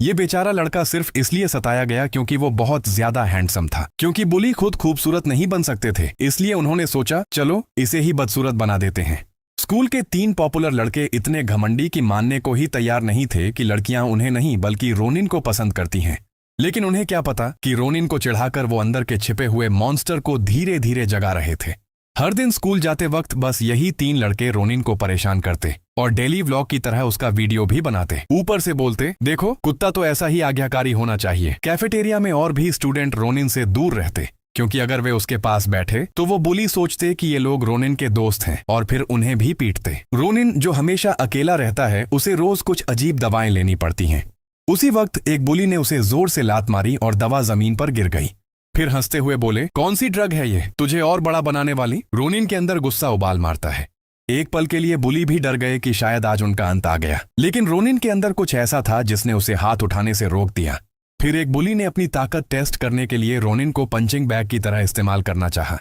ये बेचारा लड़का सिर्फ इसलिए सताया गया क्योंकि वो बहुत ज्यादा हैंडसम था। क्योंकि बुली खुद खूबसूरत नहीं बन सकते थे, इसलिए उन्होंने सोचा चलो इसे ही बदसूरत बना देते हैं। स्कूल के 3 पॉपुलर लड़के इतने घमंडी कि मानने को ही तैयार नहीं थे कि लड़कियां उन्हें नहीं बल्कि रोनिन को पसंद करती हैं। लेकिन उन्हें क्या पता कि रोनिन को चिढ़ाकर वो अंदर के छिपे हुए मॉन्स्टर को धीरे धीरे जगा रहे थे। हर दिन स्कूल जाते वक्त बस यही 3 लड़के रोनिन को परेशान करते और डेली व्लॉग की तरह उसका वीडियो भी बनाते। ऊपर से बोलते, देखो कुत्ता तो ऐसा ही आज्ञाकारी होना चाहिए। कैफेटेरिया में और भी स्टूडेंट रोनिन से दूर रहते क्योंकि अगर वे उसके पास बैठे तो वो बुली सोचते कि ये लोग रोनिन के दोस्त हैं और फिर उन्हें भी पीटते। रोनिन जो हमेशा अकेला रहता है, उसे रोज कुछ अजीब दवाएं लेनी पड़ती हैं। उसी वक्त एक बुली ने उसे जोर से लात मारी और दवा जमीन पर गिर गई। फिर हंसते हुए बोले, कौन सी ड्रग है ये, तुझे और बड़ा बनाने वाली। रोनिन के अंदर गुस्सा उबाल मारता है। एक पल के लिए बुली भी डर गए कि शायद आज उनका अंत आ गया, लेकिन रोनिन के अंदर कुछ ऐसा था जिसने उसे हाथ उठाने से रोक दिया। फिर एक बुली ने अपनी ताकत टेस्ट करने के लिए रोनिन को पंचिंग बैग की तरह इस्तेमाल करना चाहा।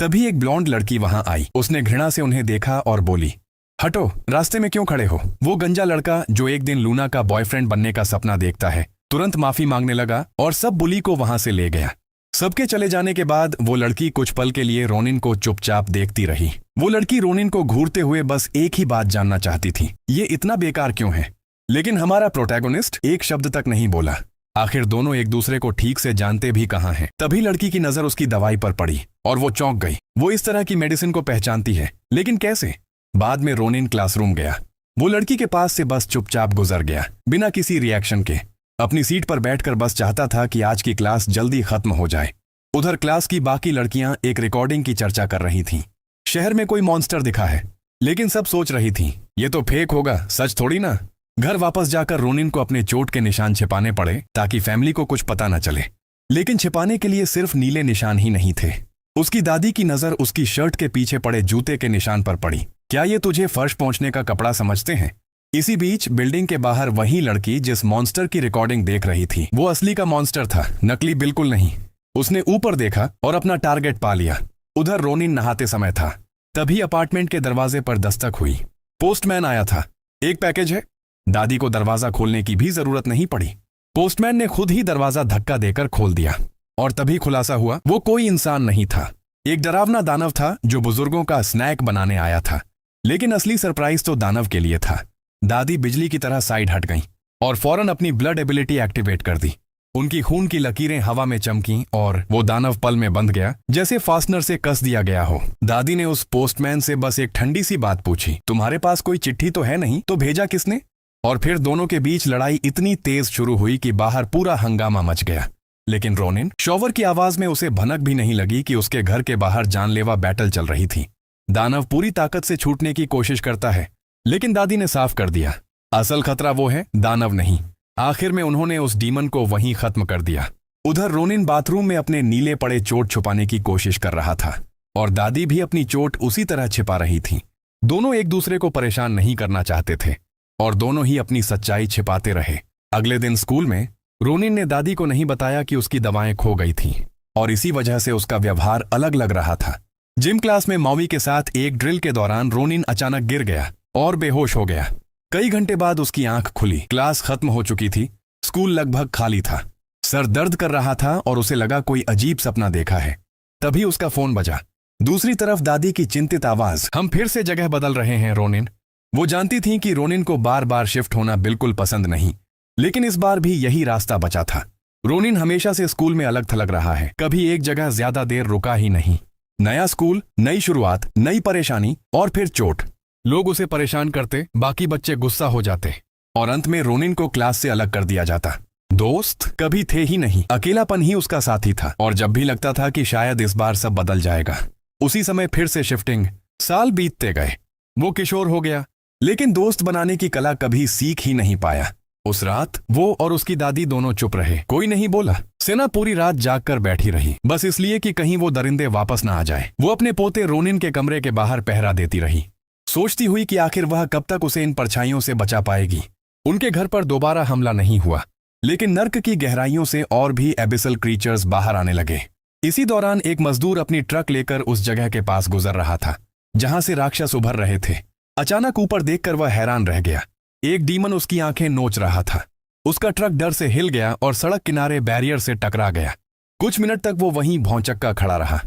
तभी एक ब्लॉन्ड लड़की वहां आई। उसने घृणा से उन्हें देखा और बोली, हटो, रास्ते में क्यों खड़े हो। वो गंजा लड़का जो एक दिन लूना का बॉयफ्रेंड बनने का सपना देखता है, तुरंत माफी मांगने लगा और सब बुली को वहां से ले गया। सबके चले जाने के बाद वो लड़की कुछ पल के लिए रोनिन को चुपचाप देखती रही। वो लड़की रोनिन को घूरते हुए बस एक ही बात जानना चाहती थी, ये इतना बेकार क्यों है। लेकिन हमारा प्रोटैगोनिस्ट एक शब्द तक नहीं बोला। आखिर दोनों एक दूसरे को ठीक से जानते भी कहाँ हैं। तभी लड़की की नजर उसकी दवाई पर पड़ी और वो चौंक गई। वो इस तरह की मेडिसिन को पहचानती है, लेकिन कैसे। बाद में रोनिन क्लासरूम गया। वो लड़की के पास से बस चुपचाप गुजर गया, बिना किसी रिएक्शन के। अपनी सीट पर बैठकर बस चाहता था कि आज की क्लास जल्दी खत्म हो जाए। उधर क्लास की बाकी लड़कियां एक रिकॉर्डिंग की चर्चा कर रही थीं। शहर में कोई मॉन्स्टर दिखा है, लेकिन सब सोच रही थीं, ये तो फेक होगा, सच थोड़ी ना। घर वापस जाकर रोनिन को अपने चोट के निशान छिपाने पड़े ताकि फैमिली को कुछ पता न चले। लेकिन छिपाने के लिए सिर्फ नीले निशान ही नहीं थे। उसकी दादी की नजर उसकी शर्ट के पीछे पड़े जूते के निशान पर पड़ी। क्या ये तुझे फर्श पहुंचने का कपड़ा समझते हैं। इसी बीच बिल्डिंग के बाहर वही लड़की जिस मॉन्स्टर की रिकॉर्डिंग देख रही थी, वो असली का मॉन्स्टर था, नकली बिल्कुल नहीं। उसने ऊपर देखा और अपना टारगेट पा लिया। उधर रोनिन नहाते समय था। तभी अपार्टमेंट के दरवाजे पर दस्तक हुई। पोस्टमैन आया था। एक पैकेज है। दादी को दरवाजा खोलने की भी जरूरत नहीं पड़ी। पोस्टमैन ने खुद ही दरवाजा धक्का देकर खोल दिया और तभी खुलासा हुआ वो कोई इंसान नहीं था, एक डरावना दानव था जो बुजुर्गों का स्नैक बनाने आया था। लेकिन असली सरप्राइज तो दानव के लिए था। दादी बिजली की तरह साइड हट गईं और फौरन अपनी ब्लड एबिलिटी एक्टिवेट कर दी। उनकी खून की लकीरें हवा में चमकीं और वो दानव पल में बंध गया, जैसे फास्टनर से कस दिया गया हो। दादी ने उस पोस्टमैन से बस एक ठंडी सी बात पूछी, तुम्हारे पास कोई चिट्ठी तो है नहीं, तो भेजा किसने। और फिर दोनों के बीच लड़ाई इतनी तेज शुरू हुई कि बाहर पूरा हंगामा मच गया। लेकिन रोनिन शॉवर की आवाज में उसे भनक भी नहीं लगी कि उसके घर के बाहर जानलेवा बैटल चल रही थी। दानव पूरी ताकत से छूटने की कोशिश करता है, लेकिन दादी ने साफ कर दिया, असल खतरा वो है, दानव नहीं। आखिर में उन्होंने उस डीमन को वहीं खत्म कर दिया। उधर रोनिन बाथरूम में अपने नीले पड़े चोट छुपाने की कोशिश कर रहा था और दादी भी अपनी चोट उसी तरह छिपा रही थी। दोनों एक दूसरे को परेशान नहीं करना चाहते थे और दोनों ही अपनी सच्चाई छिपाते रहे। अगले दिन स्कूल में रोनिन ने दादी को नहीं बताया कि उसकी दवाएं खो गई थीं और इसी वजह से उसका व्यवहार अलग लग रहा था। जिम क्लास में मौवी के साथ एक ड्रिल के दौरान रोनिन अचानक गिर गया और बेहोश हो गया। कई घंटे बाद उसकी आंख खुली। क्लास खत्म हो चुकी थी। स्कूल लगभग खाली था। सर दर्द कर रहा था और उसे लगा कोई अजीब सपना देखा है। तभी उसका फोन बजा। दूसरी तरफ दादी की चिंतित आवाज, हम फिर से जगह बदल रहे हैं रोनिन। वो जानती थीं कि रोनिन को बार बार शिफ्ट होना बिल्कुल पसंद नहीं, लेकिन इस बार भी यही रास्ता बचा था। रोनिन हमेशा से स्कूल में अलग थलग रहा है, कभी एक जगह ज्यादा देर रुका ही नहीं। नया स्कूल, नई शुरुआत, नई परेशानी और फिर चोट। लोग उसे परेशान करते, बाकी बच्चे गुस्सा हो जाते और अंत में रोनिन को क्लास से अलग कर दिया जाता। दोस्त कभी थे ही नहीं, अकेलापन ही उसका साथी था। और जब भी लगता था कि शायद इस बार सब बदल जाएगा, उसी समय फिर से शिफ्टिंग। साल बीतते गए। वो किशोर हो गया, लेकिन दोस्त बनाने की कला कभी सीख ही नहीं पाया। उस रात वो और उसकी दादी दोनों चुप रहे। कोई नहीं बोला। सेना पूरी रात जागकर बैठी रही, बस इसलिए कि कहीं वो दरिंदे वापस ना आ जाए। वो अपने पोते रोनिन के कमरे के बाहर पहरा देती रही, सोचती हुई कि आखिर वह कब तक उसे इन परछाइयों से बचा पाएगी। उनके घर पर दोबारा हमला नहीं हुआ, लेकिन नर्क की गहराइयों से और भी एबिसल क्रीचर्स बाहर आने लगे। इसी दौरान एक मजदूर अपनी ट्रक लेकर उस जगह के पास गुजर रहा था जहां से राक्षस उभर रहे थे। अचानक ऊपर देखकर वह हैरान रह गया। एक डीमन उसकी आंखें नोच रहा था। उसका ट्रक डर से हिल गया और सड़क किनारे बैरियर से टकरा गया। कुछ मिनट तक वो वहीं भौंचक्का खड़ा रहा।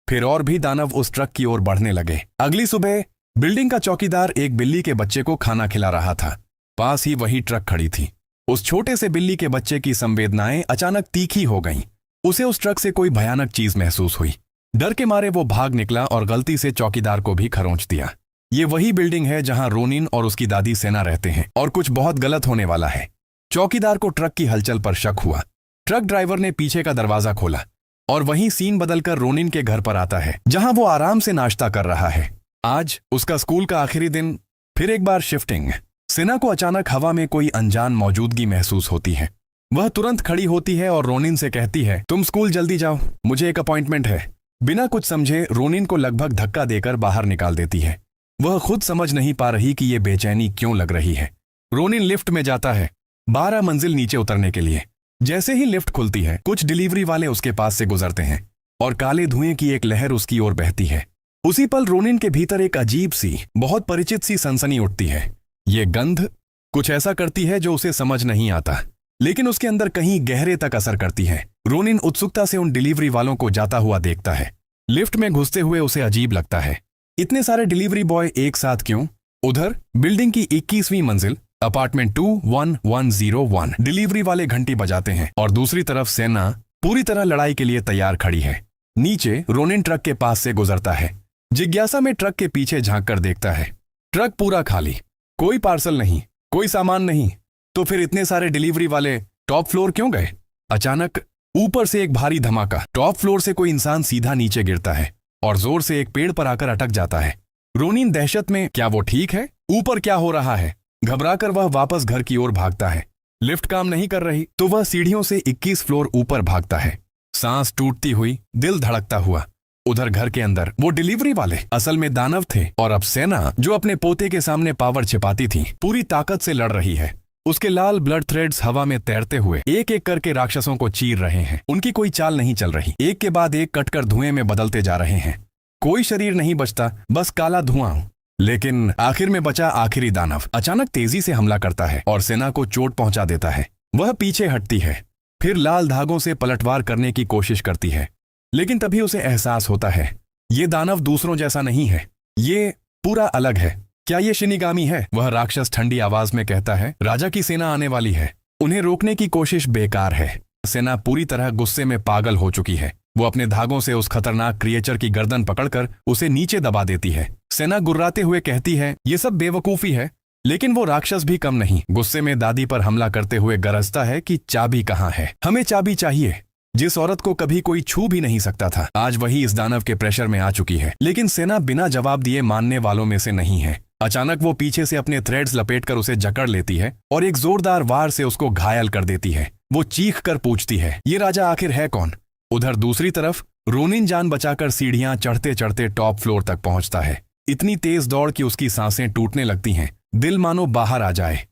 फिर और भी दानव उस ट्रक की ओर बढ़ने लगे। अगली सुबह बिल्डिंग का चौकीदार एक बिल्ली के बच्चे को खाना खिला रहा था। पास ही वही ट्रक खड़ी थी। उस छोटे से बिल्ली के बच्चे की संवेदनाएं अचानक तीखी हो गईं। उसे उस ट्रक से कोई भयानक चीज महसूस हुई। डर के मारे वो भाग निकला और गलती से चौकीदार को भी खरोंच दिया। ये वही बिल्डिंग है जहां रोनिन और उसकी दादी सेना रहते हैं और कुछ बहुत गलत होने वाला है। चौकीदार को ट्रक की हलचल पर शक हुआ। ट्रक ड्राइवर ने पीछे का दरवाजा खोला और वहीं सीन बदलकर रोनिन के घर पर आता है, जहां वो आराम से नाश्ता कर रहा है। आज उसका स्कूल का आखिरी दिन। फिर एक बार शिफ्टिंग। सेना को अचानक हवा में कोई अनजान मौजूदगी महसूस होती है। वह तुरंत खड़ी होती है और रोनिन से कहती है, तुम स्कूल जल्दी जाओ, मुझे एक अपॉइंटमेंट है। बिना कुछ समझे रोनिन को लगभग धक्का देकर बाहर निकाल देती है। वह खुद समझ नहीं पा रही कि ये बेचैनी क्यों लग रही है। रोनिन लिफ्ट में जाता है 12 मंजिल नीचे उतरने के लिए। जैसे ही लिफ्ट खुलती है, कुछ डिलीवरी वाले उसके पास से गुजरते हैं और काले धुएं की एक लहर उसकी ओर बहती है। उसी पल रोनिन के भीतर एक अजीब सी, बहुत परिचित सी सनसनी उठती है। ये गंध कुछ ऐसा करती है जो उसे समझ नहीं आता, लेकिन उसके अंदर कहीं गहरे तक असर करती है। रोनिन उत्सुकता से उन डिलीवरी वालों को जाता हुआ देखता है। लिफ्ट में घुसते हुए उसे अजीब लगता है, इतने सारे डिलीवरी बॉय एक साथ क्यों? उधर बिल्डिंग की 21वीं मंजिल, अपार्टमेंट 21101, डिलीवरी वाले घंटी बजाते हैं और दूसरी तरफ सेना पूरी तरह लड़ाई के लिए तैयार खड़ी है। नीचे रोनिन ट्रक के पास से गुजरता है। जिज्ञासा में ट्रक के पीछे झांक कर देखता है। ट्रक पूरा खाली, कोई पार्सल नहीं, कोई सामान नहीं। तो फिर इतने सारे डिलीवरी वाले टॉप फ्लोर क्यों गए? अचानक ऊपर से एक भारी धमाका। टॉप फ्लोर से कोई इंसान सीधा नीचे गिरता है और जोर से एक पेड़ पर आकर अटक जाता है। रोनिन दहशत में, क्या वो ठीक है? ऊपर क्या हो रहा है? घबराकर वह वापस घर की ओर भागता है। लिफ्ट काम नहीं कर रही तो वह सीढ़ियों से 21 फ्लोर ऊपर भागता है, सांस टूटती हुई, दिल धड़कता हुआ। उधर घर के अंदर वो डिलीवरी वाले असल में दानव थे और अब सेना, जो अपने पोते के सामने पावर छिपाती थी, पूरी ताकत से लड़ रही है। उसके लाल ब्लड थ्रेड्स हवा में तैरते हुए एक एक करके राक्षसों को चीर रहे हैं। उनकी कोई चाल नहीं चल रही, एक के बाद एक कटकर धुएं में बदलते जा रहे हैं। कोई शरीर नहीं बचता, बस काला धुआं। लेकिन आखिर में बचा आखिरी दानव अचानक तेजी से हमला करता है और सेना को चोट पहुंचा देता है। वह पीछे हटती है, फिर लाल धागों से पलटवार करने की कोशिश करती है, लेकिन तभी उसे एहसास होता है ये दानव दूसरों जैसा नहीं है, ये पूरा अलग है। क्या ये शिनिगामी है? वह राक्षस ठंडी आवाज में कहता है। राजा की सेना आने वाली है, उन्हें रोकने की कोशिश बेकार है। सेना पूरी तरह गुस्से में पागल हो चुकी है। वो अपने धागों से उस खतरनाक क्रिएचर की गर्दन पकड़कर उसे नीचे दबा देती है। सेना गुर्राते हुए कहती है, ये सब बेवकूफी है, लेकिन वो राक्षस भी कम नहीं। गुस्से में दादी पर हमला करते हुए गरजता है कि चाबी कहाँ है, हमें चाबी चाहिए। जिस औरत को कभी कोई छू भी नहीं सकता था, आज वही इस दानव के प्रेशर में आ चुकी है। लेकिन सेना बिना जवाब दिए मानने वालों में से नहीं है। अचानक वो पीछे से अपने थ्रेड्स लपेटकर उसे जकड़ लेती है और एक जोरदार वार से उसको घायल कर देती है। वो चीख कर पूछती है, ये राजा आखिर है कौन? उधर दूसरी तरफ रोनिन जान बचाकर सीढ़ियां चढ़ते चढ़ते टॉप फ्लोर तक पहुंचता है। इतनी तेज दौड़ कि उसकी सांसें टूटने लगती हैं, दिल मानो बाहर आ जाए।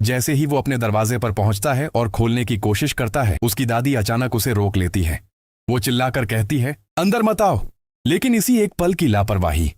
जैसे ही वो अपने दरवाजे पर पहुंचता है और खोलने की कोशिश करता है, उसकी दादी अचानक उसे रोक लेती है। वो चिल्लाकर कहती है, अंदर मत आओ। लेकिन इसी एक पल की लापरवाही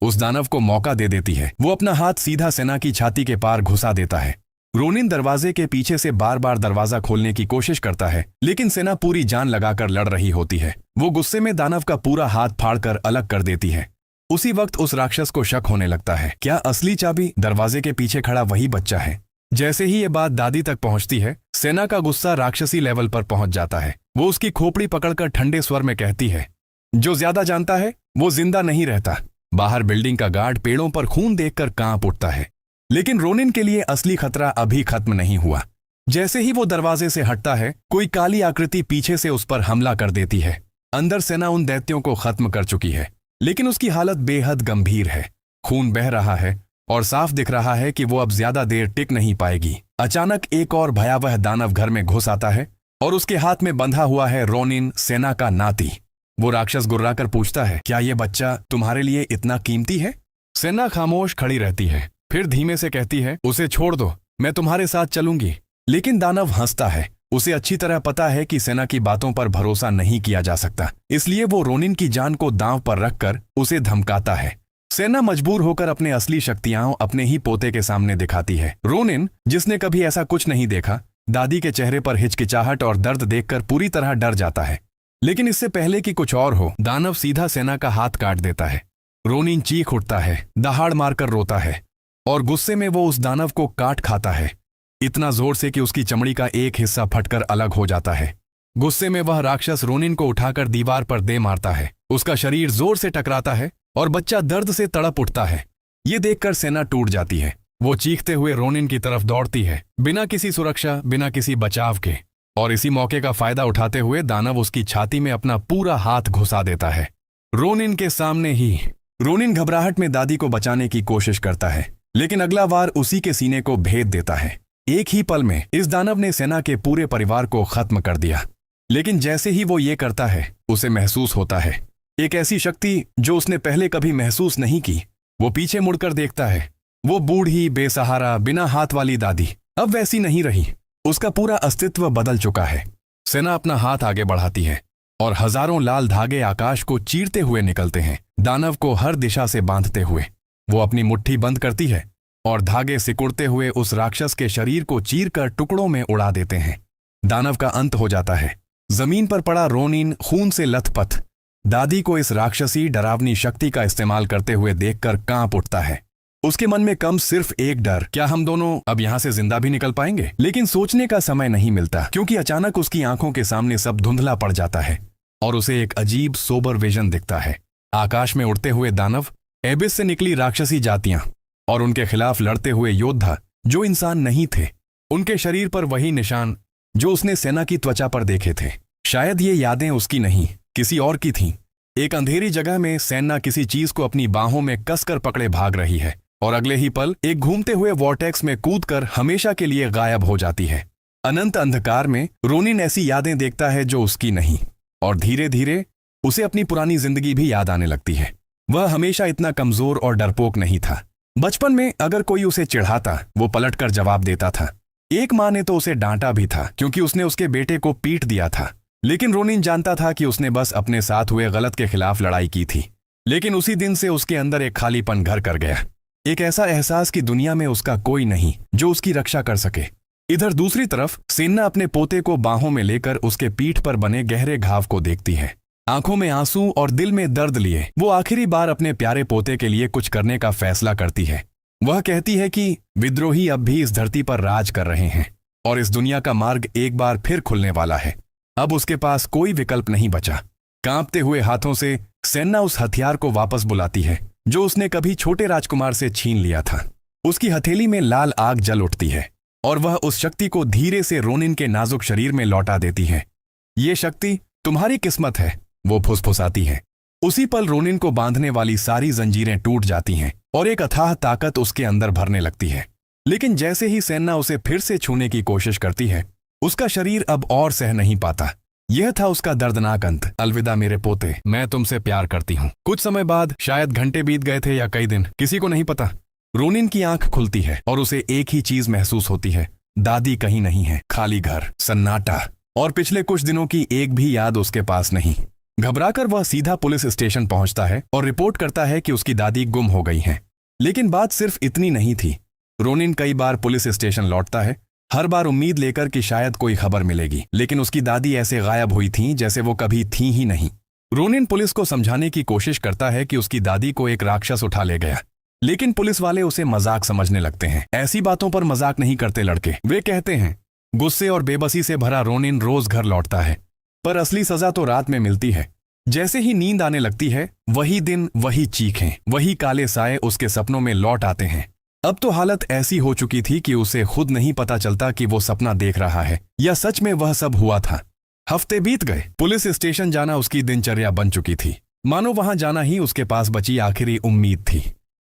उस दानव को मौका दे देती है। वो अपना हाथ सीधा सेना की छाती के पार घुसा देता है। रोनिन दरवाजे के पीछे से बार बार दरवाजा खोलने की कोशिश करता है, लेकिन सेना पूरी जान लगाकर लड़ रही होती है। वो गुस्से में दानव का पूरा हाथ फाड़कर अलग कर देती है। उसी वक्त उस राक्षस को शक होने लगता है, क्या असली चाबी दरवाजे के पीछे खड़ा वही बच्चा है? जैसे ही ये बात दादी तक पहुंचती है, सेना का गुस्सा राक्षसी लेवल पर पहुंच जाता है। वो उसकी खोपड़ी पकड़कर ठंडे स्वर में कहती है, जो ज्यादा जानता है वो जिंदा नहीं रहता। बाहर बिल्डिंग का गार्ड पेड़ों पर खून देखकर कांप उठता है, लेकिन रोनिन के लिए असली खतरा अभी खत्म नहीं हुआ। जैसे ही वो दरवाजे से हटता है, कोई काली आकृति पीछे से उस पर हमला कर देती है। अंदर सेना उन दैत्यों को खत्म कर चुकी है, लेकिन उसकी हालत बेहद गंभीर है। खून बह रहा है और साफ दिख रहा है कि वो अब ज्यादा देर टिक नहीं पाएगी। अचानक एक और भयावह दानव घर में घुस आता है और उसके हाथ में बंधा हुआ है रोनिन, सेना का नाती। वो राक्षस गुर्राकर पूछता है, क्या ये बच्चा तुम्हारे लिए इतना कीमती है? सेना खामोश खड़ी रहती है, फिर धीमे से कहती है, उसे छोड़ दो, मैं तुम्हारे साथ चलूंगी। लेकिन दानव हंसता है। उसे अच्छी तरह पता है कि सेना की बातों पर भरोसा नहीं किया जा सकता, इसलिए वो रोनिन की जान को दांव पर रखकर उसे धमकाता है। सेना मजबूर होकर अपने असली शक्तियां अपने ही पोते के सामने दिखाती है। रोनिन, जिसने कभी ऐसा कुछ नहीं देखा, दादी के चेहरे पर हिचकिचाहट और दर्द देखकर पूरी तरह डर जाता है। लेकिन इससे पहले कि कुछ और हो, दानव सीधा सेना का हाथ काट देता है। रोनिन चीख उठता है, दहाड़ मारकर रोता है और गुस्से में वो उस दानव को काट खाता है, इतना जोर से कि उसकी चमड़ी का एक हिस्सा फटकर अलग हो जाता है। गुस्से में वह राक्षस रोनिन को उठाकर दीवार पर दे मारता है। उसका शरीर जोर से टकराता है और बच्चा दर्द से तड़प उठता है। ये देखकर सेना टूट जाती है। वो चीखते हुए रोनिन की तरफ दौड़ती है, बिना किसी सुरक्षा, बिना किसी बचाव के। और इसी मौके का फायदा उठाते हुए दानव उसकी छाती में अपना पूरा हाथ घुसा देता है। रोनिन के सामने ही। रोनिन घबराहट में दादी को बचाने की कोशिश करता है, लेकिन अगला वार उसी के सीने को भेद देता है। एक ही पल में इस दानव ने सेना के पूरे परिवार को खत्म कर दिया। लेकिन जैसे ही वो ये करता है, उसे महसूस होता है एक ऐसी शक्ति जो उसने पहले कभी महसूस नहीं की। वो पीछे मुड़कर देखता है। वो बूढ़ी, बेसहारा, बिना हाथ वाली दादी अब वैसी नहीं रही। उसका पूरा अस्तित्व बदल चुका है। सेना अपना हाथ आगे बढ़ाती है और हजारों लाल धागे आकाश को चीरते हुए निकलते हैं, दानव को हर दिशा से बांधते हुए। वो अपनी मुट्ठी बंद करती है और धागे सिकुड़ते हुए उस राक्षस के शरीर को चीरकर टुकड़ों में उड़ा देते हैं। दानव का अंत हो जाता है। जमीन पर पड़ा रोनिन खून से लथपथ दादी को इस राक्षसी डरावनी शक्ति का इस्तेमाल करते हुए देखकर कांप उठता है। उसके मन में कम सिर्फ एक डर, क्या हम दोनों अब यहां से जिंदा भी निकल पाएंगे? लेकिन सोचने का समय नहीं मिलता, क्योंकि अचानक उसकी आंखों के सामने सब धुंधला पड़ जाता है और उसे एक अजीब सोबर विजन दिखता है। आकाश में उड़ते हुए दानव, एबिस से निकली राक्षसी जातियां और उनके खिलाफ लड़ते हुए योद्धा जो इंसान नहीं थे। उनके शरीर पर वही निशान जो उसने सेना की त्वचा पर देखे थे। शायद ये यादें उसकी नहीं, किसी और की थीं। एक अंधेरी जगह में सेना किसी चीज को अपनी बाहों में कसकर पकड़े भाग रही है और अगले ही पल एक घूमते हुए वॉर्टेक्स में कूदकर हमेशा के लिए गायब हो जाती है। अनंत अंधकार में रोनिन ऐसी यादें देखता है जो उसकी नहीं, और धीरे धीरे उसे अपनी पुरानी जिंदगी भी याद आने लगती है। वह हमेशा इतना कमजोर और डरपोक नहीं था। बचपन में अगर कोई उसे चिढ़ाता, वो पलटकर जवाब देता था। एक माँ ने तो उसे डांटा भी था क्योंकि उसने उसके बेटे को पीट दिया था। लेकिन रोनिन जानता था कि उसने बस अपने साथ हुए गलत के खिलाफ लड़ाई की थी। लेकिन उसी दिन से उसके अंदर एक खालीपन घर कर गया, एक ऐसा एहसास कि दुनिया में उसका कोई नहीं जो उसकी रक्षा कर सके। इधर दूसरी तरफ सेना अपने पोते को बाहों में लेकर उसके पीठ पर बने गहरे घाव को देखती है। आंखों में आंसू और दिल में दर्द लिए वो आखिरी बार अपने प्यारे पोते के लिए कुछ करने का फैसला करती है। वह कहती है कि विद्रोही अब भी इस धरती पर राज कर रहे हैं और इस दुनिया का मार्ग एक बार फिर खुलने वाला है। अब उसके पास कोई विकल्प नहीं बचा। कांपते हुए हाथों से सेना उस हथियार को वापस बुलाती है जो उसने कभी छोटे राजकुमार से छीन लिया था। उसकी हथेली में लाल आग जल उठती है और वह उस शक्ति को धीरे से रोनिन के नाजुक शरीर में लौटा देती है। ये शक्ति तुम्हारी किस्मत है, वो फुसफुसाती है। उसी पल रोनिन को बांधने वाली सारी जंजीरें टूट जाती हैं और एक अथाह ताकत उसके अंदर भरने लगती है। लेकिन जैसे ही सेना उसे फिर से छूने की कोशिश करती है, उसका शरीर अब और सह नहीं पाता। यह था उसका दर्दनाक अंत। अलविदा मेरे पोते, मैं तुमसे प्यार करती हूँ। कुछ समय बाद, शायद घंटे बीत गए थे या कई दिन, किसी को नहीं पता, रोनिन की आंख खुलती है और उसे एक ही चीज महसूस होती है। दादी कहीं नहीं है, खाली घर, सन्नाटा, और पिछले कुछ दिनों की एक भी याद उसके पास नहीं। घबराकर वह सीधा पुलिस स्टेशन पहुंचता है और रिपोर्ट करता है कि उसकी दादी गुम हो गई हैं। लेकिन बात सिर्फ इतनी नहीं थी। रोनिन कई बार पुलिस स्टेशन लौटता है, हर बार उम्मीद लेकर कि शायद कोई खबर मिलेगी, लेकिन उसकी दादी ऐसे गायब हुई थीं जैसे वो कभी थी ही नहीं। रोनिन पुलिस को समझाने की कोशिश करता है कि उसकी दादी को एक राक्षस उठा ले गया, लेकिन पुलिस वाले उसे मजाक समझने लगते हैं। ऐसी बातों पर मजाक नहीं करते लड़के, वे कहते हैं। गुस्से और बेबसी से भरा रोनिन रोज घर लौटता है, पर असली सजा तो रात में मिलती है। जैसे ही नींद आने लगती है, वही दिन, वही चीखें, वही काले साए उसके सपनों में लौट आते हैं। अब तो हालत ऐसी हो चुकी थी कि उसे खुद नहीं पता चलता कि वो सपना देख रहा है या सच में वह सब हुआ था। हफ्ते बीत गए। पुलिस स्टेशन जाना उसकी दिनचर्या बन चुकी थी, मानो वहां जाना ही उसके पास बची आखिरी उम्मीद थी।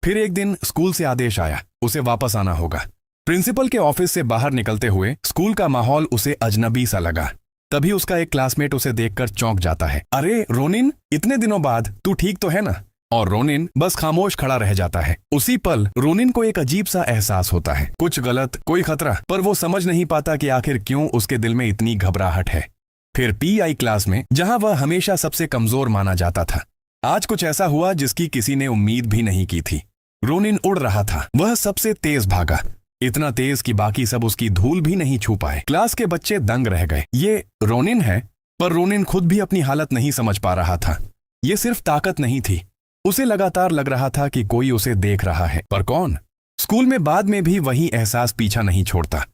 फिर एक दिन स्कूल से आदेश आया, उसे वापस आना होगा। प्रिंसिपल के ऑफिस से बाहर निकलते हुए स्कूल का माहौल उसे अजनबी सा लगा। तभी उसका एक क्लासमेट उसे देखकर चौंक जाता है। अरे रोनिन, इतने दिनों बाद, तू ठीक तो है ना? और रोनिन बस खामोश खड़ा रह जाता है। उसी पल रोनिन को एक अजीब सा एहसास होता है, कुछ गलत, कोई खतरा, पर वो समझ नहीं पाता कि आखिर क्यों उसके दिल में इतनी घबराहट है। फिर पीआई क्लास में, जहां वह हमेशा सबसे कमजोर माना जाता था, आज कुछ ऐसा हुआ जिसकी किसी ने उम्मीद भी नहीं की थी। रोनिन उड़ रहा था। वह सबसे तेज भागा, इतना तेज कि बाकी सब उसकी धूल भी नहीं छू पाए। क्लास के बच्चे दंग रह गए। ये रोनिन है, पर रोनिन खुद भी अपनी हालत नहीं समझ पा रहा था। ये सिर्फ ताकत नहीं थी, उसे लगातार लग रहा था कि कोई उसे देख रहा है, पर कौन? स्कूल में बाद में भी वही एहसास पीछा नहीं छोड़ता।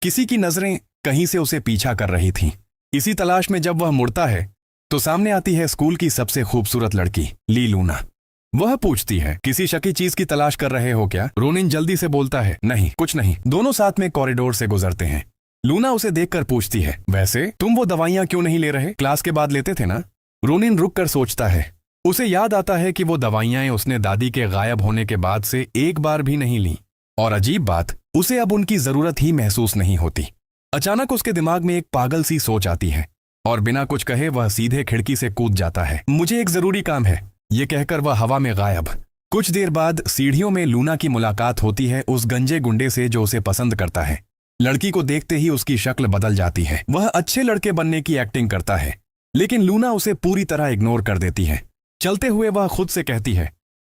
किसी की नजरें कहीं से उसे पीछा कर रही थीं। इसी तलाश में जब वह मुड़ता है तो सामने आती है स्कूल की सबसे खूबसूरत लड़की ली लूना। वह पूछती है, किसी शकी चीज की तलाश कर रहे हो क्या? रोनिन जल्दी से बोलता है, नहीं, कुछ नहीं। दोनों साथ में कॉरिडोर से गुजरते हैं। लूना उसे देखकर पूछती है, वैसे तुम वो दवाइयां क्यों नहीं ले रहे? क्लास के बाद लेते थे ना? रोनिन रुक कर सोचता है। उसे याद आता है कि वो दवाइयां उसने दादी के गायब होने के बाद से एक बार भी नहीं ली, और अजीब बात, उसे अब उनकी जरूरत ही महसूस नहीं होती। अचानक उसके दिमाग में एक पागल सी सोच आती है और बिना कुछ कहे वह सीधे खिड़की से कूद जाता है। मुझे एक जरूरी काम है, ये कहकर वह हवा में गायब। कुछ देर बाद सीढ़ियों में लूना की मुलाकात होती है उस गंजे गुंडे से जो उसे पसंद करता है। लड़की को देखते ही उसकी शक्ल बदल जाती है। वह अच्छे लड़के बनने की एक्टिंग करता है, लेकिन लूना उसे पूरी तरह इग्नोर कर देती है। चलते हुए वह खुद से कहती है,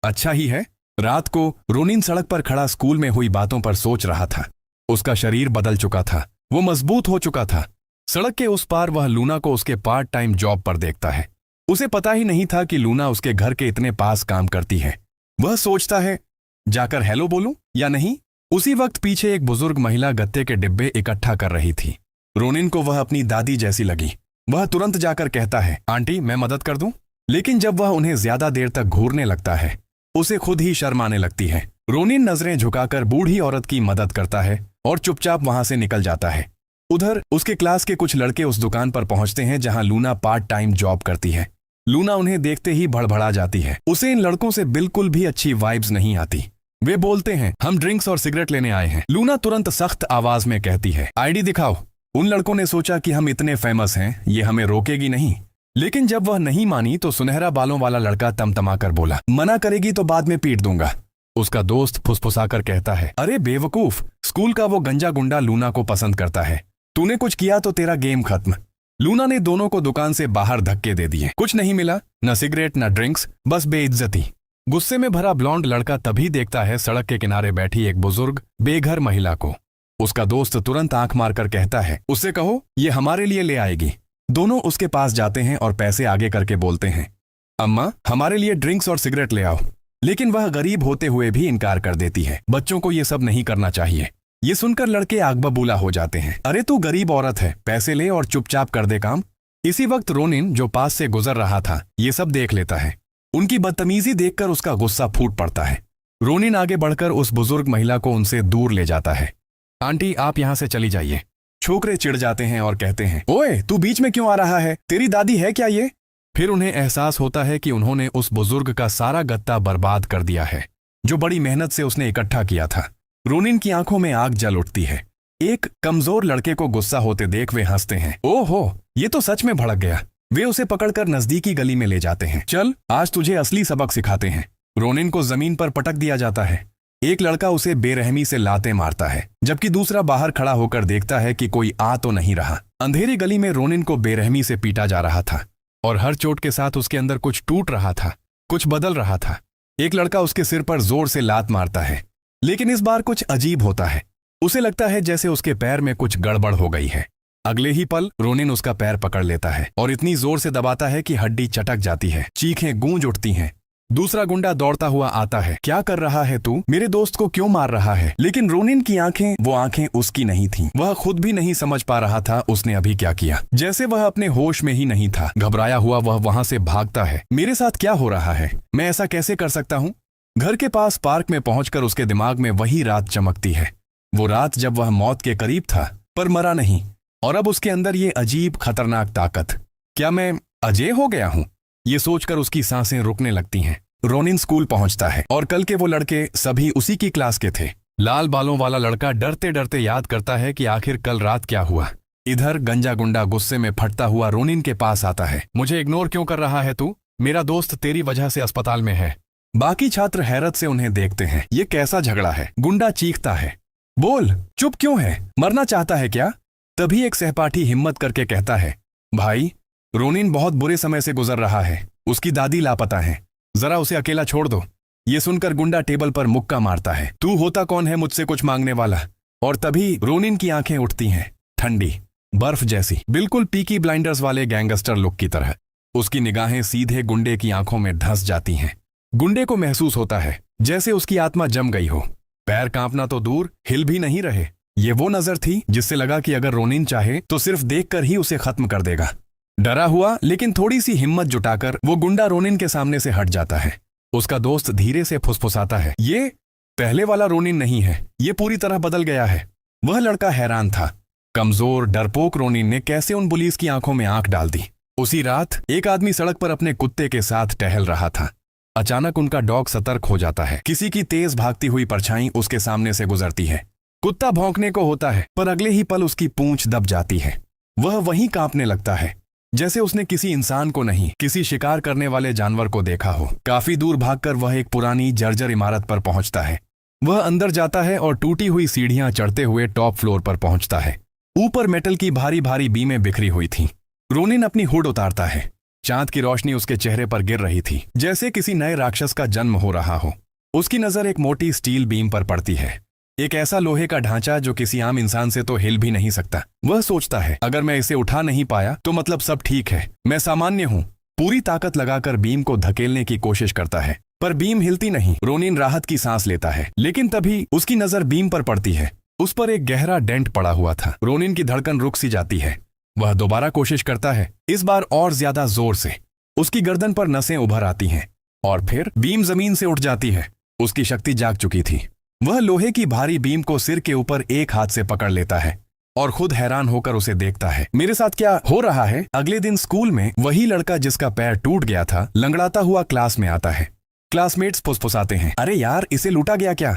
अच्छा ही है। रात को रोनिन सड़क पर खड़ा स्कूल में हुई बातों पर सोच रहा था। उसका शरीर बदल चुका था, वो मजबूत हो चुका था। सड़क के उस पार वह लूना को उसके पार्ट टाइम जॉब पर देखता है। उसे पता ही नहीं था कि लूना उसके घर के इतने पास काम करती है। वह सोचता है, जाकर हेलो बोलूं या नहीं। उसी वक्त पीछे एक बुजुर्ग महिला गत्ते के डिब्बे इकट्ठा कर रही थी। रोनिन को वह अपनी दादी जैसी लगी। वह तुरंत जाकर कहता है, आंटी मैं मदद कर दूं? लेकिन जब वह उन्हें ज्यादा देर तक घूरने लगता है उसे खुद ही शर्म आने लगती है। रोनिन नजरें झुकाकर बूढ़ी औरत की मदद करता है और चुपचाप वहां से निकल जाता है। उधर उसके क्लास के कुछ लड़के उस दुकान पर पहुंचते हैं जहां लूना पार्ट टाइम जॉब करती है। लूना उन्हें देखते ही भड़बड़ा जाती है। उसे इन लड़कों से बिल्कुल भी अच्छी वाइब्स नहीं आती। वे बोलते हैं, हम ड्रिंक्स और सिगरेट लेने आए हैं। लूना तुरंत सख्त आवाज में कहती है, आईडी दिखाओ। उन लड़कों ने सोचा कि हम इतने फेमस हैं, ये हमें रोकेगी नहीं। लेकिन जब वह नहीं मानी तो सुनहरा बालों वाला लड़का तमतमाकर बोला, मना करेगी तो बाद में पीट दूंगा। उसका दोस्त फुसफुसाकर कहता है, अरे बेवकूफ, स्कूल का वो गंजा गुंडा लूना को पसंद करता है। तूने कुछ किया तो तेरा गेम खत्म। लूना ने दोनों को दुकान से बाहर धक्के दे दिए। कुछ नहीं मिला, न सिगरेट न ड्रिंक्स, बस बेइज्जती। गुस्से में भरा ब्लॉन्ड लड़का तभी देखता है सड़क के किनारे बैठी एक बुजुर्ग बेघर महिला को। उसका दोस्त तुरंत आंख मारकर कहता है, उससे कहो ये हमारे लिए ले आएगी। दोनों उसके पास जाते हैं और पैसे आगे करके बोलते हैं, अम्मा हमारे लिए ड्रिंक्स और सिगरेट ले आओ। लेकिन वह गरीब होते हुए भी इनकार कर देती है। बच्चों को ये सब नहीं करना चाहिए। ये सुनकर लड़के आग बबूला हो जाते हैं। अरे तू गरीब औरत है, पैसे ले और चुपचाप कर दे काम। इसी वक्त रोनिन जो पास से गुजर रहा था ये सब देख लेता है। उनकी बदतमीजी देखकर उसका गुस्सा फूट पड़ता है। रोनिन आगे बढ़कर उस बुजुर्ग महिला को उनसे दूर ले जाता है। आंटी आप यहां से चली जाइए। छोकरे चिढ़ जाते हैं और कहते हैं, ओए तू बीच में क्यों आ रहा है? तेरी दादी है क्या ये? फिर उन्हें एहसास होता है कि उन्होंने उस बुजुर्ग का सारा गत्ता बर्बाद कर दिया है जो बड़ी मेहनत से उसने इकट्ठा किया था। रोनिन की आंखों में आग जल उठती है। एक कमजोर लड़के को गुस्सा होते देख वे हंसते हैं। ओहो, ये तो सच में भड़क गया। वे उसे पकड़कर नजदीकी गली में ले जाते हैं। चल आज तुझे असली सबक सिखाते हैं। रोनिन को जमीन पर पटक दिया जाता है। एक लड़का उसे बेरहमी से लाते मारता है, जबकि दूसरा बाहर खड़ा होकर देखता है कि कोई आ तो नहीं रहा। अंधेरी गली में रोनिन को बेरहमी से पीटा जा रहा था और हर चोट के साथ उसके अंदर कुछ टूट रहा था, कुछ बदल रहा था। एक लड़का उसके सिर पर जोर से लात मारता है, लेकिन इस बार कुछ अजीब होता है। उसे लगता है जैसे उसके पैर में कुछ गड़बड़ हो गई है। अगले ही पल रोनिन उसका पैर पकड़ लेता है और इतनी जोर से दबाता है कि हड्डी चटक जाती है। चीखें गूंज उठती हैं। दूसरा गुंडा दौड़ता हुआ आता है। क्या कर रहा है तू? मेरे दोस्त को क्यों मार रहा है? लेकिन रोनिन की आंखें, वो आंखें उसकी नहीं थीं। वह खुद भी नहीं समझ पा रहा था उसने अभी क्या किया। जैसे वह अपने होश में ही नहीं था। घबराया हुआ वह वहां से भागता है। मेरे साथ क्या हो रहा है? मैं ऐसा कैसे कर सकता हूँ? घर के पास पार्क में पहुंचकर उसके दिमाग में वही रात चमकती है। वो रात जब वह मौत के करीब था पर मरा नहीं, और अब उसके अंदर ये अजीब खतरनाक ताकत। क्या मैं अजय हो गया हूँ? ये सोचकर उसकी सांसें रुकने लगती हैं। रोनिन स्कूल पहुंचता है और कल के वो लड़के सभी उसी की क्लास के थे। लाल बालों वाला लड़का डरते डरते याद करता है कि आखिर कल रात क्या हुआ। इधर गंजा गुंडा गुस्से में फटता हुआ रोनिन के पास आता है। मुझे इग्नोर क्यों कर रहा है तू? मेरा दोस्त तेरी वजह से अस्पताल में है। बाकी छात्र हैरत से उन्हें देखते हैं। ये कैसा झगड़ा है? गुंडा चीखता है, बोल चुप क्यों है? मरना चाहता है क्या? तभी एक सहपाठी हिम्मत करके कहता है, भाई रोनिन बहुत बुरे समय से गुजर रहा है। उसकी दादी लापता है, जरा उसे अकेला छोड़ दो। ये सुनकर गुंडा टेबल पर मुक्का मारता है। तू होता कौन है मुझसे कुछ मांगने वाला? और तभी रोनिन की आंखें उठती हैं, ठंडी बर्फ जैसी, बिल्कुल पीकी ब्लाइंडर्स वाले गैंगस्टर लुक की तरह। उसकी निगाहें सीधे गुंडे की आंखों में धंस जाती हैं। गुंडे को महसूस होता है जैसे उसकी आत्मा जम गई हो। पैर कांपना तो दूर, हिल भी नहीं रहे। ये वो नजर थी जिससे लगा कि अगर रोनिन चाहे तो सिर्फ देखकर ही उसे खत्म कर देगा। डरा हुआ लेकिन थोड़ी सी हिम्मत जुटाकर वो गुंडा रोनिन के सामने से हट जाता है। उसका दोस्त धीरे से फुसफुसाता है, ये पहले वाला रोनिन नहीं है, ये पूरी तरह बदल गया है। वह लड़का हैरान था। कमजोर डरपोक रोनिन ने कैसे उन पुलिस की आंखों में आंख डाल दी। उसी रात एक आदमी सड़क पर अपने कुत्ते के साथ टहल रहा था। अचानक उनका डॉग सतर्क हो जाता है। किसी की तेज भागती हुई परछाई उसके सामने से गुजरती है। कुत्ता भौंकने को होता है, पर अगले ही पल उसकी पूंछ दब जाती है। वह वहीं कांपने लगता है, जैसे उसने किसी इंसान को नहीं, किसी शिकार करने वाले जानवर को देखा हो। काफी दूर भागकर वह एक पुरानी जर्जर इमारत पर पहुंचता है। वह अंदर जाता है और टूटी हुई सीढ़ियां चढ़ते हुए टॉप फ्लोर पर पहुंचता है। ऊपर मेटल की भारी भारी बीमें बिखरी हुई थीं। रोनिन अपनी हुड उतारता है। चांद की रोशनी उसके चेहरे पर गिर रही थी, जैसे किसी नए राक्षस का जन्म हो रहा हो। उसकी नजर एक मोटी स्टील बीम पर पड़ती है, एक ऐसा लोहे का ढांचा जो किसी आम इंसान से तो हिल भी नहीं सकता। वह सोचता है, अगर मैं इसे उठा नहीं पाया तो मतलब सब ठीक है, मैं सामान्य हूं। पूरी ताकत लगाकर बीम को धकेलने की कोशिश करता है, पर बीम हिलती नहीं। रोनिन राहत की सांस लेता है, लेकिन तभी उसकी नजर बीम पर पड़ती है। उस पर एक गहरा डेंट पड़ा हुआ था। रोनिन की धड़कन रुक सी जाती है। वह दोबारा कोशिश करता है, इस बार और ज्यादा जोर से। उसकी गर्दन पर नसें उभर आती हैं और फिर बीम जमीन से उठ जाती है। उसकी शक्ति जाग चुकी थी। वह लोहे की भारी बीम को सिर के ऊपर एक हाथ से पकड़ लेता है और खुद हैरान होकर उसे देखता है, मेरे साथ क्या हो रहा है। अगले दिन स्कूल में वही लड़का जिसका पैर टूट गया था, लंगड़ाता हुआ क्लास में आता है। क्लासमेट्स फुसफुसाते हैं, अरे यार, इसे लूटा गया क्या?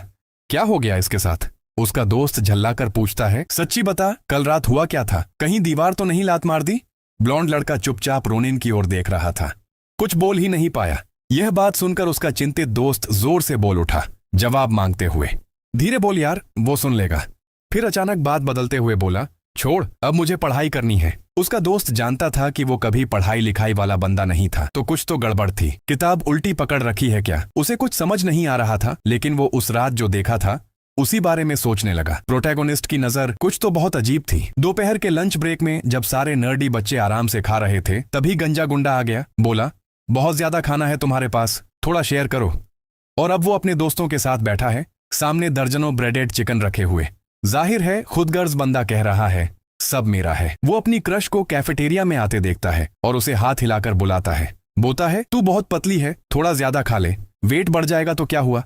क्या हो गया इसके साथ? उसका दोस्त झल्लाकर पूछता है, सच्ची बता, कल रात हुआ क्या था? कहीं दीवार तो नहीं लात मार दी? ब्लॉन्ड लड़का चुपचाप रोनिन की ओर देख रहा था, कुछ बोल ही नहीं पाया। यह बात सुनकर उसका चिंतित दोस्त जोर से बोल उठा, जवाब मांगते हुए, धीरे बोल यार, वो सुन लेगा। फिर अचानक बात बदलते हुए बोला, छोड़, अब मुझे पढ़ाई करनी है। उसका दोस्त जानता था कि वो कभी पढ़ाई लिखाई वाला बंदा नहीं था, तो कुछ तो गड़बड़ थी। किताब उल्टी पकड़ रखी है क्या? उसे कुछ समझ नहीं आ रहा था, लेकिन वो उस रात जो देखा था उसी बारे में सोचने लगा। प्रोटैगोनिस्ट की नजर कुछ तो बहुत अजीब थी। दोपहर के लंच ब्रेक में जब सारे नर्डी बच्चे आराम से खा रहे थे, तभी गंजा गुंडा आ गया। बोला, बहुत ज्यादा खाना है तुम्हारे पास, थोड़ा शेयर करो। और अब वो अपने दोस्तों के साथ बैठा है, सामने दर्जनों ब्रेडेड चिकन रखे हुए। जाहिर है खुदगर्ज बंदा कह रहा है, सब मेरा है। वो अपनी क्रश को कैफेटेरिया में आते देखता है और उसे हाथ हिलाकर बुलाता है। बोलता है, तू बहुत पतली है, थोड़ा ज्यादा खा ले, वेट बढ़ जाएगा तो क्या हुआ?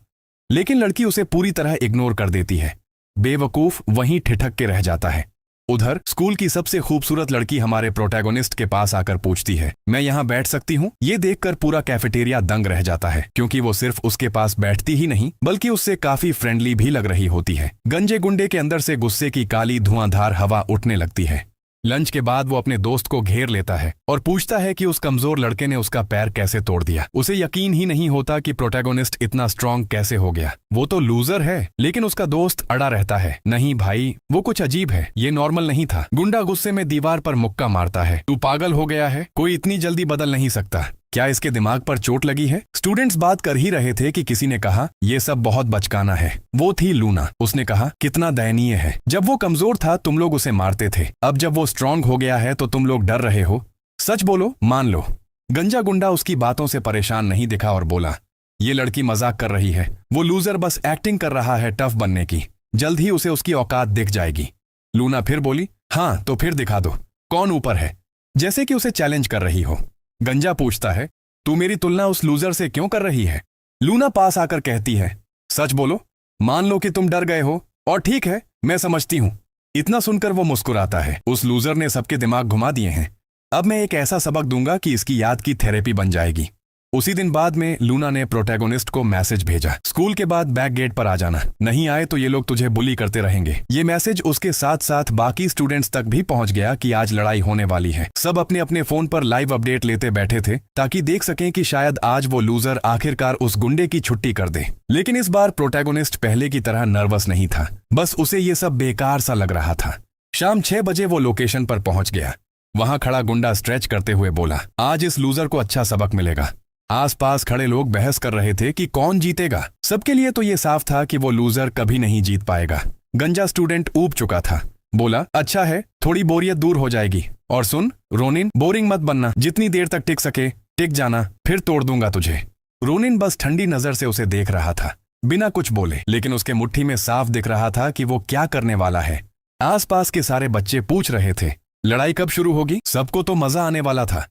लेकिन लड़की उसे पूरी तरह इग्नोर कर देती है। बेवकूफ वहीं ठिठक के रह जाता है। उधर स्कूल की सबसे खूबसूरत लड़की हमारे प्रोटैगोनिस्ट के पास आकर पूछती है, मैं यहाँ बैठ सकती हूँ? ये देखकर पूरा कैफेटेरिया दंग रह जाता है, क्योंकि वो सिर्फ उसके पास बैठती ही नहीं बल्कि उससे काफी फ्रेंडली भी लग रही होती है। गंजे गुंडे के अंदर से गुस्से की काली धुआंधार हवा उठने लगती है। लंच के बाद वो अपने दोस्त को घेर लेता है और पूछता है कि उस कमजोर लड़के ने उसका पैर कैसे तोड़ दिया। उसे यकीन ही नहीं होता कि प्रोटैगोनिस्ट इतना स्ट्रांग कैसे हो गया। वो तो लूजर है। लेकिन उसका दोस्त अड़ा रहता है, नहीं भाई, वो कुछ अजीब है, ये नॉर्मल नहीं था। गुंडा गुस्से में दीवार पर मुक्का मारता है, तू पागल हो गया है, कोई इतनी जल्दी बदल नहीं सकता। क्या इसके दिमाग पर चोट लगी है? स्टूडेंट्स बात कर ही रहे थे कि किसी ने कहा, ये सब बहुत बचकाना है। वो थी लूना। उसने कहा, कितना दयनीय है, जब वो कमजोर था तुम लोग उसे मारते थे, अब जब वो स्ट्रांग हो गया है तो तुम लोग डर रहे हो। सच बोलो, मान लो। गंजा गुंडा उसकी बातों से परेशान नहीं दिखा और बोला, ये लड़की मजाक कर रही है, वो लूजर बस एक्टिंग कर रहा है टफ बनने की, जल्द ही उसे उसकी औकात दिख जाएगी। लूना फिर बोली, हाँ तो फिर दिखा दो, कौन ऊपर है, जैसे कि उसे चैलेंज कर रही हो। गंजा पूछता है, तू मेरी तुलना उस लूजर से क्यों कर रही है? लूना पास आकर कहती है, सच बोलो, मान लो कि तुम डर गए हो, और ठीक है, मैं समझती हूं। इतना सुनकर वो मुस्कुराता है, उस लूजर ने सबके दिमाग घुमा दिए हैं, अब मैं एक ऐसा सबक दूंगा कि इसकी याद की थेरेपी बन जाएगी। उसी दिन बाद में लूना ने प्रोटैगोनिस्ट को मैसेज भेजा, स्कूल के बाद बैक गेट पर आ जाना, नहीं आए तो ये लोग तुझे बुली करते रहेंगे। ये मैसेज उसके साथ साथ बाकी स्टूडेंट्स तक भी पहुंच गया कि आज लड़ाई होने वाली है। सब अपने अपने फोन पर लाइव अपडेट लेते बैठे थे ताकि देख सकें कि शायद आज वो लूजर आखिरकार उस गुंडे की छुट्टी कर दे। लेकिन इस बार प्रोटैगोनिस्ट पहले की तरह नर्वस नहीं था, बस उसे ये सब बेकार सा लग रहा था। शाम 6 बजे वो लोकेशन पर पहुंच गया। वहां खड़ा गुंडा स्ट्रेच करते हुए बोला, आज इस लूजर को अच्छा सबक मिलेगा। आसपास खड़े लोग बहस कर रहे थे कि कौन जीतेगा। सबके लिए तो ये साफ था कि वो लूजर कभी नहीं जीत पाएगा। गंजा स्टूडेंट ऊब चुका था। बोला, अच्छा है, थोड़ी बोरियत दूर हो जाएगी। और सुन रोनिन, बोरिंग मत बनना, जितनी देर तक टिक सके टिक जाना, फिर तोड़ दूंगा तुझे। रोनिन बस ठंडी नजर से उसे देख रहा था, बिना कुछ बोले, लेकिन उसके मुट्ठी में साफ दिख रहा था कि वो क्या करने वाला है। आसपास के सारे बच्चे पूछ रहे थे, लड़ाई कब शुरू होगी? सबको तो मजा आने वाला था।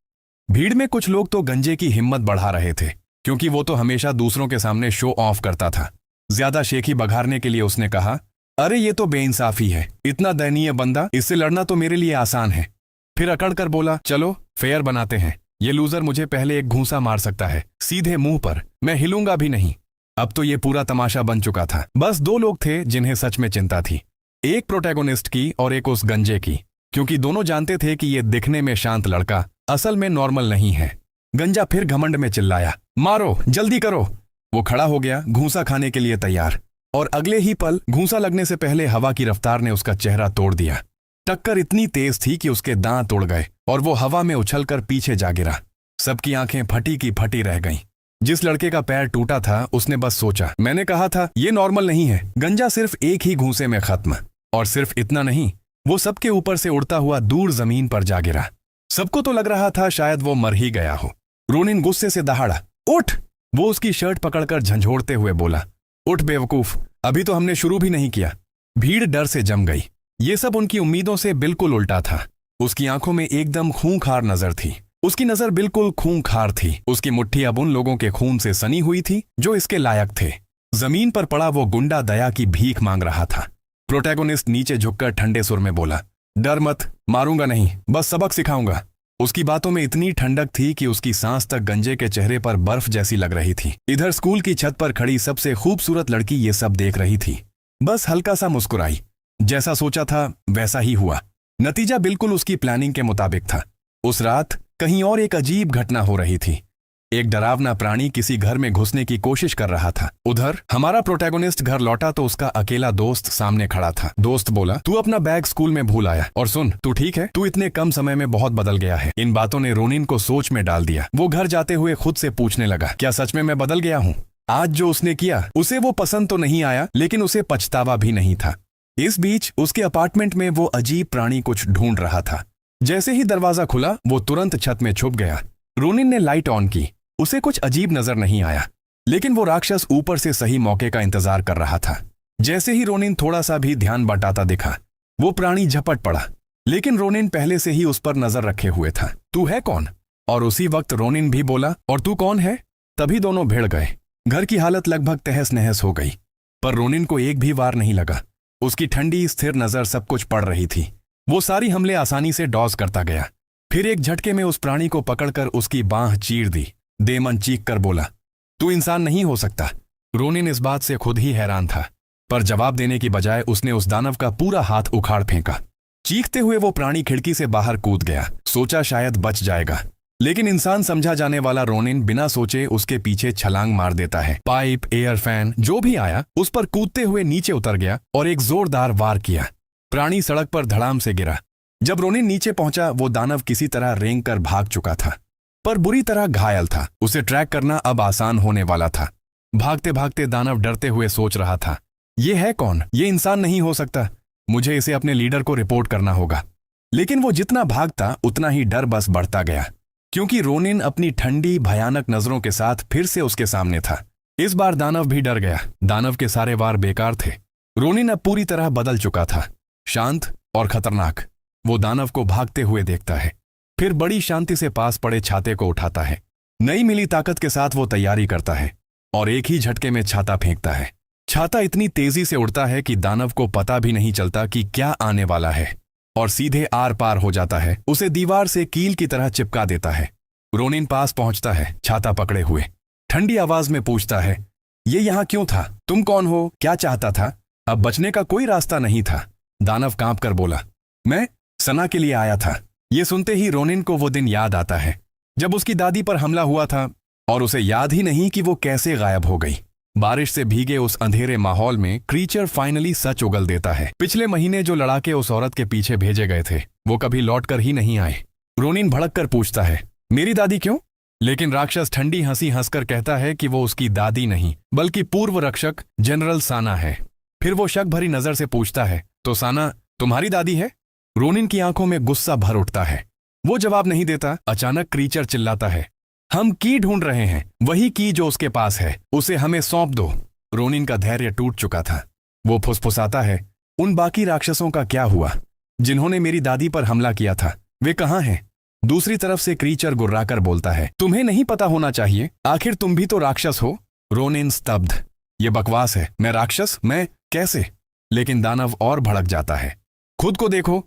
भीड़ में कुछ लोग तो गंजे की हिम्मत बढ़ा रहे थे, क्योंकि वो तो हमेशा दूसरों के सामने शो ऑफ करता था। ज्यादा शेखी बघारने के लिए उसने कहा, अरे ये तो बेइंसाफी है, इतना दयनीय बंदा, इससे लड़ना तो मेरे लिए आसान है। फिर अकड़ कर बोला, चलो फेयर बनाते हैं, ये लूजर मुझे पहले एक घूंसा मार सकता है, सीधे मुंह पर, मैं हिलूंगा भी नहीं। अब तो ये पूरा तमाशा बन चुका था। बस दो लोग थे जिन्हें सच में चिंता थी, एक प्रोटैगोनिस्ट की और एक उस गंजे की, क्योंकि दोनों जानते थे कि ये दिखने में शांत लड़का असल में नॉर्मल नहीं है। गंजा फिर घमंड में चिल्लाया, मारो, जल्दी करो। वो खड़ा हो गया, घूंसा खाने के लिए तैयार, और अगले ही पल घूंसा लगने से पहले हवा की रफ्तार ने उसका चेहरा तोड़ दिया। टक्कर इतनी तेज थी कि उसके दांत उड़ गए और वो हवा में उछलकर पीछे जा गिरा। सबकी आंखें फटी की फटी रह गईं। जिस लड़के का पैर टूटा था उसने बस सोचा, मैंने कहा था ये नॉर्मल नहीं है। गंजा सिर्फ एक ही घूंसे में खत्म, और सिर्फ इतना नहीं, वो सबके ऊपर से उड़ता हुआ दूर जमीन पर जा गिरा। सबको तो लग रहा था शायद वो मर ही गया हो। रोनिन गुस्से से दहाड़ा, उठ! वो उसकी शर्ट पकड़कर झंझोड़ते हुए बोला, उठ बेवकूफ, अभी तो हमने शुरू भी नहीं किया। भीड़ डर से जम गई। ये सब उनकी उम्मीदों से बिल्कुल उल्टा था। उसकी आंखों में एकदम खूंखार नजर थी। उसकी नजर बिल्कुल खूंखार थी। उसकी मुट्ठी अब उन लोगों के खून से सनी हुई थी जो इसके लायक थे। जमीन पर पड़ा वो गुंडा दया की भीख मांग रहा था। प्रोटैगोनिस्ट नीचे झुककर ठंडे सुर में बोला, डर मत, मारूंगा नहीं, बस सबक सिखाऊंगा। उसकी बातों में इतनी ठंडक थी कि उसकी सांस तक गंजे के चेहरे पर बर्फ जैसी लग रही थी। इधर स्कूल की छत पर खड़ी सबसे खूबसूरत लड़की ये सब देख रही थी। बस हल्का सा मुस्कुराई। जैसा सोचा था वैसा ही हुआ। नतीजा बिल्कुल उसकी प्लानिंग के मुताबिक था। उस रात कहीं और एक अजीब घटना हो रही थी। एक डरावना प्राणी किसी घर में घुसने की कोशिश कर रहा था। उधर हमारा प्रोटैगोनिस्ट घर लौटा तो उसका अकेला दोस्त सामने खड़ा था। दोस्त बोला, तू अपना बैग स्कूल में भूल आया, और सुन, तू ठीक है? तू इतने कम समय में बहुत बदल गया है। इन बातों ने रोनिन को सोच में डाल दिया। वो घर जाते हुए खुद से पूछने लगा, क्या सच में मैं बदल गया हूँ? आज जो उसने किया उसे वो पसंद तो नहीं आया, लेकिन उसे पछतावा भी नहीं था। इस बीच उसके अपार्टमेंट में वो अजीब प्राणी कुछ ढूंढ रहा था। जैसे ही दरवाजा खुला वो तुरंत छत में छुप गया। रोनिन ने लाइट ऑन की। उसे कुछ अजीब नजर नहीं आया, लेकिन वो राक्षस ऊपर से सही मौके का इंतजार कर रहा था। जैसे ही रोनिन थोड़ा सा भी ध्यान बटाता दिखा, वो प्राणी झपट पड़ा, लेकिन रोनिन पहले से ही उस पर नजर रखे हुए था। तू है कौन? और उसी वक्त रोनिन भी बोला, और तू कौन है? तभी दोनों भिड़ गए। घर की हालत लगभग तहस नहस हो गई, पर रोनिन को एक भी वार नहीं लगा। उसकी ठंडी स्थिर नजर सब कुछ पड़ रही थी। वो सारी हमले आसानी से डॉज करता गया। फिर एक झटके में उस प्राणी को पकड़कर उसकी बांह चीर दी। डेमन चीख कर बोला, तू इंसान नहीं हो सकता। रोनिन इस बात से खुद ही हैरान था, पर जवाब देने की बजाय उसने उस दानव का पूरा हाथ उखाड़ फेंका। चीखते हुए वो प्राणी खिड़की से बाहर कूद गया। सोचा शायद बच जाएगा, लेकिन इंसान समझा जाने वाला रोनिन बिना सोचे उसके पीछे छलांग मार देता है। पाइप, एयर फैन जो भी आया उस पर कूदते हुए नीचे उतर गया और एक जोरदार वार किया। प्राणी सड़क पर धड़ाम से गिरा। जब रोनिन नीचे पहुंचा वो दानव किसी तरह रेंग कर भाग चुका था, पर बुरी तरह घायल था। उसे ट्रैक करना अब आसान होने वाला था। भागते भागते दानव डरते हुए सोच रहा था, ये है कौन? ये इंसान नहीं हो सकता। मुझे इसे अपने लीडर को रिपोर्ट करना होगा। लेकिन वो जितना भागता उतना ही डर बस बढ़ता गया, क्योंकि रोनिन अपनी ठंडी भयानक नजरों के साथ फिर से उसके सामने था। इस बार दानव भी डर गया। दानव के सारे वार बेकार थे। रोनिन अब पूरी तरह बदल चुका था, शांत और खतरनाक। वो दानव को भागते हुए देखता है, फिर बड़ी शांति से पास पड़े छाते को उठाता है। नई मिली ताकत के साथ वो तैयारी करता है और एक ही झटके में छाता फेंकता है। छाता इतनी तेजी से उड़ता है कि दानव को पता भी नहीं चलता कि क्या आने वाला है, और सीधे आर पार हो जाता है। उसे दीवार से कील की तरह चिपका देता है। रोनिन पास पहुंचता है, छाता पकड़े हुए। ठंडी आवाज में पूछता है, ये यहां क्यों था? तुम कौन हो? क्या चाहता था? अब बचने का कोई रास्ता नहीं था। दानव कांप कर बोला, मैं सना के लिए आया था। ये सुनते ही रोनिन को वो दिन याद आता है जब उसकी दादी पर हमला हुआ था, और उसे याद ही नहीं कि वो कैसे गायब हो गई। बारिश से भीगे उस अंधेरे माहौल में क्रीचर फाइनली सच उगल देता है। पिछले महीने जो लड़ाके उस औरत के पीछे भेजे गए थे वो कभी लौटकर ही नहीं आए। रोनिन भड़क कर पूछता है, मेरी दादी क्यों? लेकिन राक्षस ठंडी हंसी हंसकर कहता है कि वो उसकी दादी नहीं बल्कि पूर्व रक्षक जनरल साना है। फिर वो शक भरी नजर से पूछता है, तो साना तुम्हारी दादी है? रोनिन की आंखों में गुस्सा भर उठता है। वो जवाब नहीं देता। अचानक क्रीचर चिल्लाता है, हम की ढूंढ रहे हैं, वही की जो उसके पास है, उसे हमें सौंप दो। रोनिन का धैर्य टूट चुका था। वो फुसफुसाता है, उन बाकी राक्षसों का क्या हुआ जिन्होंने मेरी दादी पर हमला किया था? वे कहाँ हैं? दूसरी तरफ से क्रीचर गुर्राकर बोलता है, तुम्हें नहीं पता होना चाहिए, आखिर तुम भी तो राक्षस हो। रोनिन स्तब्ध। ये बकवास है, मैं राक्षस? मैं कैसे? लेकिन दानव और भड़क जाता है। खुद को देखो,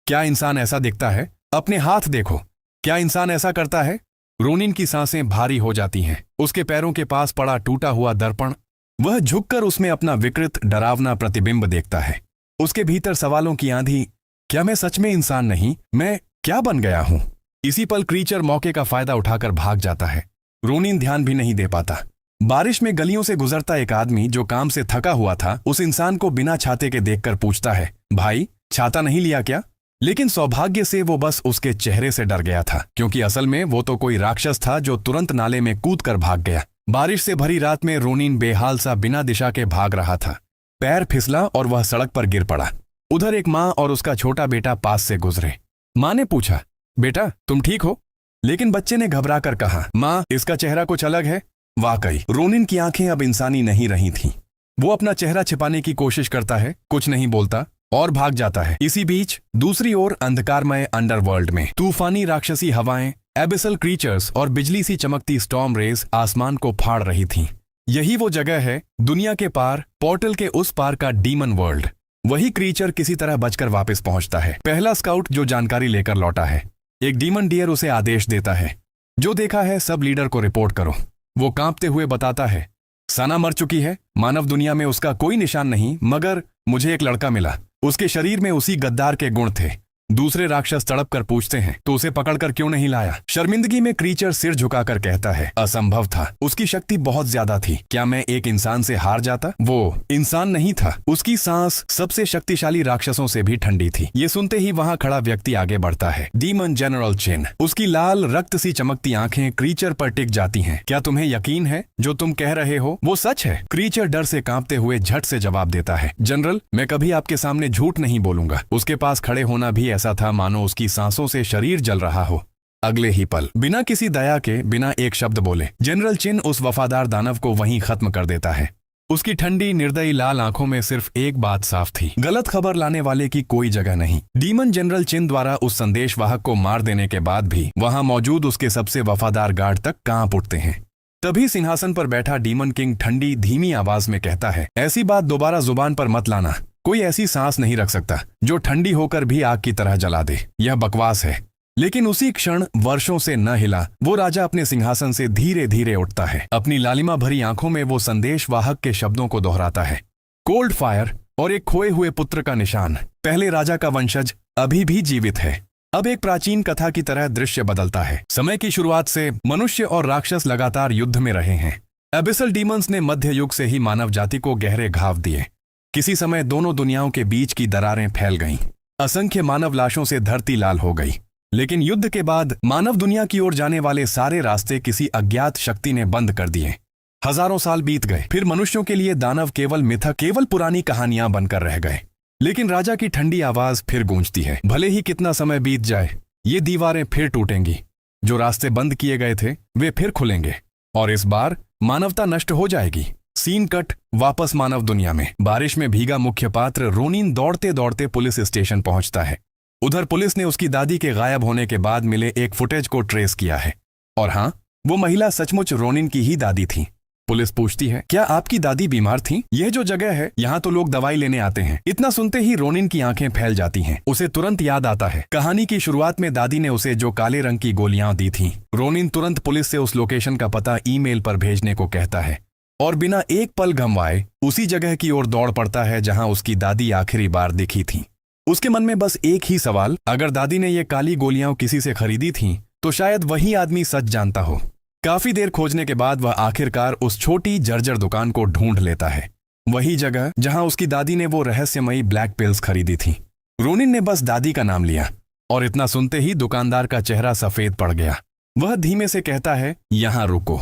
क्या इंसान ऐसा दिखता है? अपने हाथ देखो, क्या इंसान ऐसा करता है? रोनिन की सांसें भारी हो जाती हैं। उसके पैरों के पास पड़ा टूटा हुआ दर्पण। वह झुककर उसमें अपना विकृत डरावना प्रतिबिंब देखता है। उसके भीतर सवालों की आंधी। क्या मैं सच में इंसान नहीं? मैं क्या बन गया हूं? इसी पल क्रीचर मौके का फायदा उठाकर भाग जाता है। रोनिन ध्यान भी नहीं दे पाता। बारिश में गलियों से गुजरता एक आदमी जो काम से थका हुआ था, उस इंसान को बिना छाते के देखकर पूछता है, भाई छाता नहीं लिया क्या? लेकिन सौभाग्य से वो बस उसके चेहरे से डर गया था, क्योंकि असल में वो तो कोई राक्षस था जो तुरंत नाले में कूदकर भाग गया। बारिश से भरी रात में रोनिन बेहाल सा बिना दिशा के भाग रहा था। पैर फिसला और वह सड़क पर गिर पड़ा। उधर एक माँ और उसका छोटा बेटा पास से गुजरे। माँ ने पूछा, बेटा तुम ठीक हो? लेकिन बच्चे ने घबराकर कहा, माँ इसका चेहरा कुछ अलग है। वाकई रोनिन की आंखें अब इंसानी नहीं रही थीं। वो अपना चेहरा छिपाने की कोशिश करता है, कुछ नहीं बोलता और भाग जाता है। इसी बीच दूसरी ओर अंधकारमय अंडरवर्ल्ड में तूफानी राक्षसी हवाएं, एबिसल क्रीचर्स और बिजली सी चमकती स्टॉर्म रेस आसमान को फाड़ रही थीं। यही वो जगह है, दुनिया के पार, पोर्टल के उस पार का डीमन वर्ल्ड। वही क्रीचर किसी तरह बचकर वापस पहुंचता है। पहला स्काउट जो जानकारी लेकर लौटा है। एक डीमन डियर उसे आदेश देता है, जो देखा है सब लीडर को रिपोर्ट करो। वो कांपते हुए बताता है, साना मर चुकी है, मानव दुनिया में उसका कोई निशान नहीं, मगर मुझे एक लड़का मिला, उसके शरीर में उसी गद्दार के गुण थे। दूसरे राक्षस तड़प कर पूछते हैं, तो उसे पकड़कर क्यों नहीं लाया? शर्मिंदगी में क्रीचर सिर झुकाकर कहता है, असंभव था, उसकी शक्ति बहुत ज्यादा थी। क्या मैं एक इंसान से हार जाता? वो इंसान नहीं था, उसकी सांस सबसे शक्तिशाली राक्षसों से भी ठंडी थी। ये सुनते ही वहां खड़ा व्यक्ति आगे बढ़ता है, डीमन जनरल चिन। उसकी लाल रक्त सी चमकती आंखें क्रीचर पर टिक जाती हैं। क्या तुम्हें यकीन है जो तुम कह रहे हो वो सच है? क्रीचर डर से कांपते हुए झट से जवाब देता है, जनरल मैं कभी आपके सामने झूठ नहीं बोलूंगा। उसके पास खड़े होना भी ऐसा था मानो उसकी सांसों से शरीर जल रहा हो। अगले ही पल बिना किसी दया के, बिना एक शब्द बोले, जनरल चिन उस वफादार दानव को वहीं खत्म कर देता है। उसकी ठंडी निर्दयी लाल आंखों में सिर्फ एक बात साफ थी, गलत खबर लाने वाले की कोई जगह नहीं। डीमन जनरल चिन द्वारा उस संदेशवाहक को मार देने के बाद भी वहां मौजूद उसके सबसे वफादार गार्ड तक कांप उठते हैं। तभी सिंहासन पर बैठा डीमन किंग ठंडी धीमी आवाज में कहता है, ऐसी बात दोबारा जुबान पर मत लाना। कोई ऐसी सांस नहीं रख सकता जो ठंडी होकर भी आग की तरह जला दे। यह बकवास है। लेकिन उसी क्षण वर्षों से न हिला वो राजा अपने सिंहासन से धीरे धीरे उठता है। अपनी लालिमा भरी आंखों में वो संदेशवाहक के शब्दों को दोहराता है, कोल्ड फायर और एक खोए हुए पुत्र का निशान। पहले राजा का वंशज अभी भी जीवित है। अब एक प्राचीन कथा की तरह दृश्य बदलता है। समय की शुरुआत से मनुष्य और राक्षस लगातार युद्ध में रहे हैं। एबिसल डीमंस ने मध्य युग से ही मानव जाति को गहरे घाव दिए। किसी समय दोनों दुनियाओं के बीच की दरारें फैल गईं। असंख्य मानव लाशों से धरती लाल हो गई। लेकिन युद्ध के बाद मानव दुनिया की ओर जाने वाले सारे रास्ते किसी अज्ञात शक्ति ने बंद कर दिए। हजारों साल बीत गए, फिर मनुष्यों के लिए दानव केवल मिथक, केवल पुरानी कहानियां बनकर रह गए। लेकिन राजा की ठंडी आवाज फिर गूंजती है, भले ही कितना समय बीत जाए, ये दीवारें फिर टूटेंगी। जो रास्ते बंद किए गए थे वे फिर खुलेंगे, और इस बार मानवता नष्ट हो जाएगी। सीन कट वापस मानव दुनिया में। बारिश में भीगा मुख्य पात्र रोनिन दौड़ते दौड़ते पुलिस स्टेशन पहुंचता है। उधर पुलिस ने उसकी दादी के गायब होने के बाद मिले एक फुटेज को ट्रेस किया है। और हाँ, वो महिला सचमुच रोनिन की ही दादी थी। पुलिस पूछती है, क्या आपकी दादी बीमार थी? यह जो जगह है यहाँ तो लोग दवाई लेने आते हैं। इतना सुनते ही रोनिन की आंखें फैल जाती हैं। उसे तुरंत याद आता है कहानी की शुरुआत में दादी ने उसे जो काले रंग की गोलियां दी थीं। रोनिन तुरंत पुलिस से उस लोकेशन का पता ईमेल पर भेजने को कहता है और बिना एक पल गंवाए उसी जगह की ओर दौड़ पड़ता है जहां उसकी दादी आखिरी बार दिखी थी। उसके मन में बस एक ही सवाल, अगर दादी ने ये काली गोलियां किसी से खरीदी थीं तो शायद वही आदमी सच जानता हो। काफी देर खोजने के बाद वह आखिरकार उस छोटी जर्जर दुकान को ढूंढ लेता है, वही जगह जहां उसकी दादी ने वो रहस्यमयी ब्लैक पिल्स खरीदी थी। रोनिन ने बस दादी का नाम लिया और इतना सुनते ही दुकानदार का चेहरा सफेद पड़ गया। वह धीमे से कहता है, यहां रुको।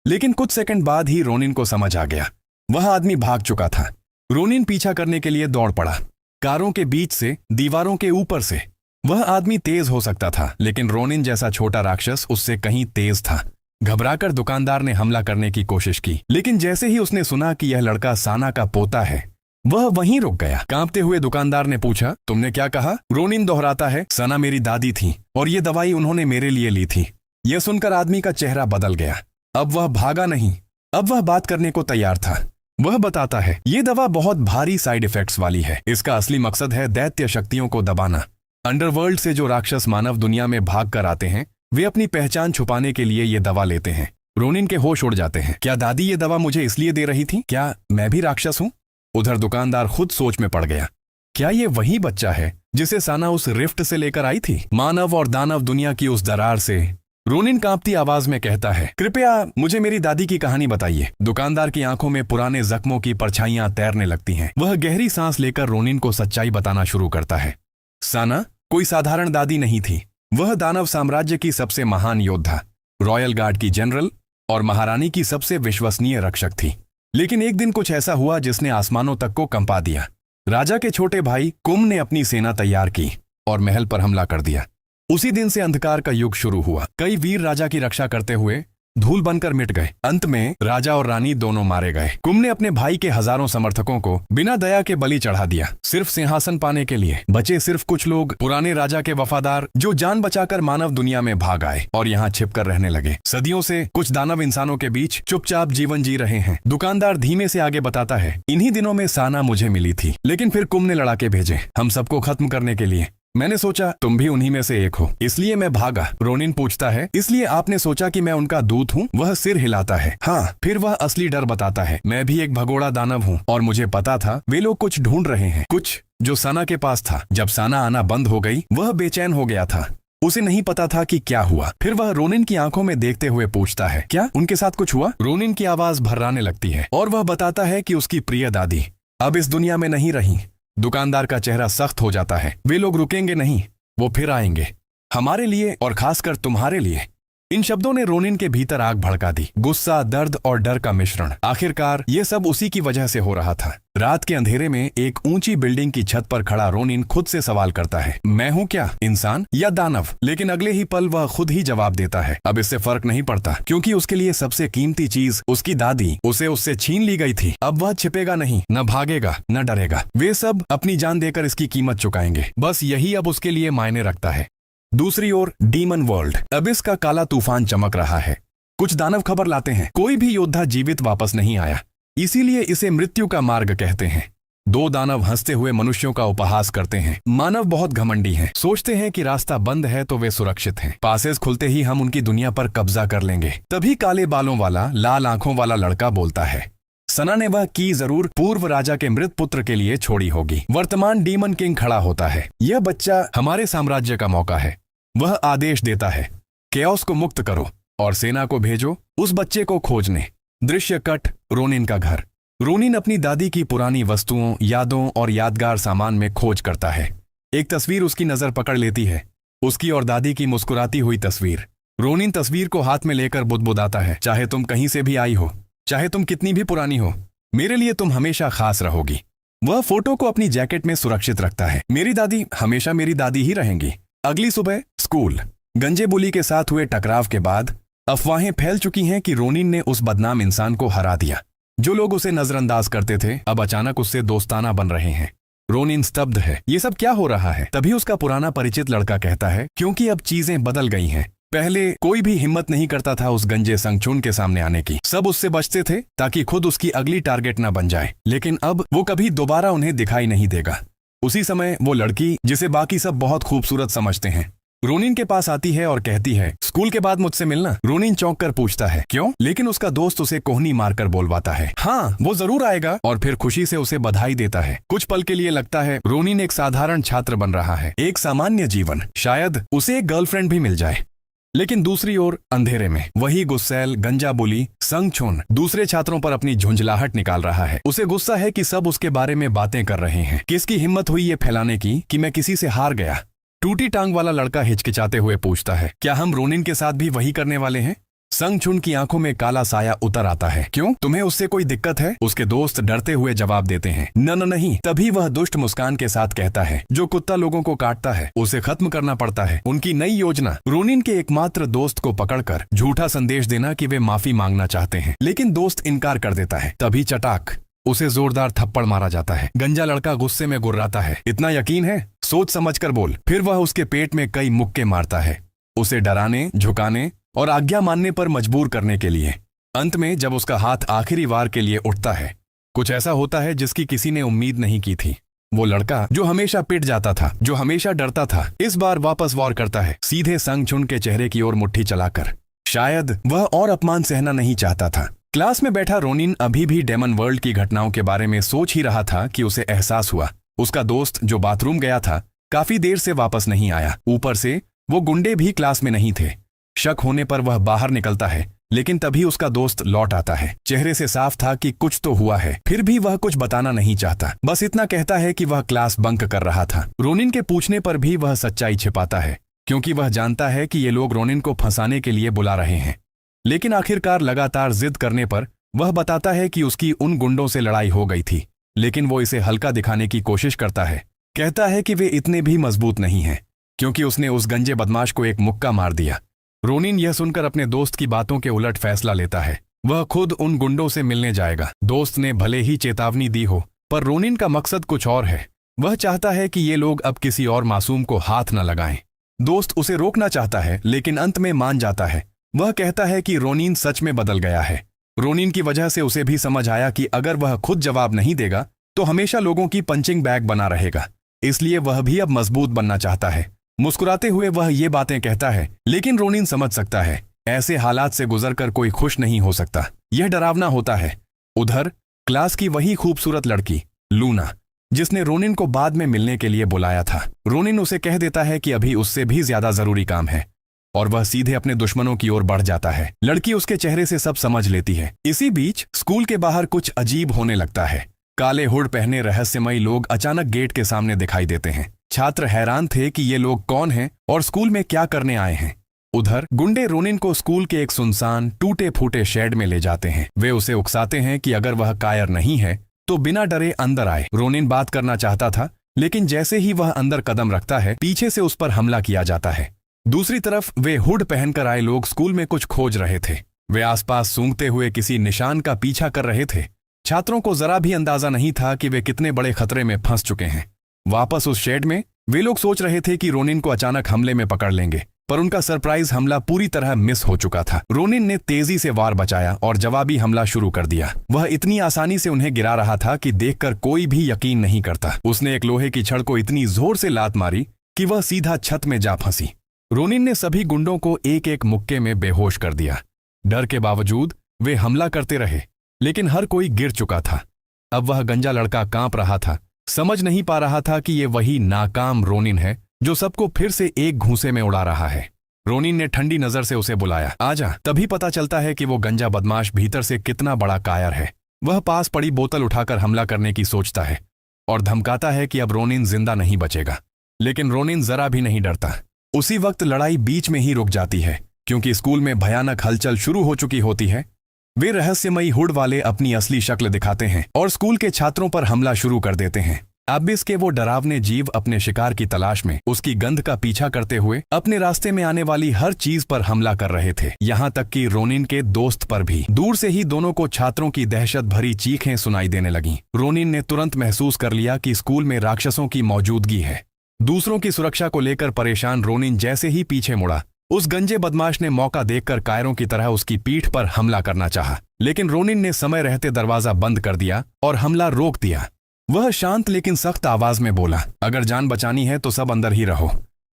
लेकिन कुछ सेकंड बाद ही रोनिन को समझ आ गया, वह आदमी भाग चुका था। रोनिन पीछा करने के लिए दौड़ पड़ा, कारों के बीच से, दीवारों के ऊपर से। वह आदमी तेज हो सकता था, लेकिन रोनिन जैसा छोटा राक्षस उससे कहीं तेज था। घबराकर दुकानदार ने हमला करने की कोशिश की, लेकिन जैसे ही उसने सुना कि यह लड़का साना का पोता है, वह वहीं रुक गया। कांपते हुए दुकानदार ने पूछा, तुमने क्या कहा? रोनिन दोहराता है, सना मेरी दादी थी और ये दवाई उन्होंने मेरे लिए ली थी। यह सुनकर आदमी का चेहरा बदल गया। अब वह भागा नहीं, अब वह बात करने को तैयार था। वह बताता है, ये दवा बहुत भारी साइड इफेक्ट्स वाली है। इसका असली मकसद है दैत्य शक्तियों को दबाना। अंडरवर्ल्ड से जो राक्षस मानव दुनिया में भाग कर आते हैं, वे अपनी पहचान छुपाने के लिए ये दवा लेते हैं। रोनिन के होश उड़ जाते हैं। क्या दादी ये दवा मुझे इसलिए दे रही थी? क्या मैं भी राक्षस हूं? उधर दुकानदार खुद सोच में पड़ गया। क्या ये वही बच्चा है जिसे साना उस रिफ्ट से लेकर आई थी? मानव और दानव दुनिया की उस दरार से। रोनिन कांपती आवाज में कहता है, कृपया मुझे मेरी दादी की कहानी बताइए। दुकानदार की आंखों में पुराने जख्मों की परछाइयां तैरने लगती हैं। वह गहरी सांस लेकर रोनिन को सच्चाई बताना शुरू करता है। साना कोई साधारण दादी नहीं थी। वह दानव साम्राज्य की सबसे महान योद्धा, रॉयल गार्ड की जनरल और महारानी की सबसे विश्वसनीय रक्षक थी। लेकिन एक दिन कुछ ऐसा हुआ जिसने आसमानों तक को कंपा दिया। राजा के छोटे भाई कुम ने अपनी सेना तैयार की और महल पर हमला कर दिया। उसी दिन से अंधकार का युग शुरू हुआ। कई वीर राजा की रक्षा करते हुए धूल बनकर मिट गए। अंत में राजा और रानी दोनों मारे गए। कुम ने अपने भाई के हजारों समर्थकों को बिना दया के बलि चढ़ा दिया, सिर्फ सिंहासन पाने के लिए। बचे सिर्फ कुछ लोग, पुराने राजा के वफादार, जो जान बचाकर मानव दुनिया में भाग आए और यहाँ छिपकर रहने लगे। सदियों से कुछ दानव इंसानों के बीच चुपचाप जीवन जी रहे हैं। दुकानदार धीमे से आगे बताता है, इन्हीं दिनों में साना मुझे मिली थी, लेकिन फिर कुम ने लड़ाके भेजे हम सबको खत्म करने के लिए। मैंने सोचा तुम भी उन्हीं में से एक हो, इसलिए मैं भागा। रोनिन पूछता है, इसलिए आपने सोचा कि मैं उनका दूत हूँ? वह सिर हिलाता है, हाँ। फिर वह असली डर बताता है, मैं भी एक भगोड़ा दानव हूँ और मुझे पता था वे लोग कुछ ढूंढ रहे हैं, कुछ जो साना के पास था। जब साना आना बंद हो गई, वह बेचैन हो गया था। उसे नहीं पता था कि क्या हुआ। फिर वह रोनिन की आंखों में देखते हुए पूछता है, क्या उनके साथ कुछ हुआ? रोनिन की आवाज भर्राने लगती है और वह बताता है कि उसकी प्रिय दादी अब इस दुनिया में नहीं रही। दुकानदार का चेहरा सख्त हो जाता है। वे लोग रुकेंगे नहीं, वो फिर आएंगे, हमारे लिए और खासकर तुम्हारे लिए। इन शब्दों ने रोनिन के भीतर आग भड़का दी। गुस्सा, दर्द और डर का मिश्रण। आखिरकार ये सब उसी की वजह से हो रहा था। रात के अंधेरे में एक ऊंची बिल्डिंग की छत पर खड़ा रोनिन खुद से सवाल करता है, मैं हूँ क्या, इंसान या दानव? लेकिन अगले ही पल वह खुद ही जवाब देता है, अब इससे फर्क नहीं पड़ता, क्योंकि उसके लिए सबसे कीमती चीज, उसकी दादी, उसे उससे छीन ली गई थी। अब वह छिपेगा नहीं, न भागेगा, न डरेगा। वे सब अपनी जान देकर इसकी कीमत चुकाएंगे। बस यही अब उसके लिए मायने रखता है। दूसरी ओर डीमन वर्ल्ड, अबिस का काला तूफान चमक रहा है। कुछ दानव खबर लाते हैं, कोई भी योद्धा जीवित वापस नहीं आया, इसीलिए इसे मृत्यु का मार्ग कहते हैं। दो दानव हंसते हुए मनुष्यों का उपहास करते हैं। मानव बहुत घमंडी हैं, सोचते हैं कि रास्ता बंद है तो वे सुरक्षित हैं। पासेस खुलते ही हम उनकी दुनिया पर कब्जा कर लेंगे। तभी काले बालों वाला, लाल आंखों वाला लड़का बोलता है, सना ने वह की जरूर पूर्व राजा के मृत पुत्र के लिए छोड़ी होगी। वर्तमान डीमन किंग खड़ा होता है, यह बच्चा हमारे साम्राज्य का मौका है। वह आदेश देता है, केओस को मुक्त करो और सेना को भेजो उस बच्चे को खोजने। दृश्य कट, रोनिन का घर। रोनिन अपनी दादी की पुरानी वस्तुओं, यादों और यादगार सामान में खोज करता है। एक तस्वीर उसकी नजर पकड़ लेती है, उसकी और दादी की मुस्कुराती हुई तस्वीर। रोनिन तस्वीर को हाथ में लेकर बुदबुदाता है, चाहे तुम कहीं से भी आई हो, चाहे तुम कितनी भी पुरानी हो, मेरे लिए तुम हमेशा खास रहोगी। वह फोटो को अपनी जैकेट में सुरक्षित रखता है। मेरी दादी हमेशा मेरी दादी ही रहेंगी। अगली सुबह स्कूल। गंजे बुली के साथ हुए टकराव के बाद अफवाहें फैल चुकी हैं कि रोनिन ने उस बदनाम इंसान को हरा दिया। जो लोग उसे नजरअंदाज करते थे अब अचानक उससे दोस्ताना बन रहे हैं। रोनिन स्तब्ध है, ये सब क्या हो रहा है? तभी उसका पुराना परिचित लड़का कहता है, क्योंकि अब चीजें बदल गई हैं। पहले कोई भी हिम्मत नहीं करता था उस गंजे संगचून के सामने आने की। सब उससे बचते थे ताकि खुद उसकी अगली टारगेट न बन जाए। लेकिन अब वो कभी दोबारा उन्हें दिखाई नहीं देगा। उसी समय वो लड़की, जिसे बाकी सब बहुत खूबसूरत समझते हैं, रोनिन के पास आती है और कहती है, स्कूल के बाद मुझसे मिलना। रोनिन चौंक कर पूछता है, क्यों? लेकिन उसका दोस्त उसे कोहनी मारकर बोलवाता है, हाँ वो जरूर आएगा, और फिर खुशी से उसे बधाई देता है। कुछ पल के लिए लगता है रोनिन एक साधारण छात्र बन रहा है, एक सामान्य जीवन, शायद उसे एक गर्लफ्रेंड भी मिल जाए। लेकिन दूसरी ओर अंधेरे में वही गुस्सैल गंजा बुली संगचून दूसरे छात्रों पर अपनी झुंझलाहट निकाल रहा है। उसे गुस्सा है कि सब उसके बारे में बातें कर रहे हैं। किसकी हिम्मत हुई ये फैलाने की कि मैं किसी से हार गया? टूटी टांग वाला लड़का हिचकिचाते हुए पूछता है, क्या हम रोनिन के साथ भी वही करने वाले हैं? संगचुन की आंखों में काला साया उतर आता है। क्यों, तुम्हें उससे कोई दिक्कत है? उसके दोस्त डरते हुए जवाब देते हैं, न नहीं। तभी वह दुष्ट मुस्कान के साथ कहता है, जो कुत्ता लोगों को काटता है उसे खत्म करना पड़ता है। उनकी नई योजना रोनिन के एकमात्र दोस्त को पकड़कर झूठा संदेश देना कि वे माफी मांगना चाहते हैं, लेकिन दोस्त इनकार कर देता है। तभी चटाक उसे जोरदार थप्पड़ मारा जाता है। गंजा लड़का गुस्से में गुर्राता है, इतना यकीन है? सोच समझकर बोल। फिर वह उसके पेट में कई मुक्के मारता है, उसे डराने, झुकाने और आज्ञा मानने पर मजबूर करने के लिए। अंत में जब उसका हाथ आखिरी वार के लिए उठता है, कुछ ऐसा होता है जिसकी किसी ने उम्मीद नहीं की थी। वो लड़का जो हमेशा पिट जाता था, जो हमेशा डरता था, इस बार वापस वार करता है, सीधे संगचुन के चेहरे की ओर मुट्ठी चलाकर। शायद वह और अपमान सहना नहीं चाहता था। क्लास में बैठा रोनिन अभी भी डेमन वर्ल्ड की घटनाओं के बारे में सोच ही रहा था कि उसे एहसास हुआ उसका दोस्त जो बाथरूम गया था काफी देर से वापस नहीं आया। ऊपर से वो गुंडे भी क्लास में नहीं थे। शक होने पर वह बाहर निकलता है, लेकिन तभी उसका दोस्त लौट आता है। चेहरे से साफ था कि कुछ तो हुआ है। फिर भी वह कुछ बताना नहीं चाहता, बस इतना कहता है कि वह क्लास बंक कर रहा था। रोनिन के पूछने पर भी वह सच्चाई छिपाता है, क्योंकि वह जानता है कि ये लोग रोनिन को फंसाने के लिए बुला रहे हैं। लेकिन आखिरकार लगातार जिद करने पर वह बताता है कि उसकी उन गुंडों से लड़ाई हो गई थी, लेकिन वो इसे हल्का दिखाने की कोशिश करता है। कहता है कि वे इतने भी मजबूत नहीं हैं, क्योंकि उसने उस गंजे बदमाश को एक मुक्का मार दिया। रोनिन यह सुनकर अपने दोस्त की बातों के उलट फैसला लेता है। वह खुद उन गुंडों से मिलने जाएगा। दोस्त ने भले ही चेतावनी दी हो, पर रोनिन का मकसद कुछ और है। वह चाहता है कि ये लोग अब किसी और मासूम को हाथ न लगाएं। दोस्त उसे रोकना चाहता है, लेकिन अंत में मान जाता है। वह कहता है कि रोनिन सच में बदल गया है। रोनिन की वजह से उसे भी समझ आया कि अगर वह खुद जवाब नहीं देगा तो हमेशा लोगों की पंचिंग बैग बना रहेगा। इसलिए वह भी अब मजबूत बनना चाहता है। मुस्कुराते हुए वह ये बातें कहता है, लेकिन रोनिन समझ सकता है ऐसे हालात से गुजरकर कोई खुश नहीं हो सकता। यह डरावना होता है। उधर क्लास की वही खूबसूरत लड़की लूना, जिसने रोनिन को बाद में मिलने के लिए बुलाया था, रोनिन उसे कह देता है कि अभी उससे भी ज्यादा जरूरी काम है, और वह सीधे अपने दुश्मनों की ओर बढ़ जाता है। लड़की उसके चेहरे से सब समझ लेती है। इसी बीच स्कूल के बाहर कुछ अजीब होने लगता है। काले हुड पहने रहस्यमयी लोग अचानक गेट के सामने दिखाई देते हैं। छात्र हैरान थे कि ये लोग कौन हैं और स्कूल में क्या करने आए हैं। उधर गुंडे रोनिन को स्कूल के एक सुनसान टूटे फूटे शेड में ले जाते हैं। वे उसे उकसाते हैं कि अगर वह कायर नहीं है तो बिना डरे अंदर आए। रोनिन बात करना चाहता था, लेकिन जैसे ही वह अंदर कदम रखता है, पीछे से उस पर हमला किया जाता है। दूसरी तरफ वे हुड पहनकर आए लोग स्कूल में कुछ खोज रहे थे। वे आसपास सूंघते हुए किसी निशान का पीछा कर रहे थे। छात्रों को जरा भी अंदाजा नहीं था कि वे कितने बड़े खतरे में फंस चुके हैं। वापस उस शेड में वे लोग सोच रहे थे कि रोनिन को अचानक हमले में पकड़ लेंगे, पर उनका सरप्राइज हमला पूरी तरह मिस हो चुका था। रोनिन ने तेजी से वार बचाया और जवाबी हमला शुरू कर दिया। वह इतनी आसानी से उन्हें गिरा रहा था कि देखकर कोई भी यकीन नहीं करता। उसने एक लोहे की छड़ को इतनी जोर से लात मारी कि वह सीधा छत में जा फंसी। रोनिन ने सभी गुंडों को एक एक मुक्के में बेहोश कर दिया। डर के बावजूद वे हमला करते रहे, लेकिन हर कोई गिर चुका था। अब वह गंजा लड़का कांप रहा था, समझ नहीं पा रहा था कि ये वही नाकाम रोनिन है जो सबको फिर से एक घूंसे में उड़ा रहा है। रोनिन ने ठंडी नजर से उसे बुलाया, आजा। तभी पता चलता है कि वो गंजा बदमाश भीतर से कितना बड़ा कायर है। वह पास पड़ी बोतल उठाकर हमला करने की सोचता है और धमकाता है कि अब रोनिन जिंदा नहीं बचेगा। लेकिन रोनिन जरा भी नहीं डरता। उसी वक्त लड़ाई बीच में ही रुक जाती है, क्योंकि स्कूल में भयानक हलचल शुरू हो चुकी होती है। वे रहस्यमयी हुड वाले अपनी असली शक्ल दिखाते हैं और स्कूल के छात्रों पर हमला शुरू कर देते हैं। अबिस के वो डरावने जीव अपने शिकार की तलाश में उसकी गंध का पीछा करते हुए अपने रास्ते में आने वाली हर चीज पर हमला कर रहे थे, यहाँ तक कि रोनिन के दोस्त पर भी। दूर से ही दोनों को छात्रों की दहशत भरी चीखें सुनाई देने लगीं। रोनिन ने तुरंत महसूस कर लिया कि स्कूल में राक्षसों की मौजूदगी है। दूसरों की सुरक्षा को लेकर परेशान रोनिन जैसे ही पीछे मुड़ा, उस गंजे बदमाश ने मौका देखकर कायरों की तरह उसकी पीठ पर हमला करना चाहा, लेकिन रोनिन ने समय रहते दरवाजा बंद कर दिया और हमला रोक दिया। वह शांत लेकिन सख्त आवाज में बोला, अगर जान बचानी है तो सब अंदर ही रहो,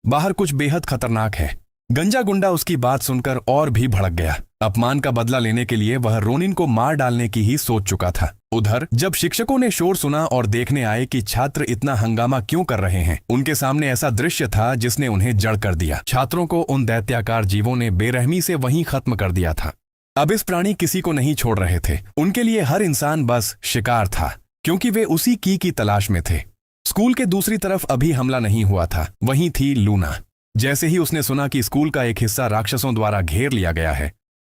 बाहर कुछ बेहद खतरनाक है। गंजा गुंडा उसकी बात सुनकर और भी भड़क गया। अपमान का बदला लेने के लिए वह रोनिन को मार डालने की ही सोच चुका था। उधर जब शिक्षकों ने शोर सुना और देखने आए कि छात्र इतना हंगामा क्यों कर रहे हैं, उनके सामने ऐसा दृश्य था जिसने उन्हें जड़ कर दिया। छात्रों को उन दैत्याकार जीवों ने बेरहमी से वहीं खत्म कर दिया था। अब इस प्राणी किसी को नहीं छोड़ रहे थे। उनके लिए हर इंसान बस शिकार था, क्योंकि वे उसी की तलाश में थे। स्कूल के दूसरी तरफ अभी हमला नहीं हुआ था। वहीं थी लूना। जैसे ही उसने सुना कि स्कूल का एक हिस्सा राक्षसों द्वारा घेर लिया गया है,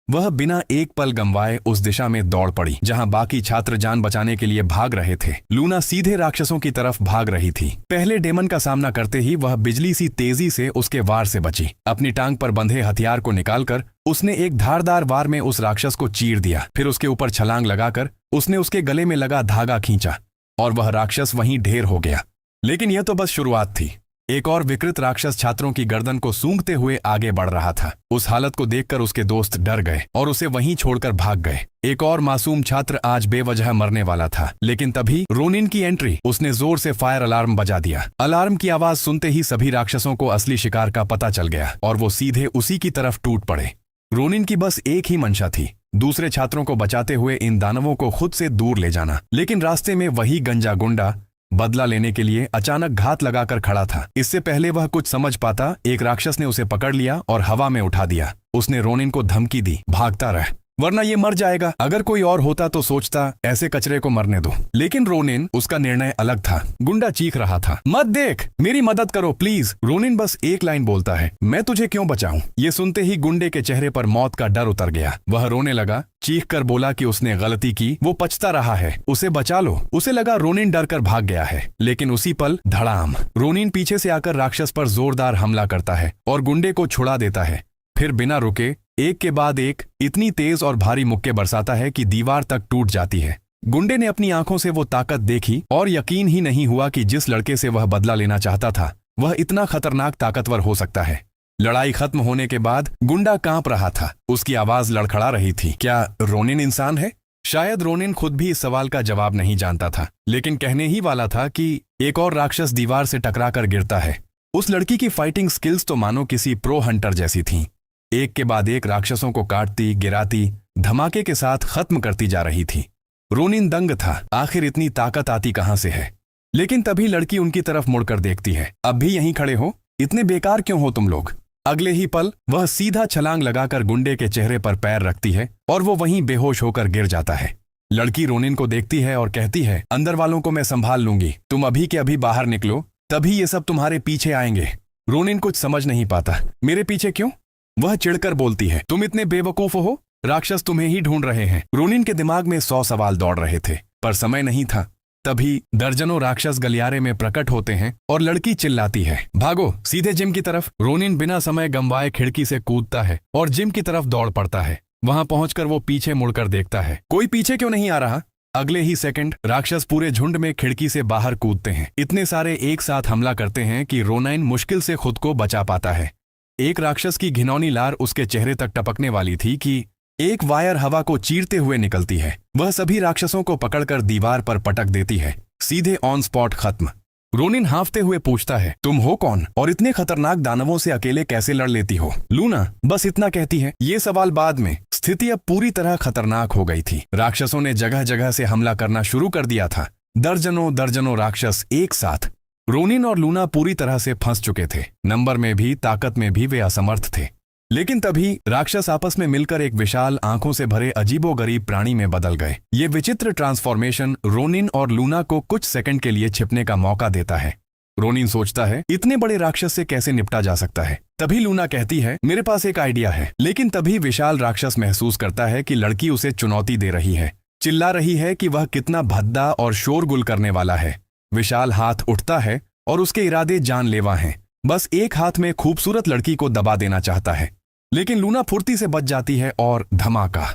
वह बिना एक पल गंवाए उस दिशा में दौड़ पड़ी जहां बाकी छात्र जान बचाने के लिए भाग रहे थे। लूना सीधे राक्षसों की तरफ भाग रही थी। पहले डेमन का सामना करते ही वह बिजली सी तेजी से उसके वार से बची। अपनी टांग पर बंधे हथियार को निकालकर उसने एक धारदार वार में उस राक्षस को चीर दिया। फिर उसके ऊपर छलांग लगाकर उसने उसके गले में लगा धागा खींचा और वह राक्षस वहीं ढेर हो गया। लेकिन यह तो बस शुरुआत थी। एक और विकृत राक्षस छात्रों की गर्दन को सूंघते हुए आगे बढ़ रहा था। उस हालत को देखकर उसके दोस्त डर गए और उसे वहीं छोड़कर भाग गए। एक और मासूम छात्र आज बेवजह मरने वाला था, लेकिन तभी रोनिन की एंट्री। उसने जोर से फायर अलार्म बजा दिया। अलार्म की आवाज सुनते ही सभी राक्षसों को असली शिकार का पता चल गया और वो सीधे उसी की तरफ टूट पड़े। रोनिन की बस एक ही मंशा थी, दूसरे छात्रों को बचाते हुए इन दानवों को खुद से दूर ले जाना। लेकिन रास्ते में वही गंजा गुंडा बदला लेने के लिए अचानक घात लगाकर खड़ा था। इससे पहले वह कुछ समझ पाता, एक राक्षस ने उसे पकड़ लिया और हवा में उठा दिया। उसने रोनिन को धमकी दी, भागता रह वरना ये मर जाएगा। अगर कोई और होता तो सोचता ऐसे कचरे को मरने दो, लेकिन रोनिन, उसका निर्णय अलग था। गुंडा चीख रहा था, मत देख, मेरी मदद करो प्लीज। रोनिन बस एक लाइन बोलता है, मैं तुझे क्यों बचाऊं। ये सुनते ही गुंडे के चेहरे पर मौत का डर उतर गया। वह रोने लगा, चीख कर बोला कि उसने गलती की, वो पछता रहा है, उसे बचा लो। उसे लगा रोनिन डर कर भाग गया है, लेकिन उसी पल धड़ाम, रोनिन पीछे से आकर राक्षस पर जोरदार हमला करता है और गुंडे को छुड़ा देता है। फिर बिना रुके एक के बाद एक इतनी तेज और भारी मुक्के बरसाता है कि दीवार तक टूट जाती है। गुंडे ने अपनी आंखों से वो ताकत देखी और यकीन ही नहीं हुआ कि जिस लड़के से वह बदला लेना चाहता था वह इतना खतरनाक ताकतवर हो सकता है। लड़ाई खत्म होने के बाद गुंडा कांप रहा था, उसकी आवाज लड़खड़ा रही थी, क्या रोनिन इंसान है? शायद रोनिन खुद भी इस सवाल का जवाब नहीं जानता था, लेकिन कहने ही वाला था कि एक और राक्षस दीवार से टकराकर गिरता है। उस लड़की की फाइटिंग स्किल्स तो मानो किसी प्रो हंटर जैसी थीं। एक के बाद एक राक्षसों को काटती, गिराती, धमाके के साथ खत्म करती जा रही थी। रोनिन दंग था, आखिर इतनी ताकत आती कहां से है? लेकिन तभी लड़की उनकी तरफ मुड़कर देखती है, अब भी यहीं खड़े हो? इतने बेकार क्यों हो तुम लोग? अगले ही पल वह सीधा छलांग लगाकर गुंडे के चेहरे पर पैर रखती है और वो वहीं बेहोश होकर गिर जाता है। लड़की रोनिन को देखती है और कहती है, अंदर वालों को मैं संभाल लूंगी, तुम अभी के अभी बाहर निकलो, तभी ये सब तुम्हारे पीछे आएंगे। रोनिन कुछ समझ नहीं पाता, मेरे पीछे क्यों? वह चिढ़कर बोलती है, तुम इतने बेवकूफ हो, राक्षस तुम्हें ही ढूंढ रहे हैं। रोनिन के दिमाग में 100 सवाल दौड़ रहे थे, पर समय नहीं था। तभी दर्जनों राक्षस गलियारे में प्रकट होते हैं और लड़की चिल्लाती है, भागो सीधे जिम की तरफ। रोनिन बिना समय गंवाए खिड़की से कूदता है और जिम की तरफ दौड़ पड़ता है। वहां पहुंचकर वो पीछे मुड़कर देखता है, कोई पीछे क्यों नहीं आ रहा? अगले ही सेकंड राक्षस पूरे झुंड में खिड़की से बाहर कूदते हैं। इतने सारे एक साथ हमला करते हैं कि रोनिन मुश्किल से खुद को बचा पाता है। एक राक्षस की घिनौनी लार उसके चेहरे तक टपकने वाली थी कि एक वायर हवा को चीरते हुए निकलती है। वह सभी राक्षसों को पकड़कर दीवार पर पटक देती है, सीधे ऑन स्पॉट खत्म। रोनिन हांफते हुए पूछता है, तुम हो कौन और इतने खतरनाक दानवों से अकेले कैसे लड़ लेती हो? लूना बस इतना कहती है। ये सवाल बाद में। स्थिति अब पूरी तरह खतरनाक हो गई थी। राक्षसों ने जगह जगह से हमला करना शुरू कर दिया था, दर्जनों दर्जनों राक्षस एक साथ। रोनिन और लूना पूरी तरह से फंस चुके थे, नंबर में भी ताकत में भी वे असमर्थ थे। लेकिन तभी राक्षस आपस में मिलकर एक विशाल आंखों से भरे अजीबोगरीब प्राणी में बदल गए। ये विचित्र ट्रांसफॉर्मेशन रोनिन और लूना को कुछ सेकंड के लिए छिपने का मौका देता है। रोनिन सोचता है, इतने बड़े राक्षस से कैसे निपटा जा सकता है? तभी लूना कहती है, मेरे पास एक आइडिया है। लेकिन तभी विशाल राक्षस महसूस करता है कि लड़की उसे चुनौती दे रही है, चिल्ला रही है कि वह कितना भद्दा और शोरगुल करने वाला है। विशाल हाथ उठता है और उसके इरादे जानलेवा हैं। बस एक हाथ में खूबसूरत लड़की को दबा देना चाहता है, लेकिन लूना फुर्ती से बच जाती है और धमाका,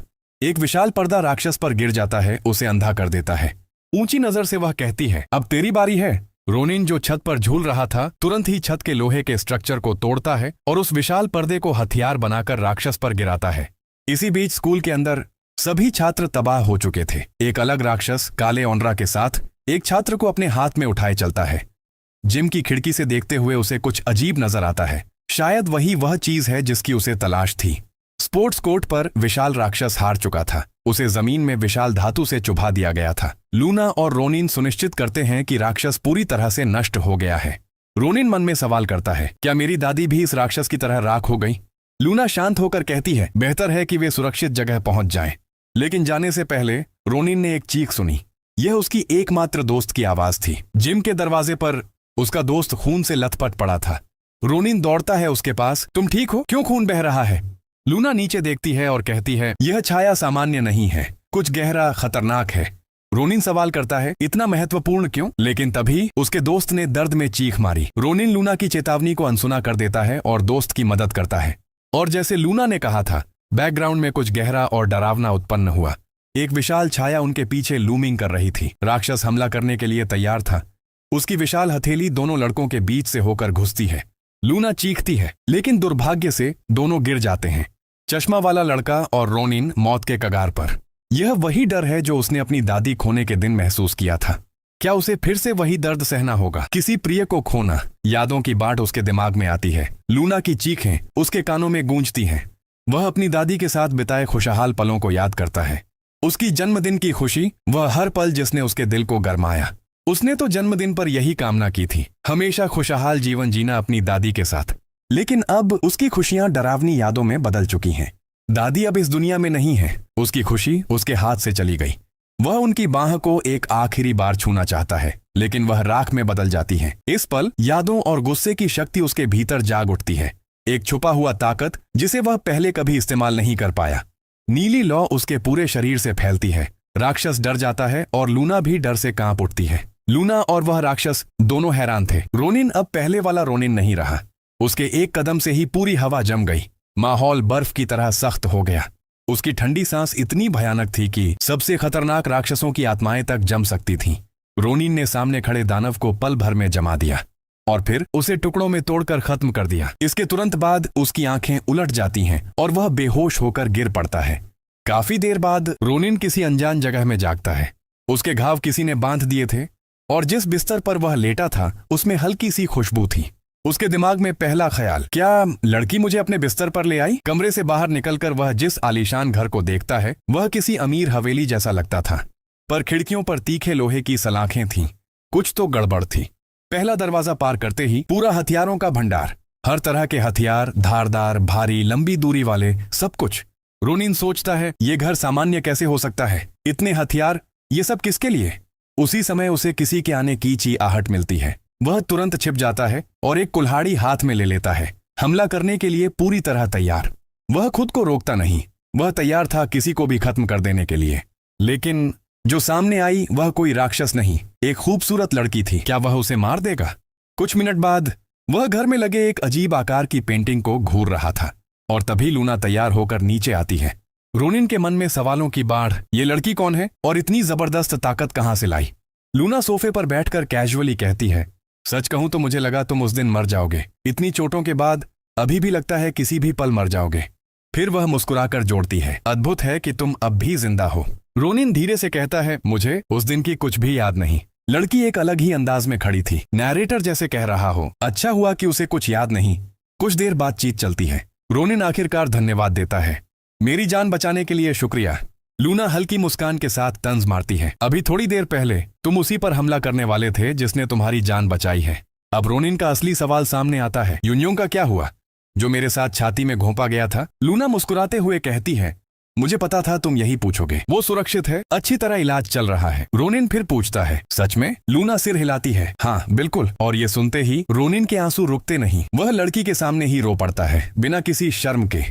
एक विशाल पर्दा राक्षस पर गिर जाता है, उसे अंधा कर देता है। ऊंची नजर से वह कहती है, अब तेरी बारी है। रोनिन जो छत पर झूल रहा था तुरंत ही छत के लोहे के स्ट्रक्चर को तोड़ता है और उस विशाल पर्दे को हथियार बनाकर राक्षस पर गिराता है। इसी बीच स्कूल के अंदर सभी छात्र तबाह हो चुके थे। एक अलग राक्षस काले ओनरा के साथ एक छात्र को अपने हाथ में उठाए चलता है। जिम की खिड़की से देखते हुए उसे कुछ अजीब नजर आता है, शायद वही वह चीज है जिसकी उसे तलाश थी। स्पोर्ट्स कोर्ट पर विशाल राक्षस हार चुका था, उसे जमीन में विशाल धातु से चुभा दिया गया था। लूना और रोनिन सुनिश्चित करते हैं कि राक्षस पूरी तरह से नष्ट हो गया है। रोनिन मन में सवाल करता है, क्या मेरी दादी भी इस राक्षस की तरह राख हो गई? लूना शांत होकर कहती है, बेहतर है कि वे सुरक्षित जगह पहुंच जाएं। लेकिन जाने से पहले रोनिन ने एक चीख सुनी। यह उसकी एकमात्र दोस्त की आवाज थी। जिम के दरवाजे पर उसका दोस्त खून से लथपथ पड़ा था। रोनिन दौड़ता है उसके पास, तुम ठीक हो? क्यों खून बह रहा है? लूना नीचे देखती है और कहती है, यह छाया सामान्य नहीं है, कुछ गहरा खतरनाक है। रोनिन सवाल करता है, इतना महत्वपूर्ण क्यों? लेकिन तभी उसके दोस्त ने दर्द में चीख मारी। रोनिन लूना की चेतावनी को अनसुना कर देता है और दोस्त की मदद करता है। और जैसे लूना ने कहा था, बैकग्राउंड में कुछ गहरा और डरावना उत्पन्न हुआ। एक विशाल छाया उनके पीछे लूमिंग कर रही थी। राक्षस हमला करने के लिए तैयार था। उसकी विशाल हथेली दोनों लड़कों के बीच से होकर घुसती है। लूना चीखती है, लेकिन दुर्भाग्य से दोनों गिर जाते हैं। चश्मा वाला लड़का और रोनिन मौत के कगार पर। यह वही डर है जो उसने अपनी दादी खोने के दिन महसूस किया था। क्या उसे फिर से वही दर्द सहना होगा? किसी प्रिय को खोना। यादों की बाट उसके दिमाग में आती है। लूना की चीखें उसके कानों में गूंजती हैं। वह अपनी दादी के साथ बिताए खुशहाल पलों को याद करता है। उसकी जन्मदिन की खुशी, वह हर पल जिसने उसके दिल को गरमाया। उसने तो जन्मदिन पर यही कामना की थी, हमेशा खुशहाल जीवन जीना अपनी दादी के साथ। लेकिन अब उसकी खुशियां डरावनी यादों में बदल चुकी हैं। दादी अब इस दुनिया में नहीं है। उसकी खुशी उसके हाथ से चली गई। वह उनकी बाह को एक आखिरी बार छूना चाहता है, लेकिन वह राख में बदल जाती है। इस पल यादों और गुस्से की शक्ति उसके भीतर जाग उठती है, एक छुपा हुआ ताकत जिसे वह पहले कभी इस्तेमाल नहीं कर पाया। नीली लौ उसके पूरे शरीर से फैलती है। राक्षस डर जाता है और लूना भी डर से कांप उठती है। लूना और वह राक्षस दोनों हैरान थे। रोनिन अब पहले वाला रोनिन नहीं रहा। उसके एक कदम से ही पूरी हवा जम गई। माहौल बर्फ की तरह सख्त हो गया। उसकी ठंडी सांस इतनी भयानक थी कि सबसे खतरनाक राक्षसों की आत्माएं तक जम सकती थीं। रोनिन ने सामने खड़े दानव को पल भर में जमा दिया और फिर उसे टुकड़ों में तोड़कर खत्म कर दिया। इसके तुरंत बाद उसकी आंखें उलट जाती हैं और वह बेहोश होकर गिर पड़ता है। काफी देर बाद रोनिन किसी अनजान जगह में जागता है। उसके घाव किसी ने बांध दिए थे और जिस बिस्तर पर वह लेटा था उसमें हल्की सी खुशबू थी। उसके दिमाग में पहला ख्याल, क्या लड़की मुझे अपने बिस्तर पर ले आई? कमरे से बाहर निकलकर वह जिस आलीशान घर को देखता है वह किसी अमीर हवेली जैसा लगता था, पर खिड़कियों पर तीखे लोहे की सलाखें थीं। कुछ तो गड़बड़ थी। पहला दरवाजा पार करते ही पूरा हथियारों का भंडार, हर तरह के हथियार, धारदार, भारी, लंबी दूरी वाले, सब कुछ। रोनिन सोचता है, ये घर सामान्य कैसे हो सकता है? इतने हथियार, ये सब किसके लिए? उसी समय उसे किसी के आने की ची आहट मिलती है। वह तुरंत छिप जाता है और एक कुल्हाड़ी हाथ में ले लेता है, हमला करने के लिए पूरी तरह तैयार। वह खुद को रोकता नहीं, वह तैयार था किसी को भी खत्म कर देने के लिए। लेकिन जो सामने आई वह कोई राक्षस नहीं, एक खूबसूरत लड़की थी। क्या वह उसे मार देगा? कुछ मिनट बाद वह घर में लगे एक अजीब आकार की पेंटिंग को घूर रहा था और तभी लूना तैयार होकर नीचे आती है। रोनिन के मन में सवालों की बाढ़। ये लड़की कौन है और इतनी जबरदस्त ताकत कहां से लाई? लूना सोफे पर बैठकर कैजुअली कहती है, सच कहूं तो मुझे लगा तुम उस दिन मर जाओगे। इतनी चोटों के बाद अभी भी लगता है किसी भी पल मर जाओगे। फिर वह मुस्कुराकर जोड़ती है, अद्भुत है कि तुम अब भी जिंदा हो। रोनिन धीरे से कहता है, मुझे उस दिन की कुछ भी याद नहीं। लड़की एक अलग ही अंदाज में खड़ी थी, नैरेटर जैसे कह रहा हो। अच्छा हुआ कि उसे कुछ याद नहीं। कुछ देर बातचीत चलती है। रोनिन आखिरकार धन्यवाद देता है, मेरी जान बचाने के लिए शुक्रिया। लूना हल्की मुस्कान के साथ तंज मारती है, अभी थोड़ी देर पहले तुम उसी पर हमला करने वाले थे जिसने तुम्हारी जान बचाई है। अब रोनिन का असली सवाल सामने आता है, यूनियों का क्या हुआ, जो मेरे साथ छाती में घोंपा गया था? लूना मुस्कुराते हुए कहती है, मुझे पता था तुम यही पूछोगे। वो सुरक्षित है, अच्छी तरह इलाज चल रहा है। रोनिन फिर पूछता है, सच में? लूना सिर हिलाती है, हाँ बिल्कुल। और ये सुनते ही रोनिन के आंसू रुकते नहीं। वह लड़की के सामने ही रो पड़ता है, बिना किसी शर्म के।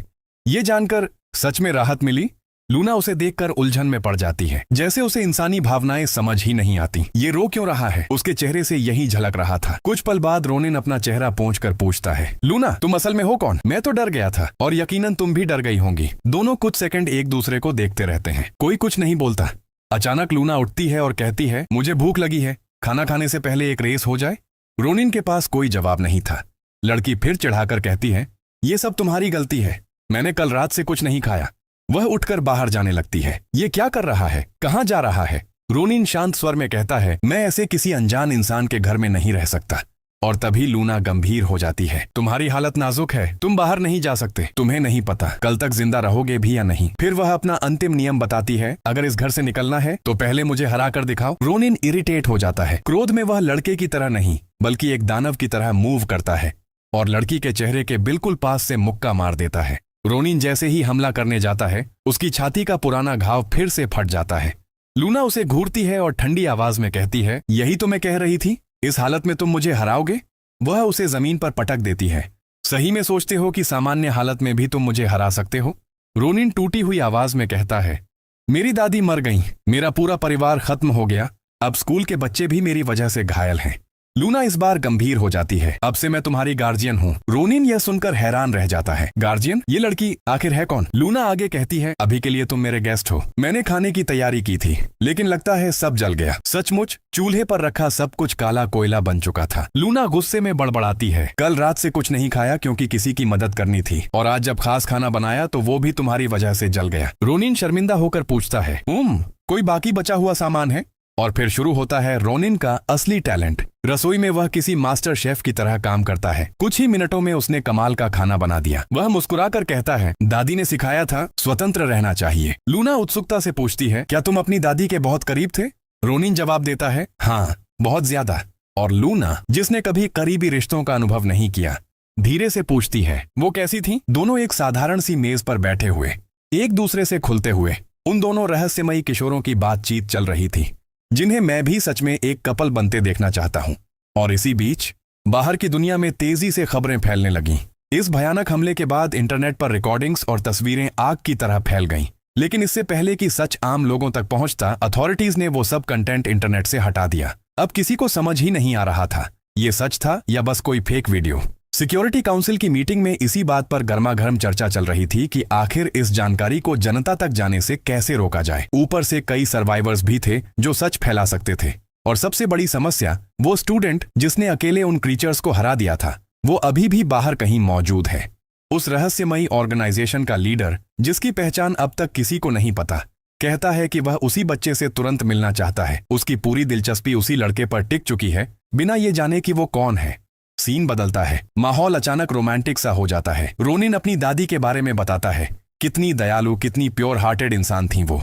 ये जानकर सच में राहत मिली? लूना उसे देखकर उलझन में पड़ जाती है, जैसे उसे इंसानी भावनाएं समझ ही नहीं आती। ये रो क्यों रहा है? उसके चेहरे से यही झलक रहा था। कुछ पल बाद रोनिन अपना चेहरा पोंछकर पूछता है, लूना तुम असल में हो कौन? मैं तो डर गया था और यकीनन तुम भी डर गई होंगी। दोनों कुछ सेकंड एक दूसरे को देखते रहते हैं। कोई कुछ नहीं बोलता। अचानक लूना उठती है और कहती है, मुझे भूख लगी है, खाना खाने से पहले एक रेस हो जाए। रोनिन के पास कोई जवाब नहीं था। लड़की फिर चिढ़ाकर कहती है, ये सब तुम्हारी गलती है, मैंने कल रात से कुछ नहीं खाया। वह उठकर बाहर जाने लगती है। ये क्या कर रहा है? कहाँ जा रहा है? रोनिन शांत स्वर में कहता है, मैं ऐसे किसी अनजान इंसान के घर में नहीं रह सकता। और तभी लूना गंभीर हो जाती है, तुम्हारी हालत नाजुक है, तुम बाहर नहीं जा सकते। तुम्हें नहीं पता कल तक जिंदा रहोगे भी या नहीं। फिर वह अपना अंतिम नियम बताती है, अगर इस घर से निकलना है तो पहले मुझे हरा कर दिखाओ। रोनिन इरिटेट हो जाता है। क्रोध में वह लड़के की तरह नहीं बल्कि एक दानव की तरह मूव करता है और लड़की के चेहरे के बिल्कुल पास से मुक्का मार देता है। रोनिन जैसे ही हमला करने जाता है उसकी छाती का पुराना घाव फिर से फट जाता है। लूना उसे घूरती है और ठंडी आवाज में कहती है, यही तो मैं कह रही थी, इस हालत में तुम मुझे हराओगे। वह उसे जमीन पर पटक देती है। सही में सोचते हो कि सामान्य हालत में भी तुम मुझे हरा सकते हो? रोनिन टूटी हुई आवाज में कहता है। मेरी दादी मर गई, मेरा पूरा परिवार खत्म हो गया, अब स्कूल के बच्चे भी मेरी वजह से घायल हैं। लूना इस बार गंभीर हो जाती है। अब से मैं तुम्हारी गार्जियन हूँ। रोनिन यह सुनकर हैरान रह जाता है। गार्जियन? ये लड़की आखिर है कौन? लूना आगे कहती है, अभी के लिए तुम मेरे गेस्ट हो। मैंने खाने की तैयारी की थी, लेकिन लगता है सब जल गया। सचमुच चूल्हे पर रखा सब कुछ काला कोयला बन चुका था। लूना गुस्से में बड़बड़ाती है, कल रात से कुछ नहीं खाया क्योंकि किसी की मदद करनी थी, और आज जब खास खाना बनाया तो वो भी तुम्हारी वजह से जल गया। रोनिन शर्मिंदा होकर पूछता है, कोई बाकी बचा हुआ सामान है? और फिर शुरू होता है रोनिन का असली टैलेंट। रसोई में वह किसी मास्टर शेफ की तरह काम करता है। कुछ ही मिनटों में उसने कमाल का खाना बना दिया। वह मुस्कुराकर कहता है, दादी ने सिखाया था स्वतंत्र रहना चाहिए। लूना उत्सुकता से पूछती है, क्या तुम अपनी दादी के बहुत करीब थे? रोनिन जवाब देता है, हाँ, बहुत ज्यादा। और लूना, जिसने कभी करीबी रिश्तों का अनुभव नहीं किया, धीरे से पूछती है, वो कैसी थी? दोनों एक साधारण सी मेज पर बैठे हुए, एक दूसरे से खुलते हुए, उन दोनों रहस्यमयी किशोरों की बातचीत चल रही थी, जिन्हें मैं भी सच में एक कपल बनते देखना चाहता हूं। और इसी बीच बाहर की दुनिया में तेजी से खबरें फैलने लगीं। इस भयानक हमले के बाद इंटरनेट पर रिकॉर्डिंग्स और तस्वीरें आग की तरह फैल गईं। लेकिन इससे पहले कि सच आम लोगों तक पहुंचता, अथॉरिटीज ने वो सब कंटेंट इंटरनेट से हटा दिया। अब किसी को समझ ही नहीं आ रहा था ये सच था या बस कोई फेक वीडियो। सिक्योरिटी काउंसिल की मीटिंग में इसी बात पर गर्मागर्म चर्चा चल रही थी कि आखिर इस जानकारी को जनता तक जाने से कैसे रोका जाए। ऊपर से कई सर्वाइवर्स भी थे जो सच फैला सकते थे, और सबसे बड़ी समस्या, वो स्टूडेंट जिसने अकेले उन क्रीचर्स को हरा दिया था, वो अभी भी बाहर कहीं मौजूद है। उस रहस्यमयी ऑर्गेनाइजेशन का लीडर, जिसकी पहचान अब तक किसी को नहीं पता, कहता है कि वह उसी बच्चे से तुरंत मिलना चाहता है। उसकी पूरी दिलचस्पी उसी लड़के पर टिक चुकी है, बिना ये जाने कि वो कौन है। सीन बदलता है, माहौल अचानक रोमांटिक सा हो जाता है। रोनिन अपनी दादी के बारे में बताता है, कितनी दयालु, कितनी प्योर हार्टेड इंसान थी वो।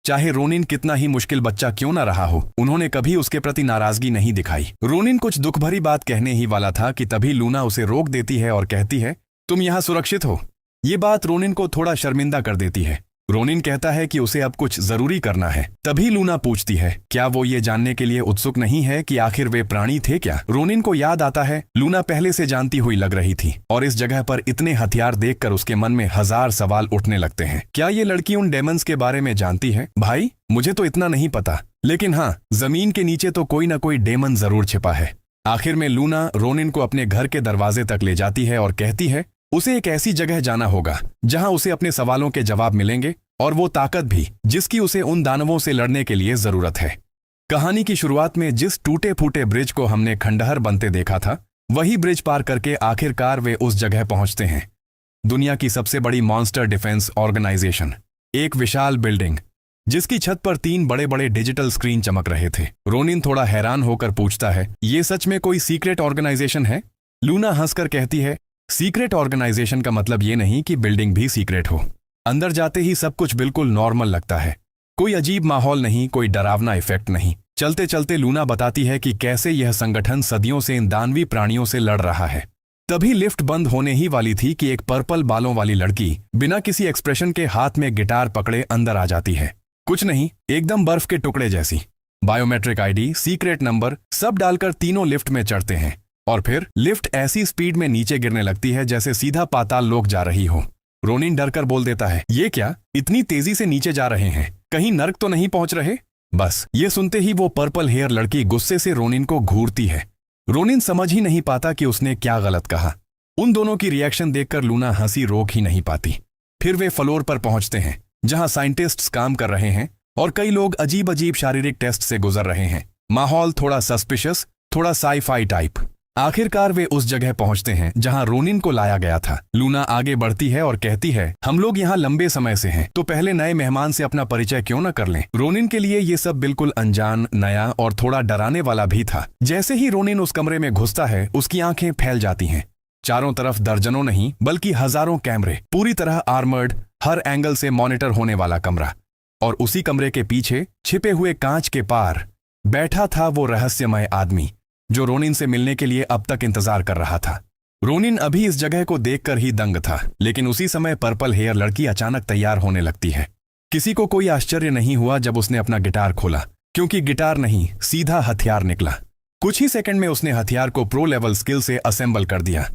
चाहे रोनिन कितना ही मुश्किल बच्चा क्यों न रहा हो, उन्होंने कभी उसके प्रति नाराजगी नहीं दिखाई। रोनिन कुछ दुख भरी बात कहने ही वाला था कि तभी लूना उसे रोक देती है और कहती है, तुम यहाँ सुरक्षित हो। ये बात रोनिन को थोड़ा शर्मिंदा कर देती है। रोनिन कहता है कि उसे अब कुछ जरूरी करना है। तभी लूना पूछती है, क्या वो ये जानने के लिए उत्सुक नहीं है कि आखिर वे प्राणी थे क्या? रोनिन को याद आता है, लूना पहले से जानती हुई लग रही थी, और इस जगह पर इतने हथियार देखकर उसके मन में हजार सवाल उठने लगते हैं। क्या ये लड़की उन डेमन्स के बारे में जानती है? भाई, मुझे तो इतना नहीं पता, लेकिन हाँ, जमीन के नीचे तो कोई ना कोई डेमन जरूर छिपा है। आखिर में लूना रोनिन को अपने घर के दरवाजे तक ले जाती है और कहती है, उसे एक ऐसी जगह जाना होगा जहां उसे अपने सवालों के जवाब मिलेंगे, और वो ताकत भी जिसकी उसे उन दानवों से लड़ने के लिए जरूरत है। कहानी की शुरुआत में जिस टूटे फूटे ब्रिज को हमने खंडहर बनते देखा था, वही ब्रिज पार करके आखिरकार वे उस जगह पहुंचते हैं। दुनिया की सबसे बड़ी मॉन्स्टर डिफेंस ऑर्गेनाइजेशन, एक विशाल बिल्डिंग जिसकी छत पर 3 बड़े बड़े डिजिटल स्क्रीन चमक रहे थे। रोनिन थोड़ा हैरान होकर पूछता है, ये सच में कोई सीक्रेट ऑर्गेनाइजेशन है? लूना हंसकर कहती है, सीक्रेट ऑर्गेनाइजेशन का मतलब ये नहीं कि बिल्डिंग भी सीक्रेट हो। अंदर जाते ही सब कुछ बिल्कुल नॉर्मल लगता है, कोई अजीब माहौल नहीं, कोई डरावना इफेक्ट नहीं। चलते चलते लूना बताती है कि कैसे यह संगठन सदियों से इन दानवी प्राणियों से लड़ रहा है। तभी लिफ्ट बंद होने ही वाली थी कि एक पर्पल बालों वाली लड़की बिना किसी एक्सप्रेशन के हाथ में गिटार पकड़े अंदर आ जाती है। कुछ नहीं, एकदम बर्फ के टुकड़े जैसी। बायोमेट्रिक आईडी, सीक्रेट नंबर सब डालकर तीनों लिफ्ट में चढ़ते हैं, और फिर लिफ्ट ऐसी स्पीड में नीचे गिरने लगती है जैसे सीधा पाताल लोक जा रही हो। रोनिन डरकर बोल देता है, ये क्या, इतनी तेजी से नीचे जा रहे हैं, कहीं नर्क तो नहीं पहुंच रहे? बस ये सुनते ही वो पर्पल हेयर लड़की गुस्से से रोनिन को घूरती है। रोनिन समझ ही नहीं पाता कि उसने क्या गलत कहा। उन दोनों की रिएक्शन देखकर लूना हंसी रोक ही नहीं पाती। फिर वे फ्लोर पर पहुंचते हैं जहां साइंटिस्ट्स काम कर रहे हैं और कई लोग अजीब अजीब शारीरिक टेस्ट से गुजर रहे हैं। माहौल थोड़ा सस्पिशियस, थोड़ा साई-फाई टाइप। आखिरकार वे उस जगह पहुंचते हैं जहां रोनिन को लाया गया था। लूना आगे बढ़ती है और कहती है, हम लोग यहाँ लंबे समय से हैं, तो पहले नए मेहमान से अपना परिचय क्यों न कर लें? रोनिन के लिए ये सब बिल्कुल अनजान, नया और थोड़ा डराने वाला भी था। जैसे ही रोनिन उस कमरे में घुसता है, उसकी आंखें फैल जाती हैं। चारों तरफ दर्जनों नहीं बल्कि हजारों कैमरे, पूरी तरह आर्मर्ड, हर एंगल से मॉनिटर होने वाला कमरा। और उसी कमरे के पीछे छिपे हुए कांच के पार बैठा था वो रहस्यमय आदमी जो रोनिन से मिलने के लिए अब तक इंतजार कर रहा था। रोनिन अभी इस जगह को देखकर ही दंग था, लेकिन उसी समय पर्पल हेयर लड़की अचानक तैयार होने लगती है। किसी को कोई आश्चर्य नहीं हुआ जब उसने अपना गिटार खोला, क्योंकि गिटार नहीं, सीधा हथियार निकला। कुछ ही सेकंड में उसने हथियार को प्रो लेवल स्किल से असेंबल कर दिया।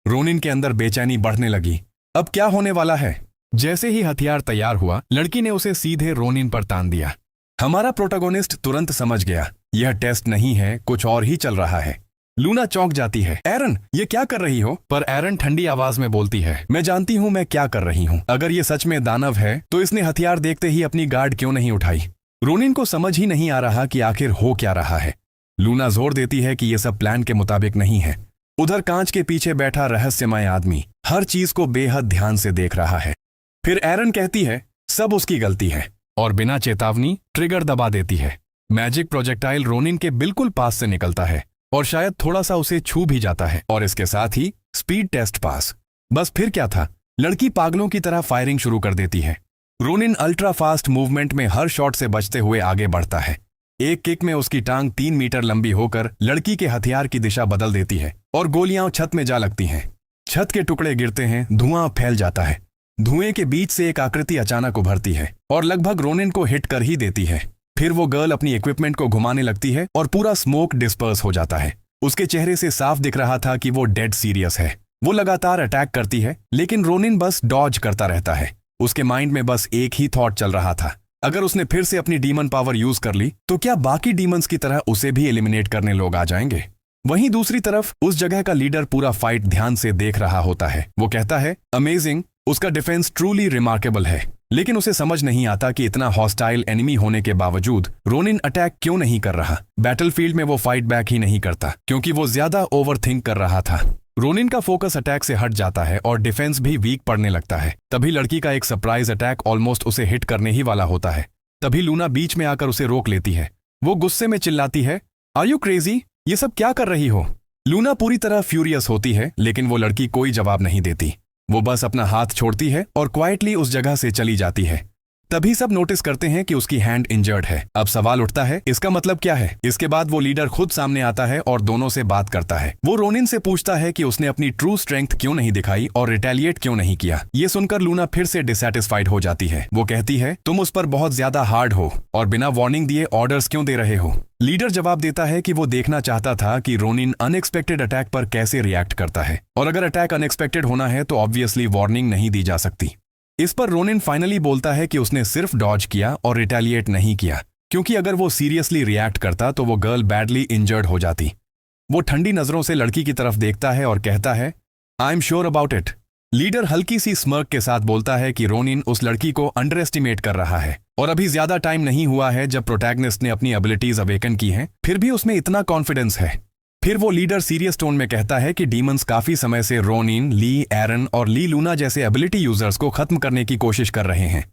रोनिन के अंदर बेचैनी बढ़ने लगी। अब क्या होने वाला है? जैसे ही हथियार तैयार हुआ, लड़की ने उसे सीधे रोनिन पर तान दिया। हमारा प्रोटोगोनिस्ट तुरंत समझ गया, यह टेस्ट नहीं है, कुछ और ही चल रहा है। लूना चौंक जाती है। एरन, ये क्या कर रही हो? पर एरन ठंडी आवाज में बोलती है, मैं जानती हूँ मैं क्या कर रही हूँ। अगर ये सच में दानव है तो इसने हथियार देखते ही अपनी गार्ड क्यों नहीं उठाई? रोनिन को समझ ही नहीं आ रहा कि आखिर हो क्या रहा है। लूना जोर देती है कि यह सब प्लान के मुताबिक नहीं है। उधर कांच के पीछे बैठा रहस्यमय आदमी हर चीज को बेहद ध्यान से देख रहा है। फिर एरन कहती है सब उसकी गलती है और बिना चेतावनी ट्रिगर दबा देती है। मैजिक प्रोजेक्टाइल रोनिन के बिल्कुल पास से निकलता है और शायद थोड़ा सा उसे छू भी जाता है और इसके साथ ही स्पीड टेस्ट पास। बस फिर क्या था, लड़की पागलों की तरह फायरिंग शुरू कर देती है। रोनिन अल्ट्रा फास्ट मूवमेंट में हर शॉट से बचते हुए आगे बढ़ता है। एक किक में उसकी टांग 3 मीटर लंबी होकर लड़की के हथियार की दिशा बदल देती है और गोलियां छत में जा लगती हैं। छत के टुकड़े गिरते हैं, धुआं फैल जाता है। धुएं के बीच से एक आकृति अचानक उभरती है और लगभग रोनिन को हिट कर ही देती है। फिर वो गर्ल अपनी इक्विपमेंट को घुमाने लगती है और पूरा स्मोक डिस्पर्स हो जाता है। उसके चेहरे से साफ दिख रहा था कि वो डेड सीरियस है। वो लगातार अटैक करती है लेकिन रोनिन बस डॉज करता रहता है। उसके माइंड में बस एक ही थॉट चल रहा था, अगर उसने फिर से अपनी डीमन पावर यूज कर ली तो क्या बाकी डीमंस की तरह उसे भी एलिमिनेट करने लोग आ जाएंगे? वहीं दूसरी तरफ उस जगह का लीडर पूरा फाइट ध्यान से देख रहा होता है। वो कहता है अमेजिंग, उसका डिफेंस ट्रूली रिमार्केबल है। लेकिन उसे समझ नहीं आता कि इतना हॉस्टाइल एनिमी होने के बावजूद रोनिन अटैक क्यों नहीं कर रहा। बैटलफील्ड में वो फाइट बैक ही नहीं करता क्योंकि वो ज्यादा ओवरथिंक कर रहा था। रोनिन का फोकस अटैक से हट जाता है और डिफेंस भी वीक पड़ने लगता है। तभी लड़की का एक सरप्राइज अटैक ऑलमोस्ट उसे हिट करने ही वाला होता है। तभी लूना बीच में आकर उसे रोक लेती है। वो गुस्से में चिल्लाती है, आर यू क्रेजी? ये सब क्या कर रही हो? लूना पूरी तरह फ्यूरियस होती है लेकिन वो लड़की कोई जवाब नहीं देती। वो बस अपना हाथ छोड़ती है और क्वाइटली उस जगह से चली जाती है। तभी सब नोटिस करते हैं कि उसकी हैंड इंजर्ड है। अब सवाल उठता है, इसका मतलब क्या है? इसके बाद वो लीडर खुद सामने आता है और दोनों से बात करता है। वो रोनिन से पूछता है कि उसने अपनी ट्रू स्ट्रेंथ क्यों नहीं दिखाई और रिटेलिएट क्यों नहीं किया। ये सुनकर लूना फिर से डिसैटिस्फाइड हो जाती है। वो कहती है तुम उस पर बहुत ज्यादा हार्ड हो और बिना वार्निंग दिए ऑर्डर्स क्यों दे रहे हो? लीडर जवाब देता है कि वो देखना चाहता था कि रोनिन अनएक्सपेक्टेड अटैक पर कैसे रिएक्ट करता है और अगर अटैक अनएक्सपेक्टेड होना है तो ऑब्वियसली वार्निंग नहीं दी जा सकती। इस पर रोनिन फाइनली बोलता है कि उसने सिर्फ डॉज किया और रिटेलिएट नहीं किया क्योंकि अगर वो सीरियसली रिएक्ट करता तो वो गर्ल बैडली इंजर्ड हो जाती। वो ठंडी नजरों से लड़की की तरफ देखता है और कहता है I am sure about it. Leader हल्की सी स्मर्क के साथ बोलता है कि रोनिन उस लड़की को अंडर एस्टिमेट कर रहा है और अभी ज्यादा टाइम नहीं हुआ है जब प्रोटैगनिस्ट ने अपनी एबिलिटीज अवेकन की हैं, फिर भी उसमें इतना कॉन्फिडेंस है। फिर वो लीडर सीरियस टोन में कहता है कि डीमंस काफी समय से रोनिन, ली, एरन और ली लूना जैसे एबिलिटी यूजर्स को खत्म करने की कोशिश कर रहे हैं।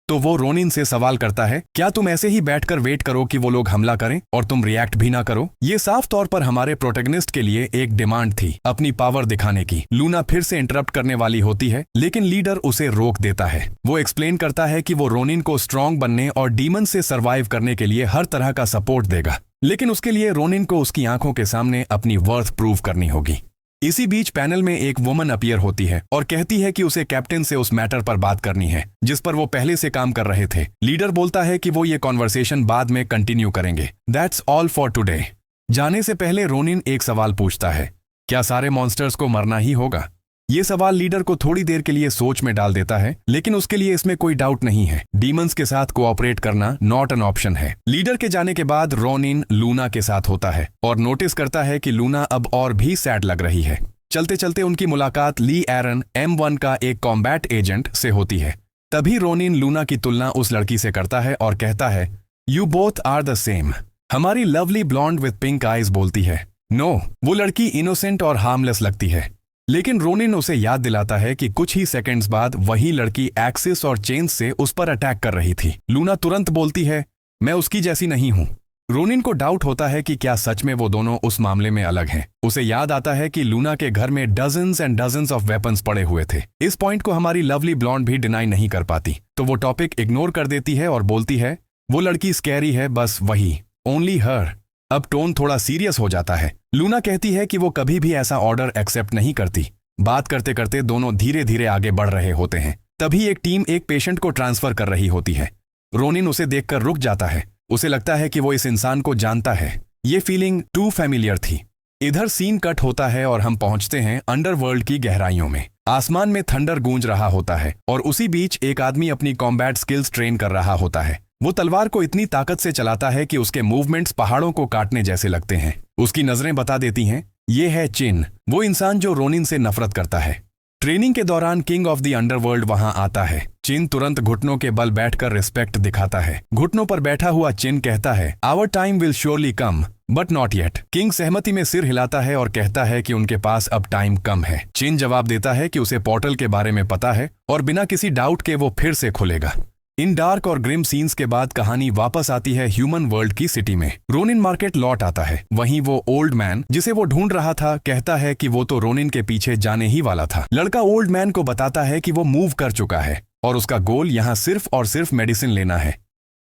तो वो रोनिन से सवाल करता है, क्या तुम ऐसे ही बैठकर वेट करो कि वो लोग हमला करें और तुम रिएक्ट भी ना करो? ये साफ तौर पर हमारे प्रोटैगनिस्ट के लिए एक डिमांड थी, अपनी पावर दिखाने की। लूना फिर से इंटरप्ट करने वाली होती है लेकिन लीडर उसे रोक देता है। वो एक्सप्लेन करता है कि वो रोनिन को स्ट्रांग बनने और डीमन से सर्वाइव करने के लिए हर तरह का सपोर्ट देगा, लेकिन उसके लिए रोनिन को उसकी आंखों के सामने अपनी वर्थ प्रूव करनी होगी। इसी बीच पैनल में एक वुमन अपीयर होती है और कहती है कि उसे कैप्टन से उस मैटर पर बात करनी है जिस पर वो पहले से काम कर रहे थे। लीडर बोलता है कि वो ये कॉन्वर्सेशन बाद में कंटिन्यू करेंगे। That's all for today. जाने से पहले रोनिन एक सवाल पूछता है, क्या सारे मॉन्स्टर्स को मरना ही होगा? ये सवाल लीडर को थोड़ी देर के लिए सोच में डाल देता है लेकिन उसके लिए इसमें कोई डाउट नहीं है। डीमंस के साथ कोऑपरेट करना नॉट एन ऑप्शन है। लीडर के जाने के बाद रोनिन लूना के साथ होता है और नोटिस करता है कि लूना अब और भी सैड लग रही है। चलते चलते उनकी मुलाकात ली एरन M1 का एक कॉम्बैट एजेंट से होती है। तभी रोनिन लूना की तुलना उस लड़की से करता है और कहता है, you both are the same. हमारी lovely blonde with pink eyes बोलती है। नो, वो लड़की इनोसेंट और हार्मलेस लगती है। लेकिन रोनिन उसे याद दिलाता है कि कुछ ही सेकंड्स बाद वही लड़की एक्सिस और चेन्स से उस पर अटैक कर रही थी। लूना तुरंत बोलती है, मैं उसकी जैसी नहीं हूं। रोनिन को डाउट होता है कि क्या सच में वो दोनों उस मामले में अलग हैं। उसे याद आता है कि लूना के घर में dozens and dozens of weapons पड़े हुए थे। इस पॉइंट को हमारी लवली ब्लॉन्ड भी डिनाई नहीं कर पाती, तो वो टॉपिक इग्नोर कर देती है और बोलती है, वो लड़की स्कैरी है, बस वही, ओनली हर। अब टोन थोड़ा सीरियस हो जाता है। लूना कहती है कि वो कभी भी ऐसा ऑर्डर एक्सेप्ट नहीं करती। बात करते करते दोनों धीरे धीरे आगे बढ़ रहे होते हैं। तभी एक टीम एक पेशेंट को ट्रांसफर कर रही होती है। रोनिन उसे देखकर रुक जाता है। उसे लगता है कि वो इस इंसान को जानता है। ये फीलिंग टू फैमिलियर थी। इधर सीन कट होता है और हम पहुंचते हैं अंडरवर्ल्ड की गहराइयों में। आसमान में थंडर गूंज रहा होता है और उसी बीच एक आदमी अपनी कॉम्बैट स्किल्स ट्रेन कर रहा होता है। वो तलवार को इतनी ताकत से चलाता है कि उसके मूवमेंट्स पहाड़ों को काटने जैसे लगते हैं। उसकी नजरें बता देती हैं, ये है चिन, वो इंसान जो रोनिन से नफरत करता है। ट्रेनिंग के दौरान किंग ऑफ द अंडरवर्ल्ड वहां आता है। चिन तुरंत घुटनों के बल बैठकर रिस्पेक्ट दिखाता है। घुटनों पर बैठा हुआ चिन कहता है, our time will surely come but not yet. King सहमति में सिर हिलाता है और कहता है कि उनके पास अब टाइम कम है। चिन जवाब देता है कि उसे पोर्टल के बारे में पता है और बिना किसी डाउट के वो फिर से खुलेगा। इन डार्क और ग्रिम सीन्स के बाद कहानी वापस आती है ह्यूमन वर्ल्ड की सिटी में। रोनिन मार्केट लौट आता है। वहीं वो ओल्ड मैन जिसे वो ढूंढ रहा था कहता है कि वो तो रोनिन के पीछे जाने ही वाला था। लड़का ओल्ड मैन को बताता है कि वो मूव कर चुका है और उसका गोल यहाँ सिर्फ और सिर्फ मेडिसिन लेना है।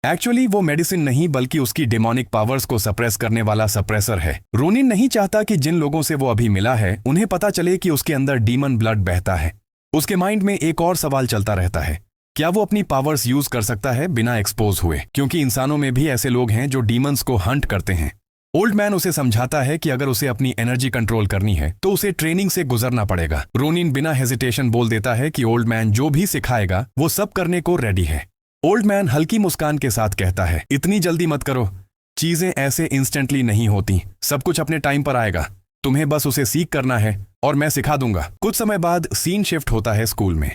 एक्चुअली वो मेडिसिन नहीं बल्कि उसकी डेमोनिक पावर्स को सप्रेस करने वाला सप्रेसर है। रोनिन नहीं चाहता कि जिन लोगों से वो अभी मिला है उन्हें पता चले कि उसके अंदर डीमन ब्लड बहता है। उसके माइंड में एक और सवाल चलता रहता है, क्या वो अपनी पावर्स यूज कर सकता है बिना एक्सपोज हुए, क्योंकि इंसानों में भी ऐसे लोग हैं जो डीमंस को हंट करते हैं। ओल्ड मैन उसे समझाता है कि अगर उसे अपनी एनर्जी कंट्रोल करनी है तो उसे ट्रेनिंग से गुजरना पड़ेगा। रोनिन बिना हेजिटेशन बोल देता है कि ओल्ड मैन जो भी सिखाएगा वो सब करने को रेडी है। ओल्ड मैन हल्की मुस्कान के साथ कहता है, इतनी जल्दी मत करो, चीजें ऐसे इंस्टेंटली नहीं होती, सब कुछ अपने टाइम पर आएगा, तुम्हें बस उसे सीख करना है और मैं सिखा दूंगा। कुछ समय बाद सीन शिफ्ट होता है स्कूल में।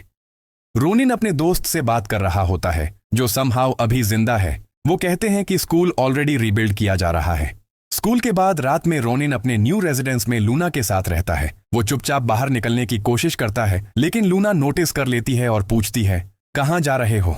रोनिन अपने दोस्त से बात कर रहा होता है जो समहाउ अभी जिंदा है। वो कहते हैं कि स्कूल ऑलरेडी रीबिल्ड किया जा रहा है। स्कूल के बाद रात में रोनिन अपने न्यू रेजिडेंस में लूना के साथ रहता है। वो चुपचाप बाहर निकलने की कोशिश करता है लेकिन लूना नोटिस कर लेती है और पूछती है, कहाँ जा रहे हो।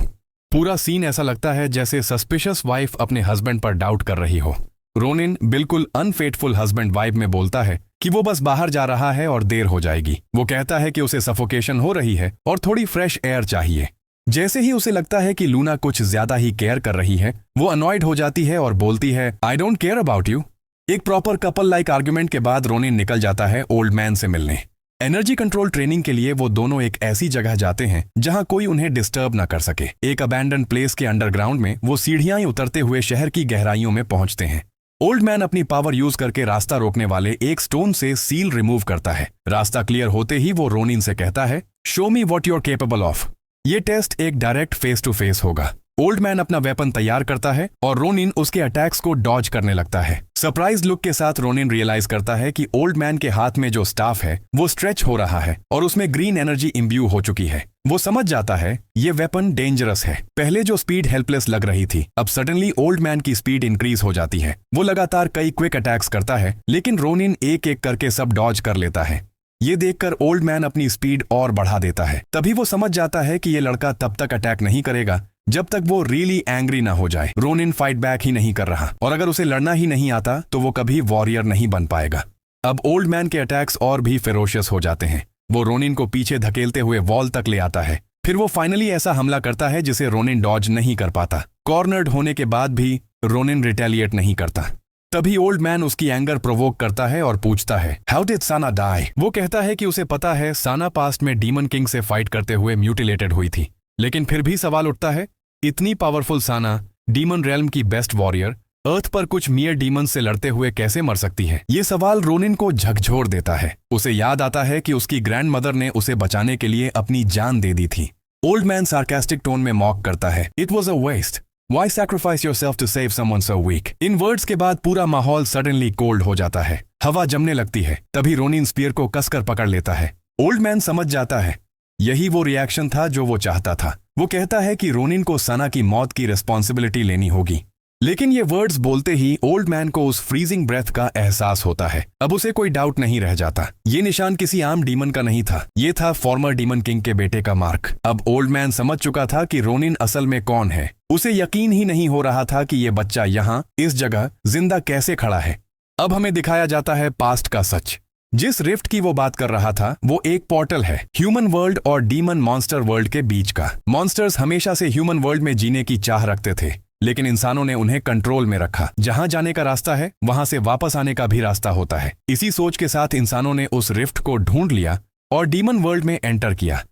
पूरा सीन ऐसा लगता है जैसे सस्पिशियस वाइफ अपने हस्बैंड पर डाउट कर रही हो। रोनिन बिल्कुल अनफेथफुल हस्बैंड वाइब में बोलता है कि वो बस बाहर जा रहा है और देर हो जाएगी। वो कहता है कि उसे सफोकेशन हो रही है और थोड़ी फ्रेश एयर चाहिए। जैसे ही उसे लगता है कि लूना कुछ ज्यादा ही केयर कर रही है, वो अनॉयड हो जाती है और बोलती है, I don't care about you. एक प्रॉपर कपल लाइक आर्ग्यूमेंट के बाद रोनिन निकल जाता है ओल्ड मैन से मिलने। एनर्जी कंट्रोल ट्रेनिंग के लिए वो दोनों एक ऐसी जगह जाते हैं जहां कोई उन्हें डिस्टर्ब ना कर सके। एक अबैंडन प्लेस के अंडरग्राउंड में वो सीढ़ियां उतरते हुए शहर की गहराइयों में पहुंचते हैं। ओल्ड मैन अपनी पावर यूज करके रास्ता रोकने वाले एक स्टोन से सील रिमूव करता है। रास्ता क्लियर होते ही वो रोनिन से कहता है, show me what you are capable of. ये टेस्ट एक डायरेक्ट फेस टू फेस होगा। ओल्ड मैन अपना वेपन तैयार करता है और रोनिन उसके अटैक्स को डॉज करने लगता है। सरप्राइज लुक के साथ रोनिन रियलाइज करता है कि ओल्ड मैन के हाथ में जो स्टाफ है वो स्ट्रेच हो रहा है और उसमें ग्रीन एनर्जी इम्ब्यू हो चुकी है। वो समझ जाता है ये वेपन डेंजरस है। पहले जो स्पीड हेल्पलेस लग रही थी, अब सडनली ओल्ड मैन की स्पीड इंक्रीज हो जाती है। वो लगातार कई क्विक अटैक्स करता है लेकिन रोनिन एक एक करके सब डॉज कर लेता है। ये देखकर ओल्ड मैन अपनी स्पीड और बढ़ा देता है। तभी वो समझ जाता है कि ये लड़का तब तक अटैक नहीं करेगा जब तक वो रियली एंग्री ना हो जाए। रोनिन फाइट बैक ही नहीं कर रहा और अगर उसे लड़ना ही नहीं आता तो वो कभी वॉरियर नहीं बन पाएगा। अब ओल्ड मैन के अटैक्स और भी फेरोशियस हो जाते हैं। वो रोनिन को पीछे धकेलते हुए वॉल तक ले आता है। फिर वो फाइनली ऐसा हमला करता है जिसे रोनिन डॉज नहीं कर पाता। कॉर्नर्ड होने के बाद भी रोनिन रिटेलिएट नहीं करता। तभी ओल्ड मैन उसकी एंगर प्रोवोक करता है और पूछता है, हाउ डिड साना डाई। वो कहता है कि उसे पता है साना पास्ट में डीमन किंग से फाइट करते हुए म्यूटिलेटेड हुई थी, लेकिन फिर भी सवाल उठता है, इतनी पावरफुल साना, डीमन रेल्म की बेस्ट वॉरियर, अर्थ पर कुछ मियर डीमंस से लड़ते हुए कैसे मर सकती है। ये सवाल रोनिन को झकझोर देता है। उसे याद आता है कि उसकी ग्रैंड मदर ने उसे बचाने के लिए अपनी जान दे दी थी। ओल्ड मैन सार्कास्टिक टोन में मॉक करता है, it was a waste, why sacrifice yourself to save someone so weak. In words के बाद पूरा माहौल सडनली कोल्ड हो जाता है। हवा जमने लगती है। तभी रोनिन स्पीयर को कसकर पकड़ लेता है। ओल्ड मैन समझ जाता है यही वो रिएक्शन था जो वो चाहता था। वो कहता है कि रोनिन को साना की मौत की रिस्पॉन्सिबिलिटी लेनी होगी, लेकिन ये वर्ड्स बोलते ही ओल्ड मैन को उस फ्रीजिंग ब्रेथ का एहसास होता है। अब उसे कोई डाउट नहीं रह जाता, ये निशान किसी आम डीमन का नहीं था, ये था फॉर्मर डीमन किंग के बेटे का मार्क। अब ओल्ड मैन समझ चुका था कि रोनिन असल में कौन है। उसे यकीन ही नहीं हो रहा था कि ये बच्चा यहाँ इस जगह जिंदा कैसे खड़ा है। अब हमें दिखाया जाता है पास्ट का सच। जिस रिफ्ट की वो बात कर रहा था वो एक पोर्टल है, ह्यूमन वर्ल्ड और डीमन मॉन्स्टर वर्ल्ड के बीच का। मॉन्स्टर्स हमेशा से ह्यूमन वर्ल्ड में जीने की चाह रखते थे, लेकिन इंसानों ने उन्हें कंट्रोल में रखा। जहां जाने का रास्ता है वहां से वापस आने का भी रास्ता होता है। इसी सोच के साथ इंसानों ने उस रिफ्ट को ढूंढ लिया और डीमन वर्ल्ड में एंटर किया,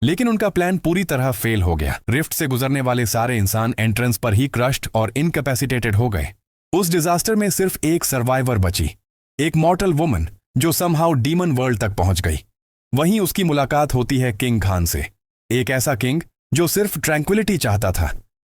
लेकिन उनका प्लान पूरी तरह फेल हो गया। रिफ्ट से गुजरने वाले सारे इंसान एंट्रेंस पर ही क्रश्ड और इनकैपेसिटेटेड हो गए। उस डिजास्टर में सिर्फ एक सर्वाइवर बची, एक मॉर्टल वुमन जो समहाउ डीमन वर्ल्ड तक पहुंच गई। वहीं उसकी मुलाकात होती है किंग खान से, एक ऐसा किंग जो सिर्फ ट्रैंक्विलिटी चाहता था।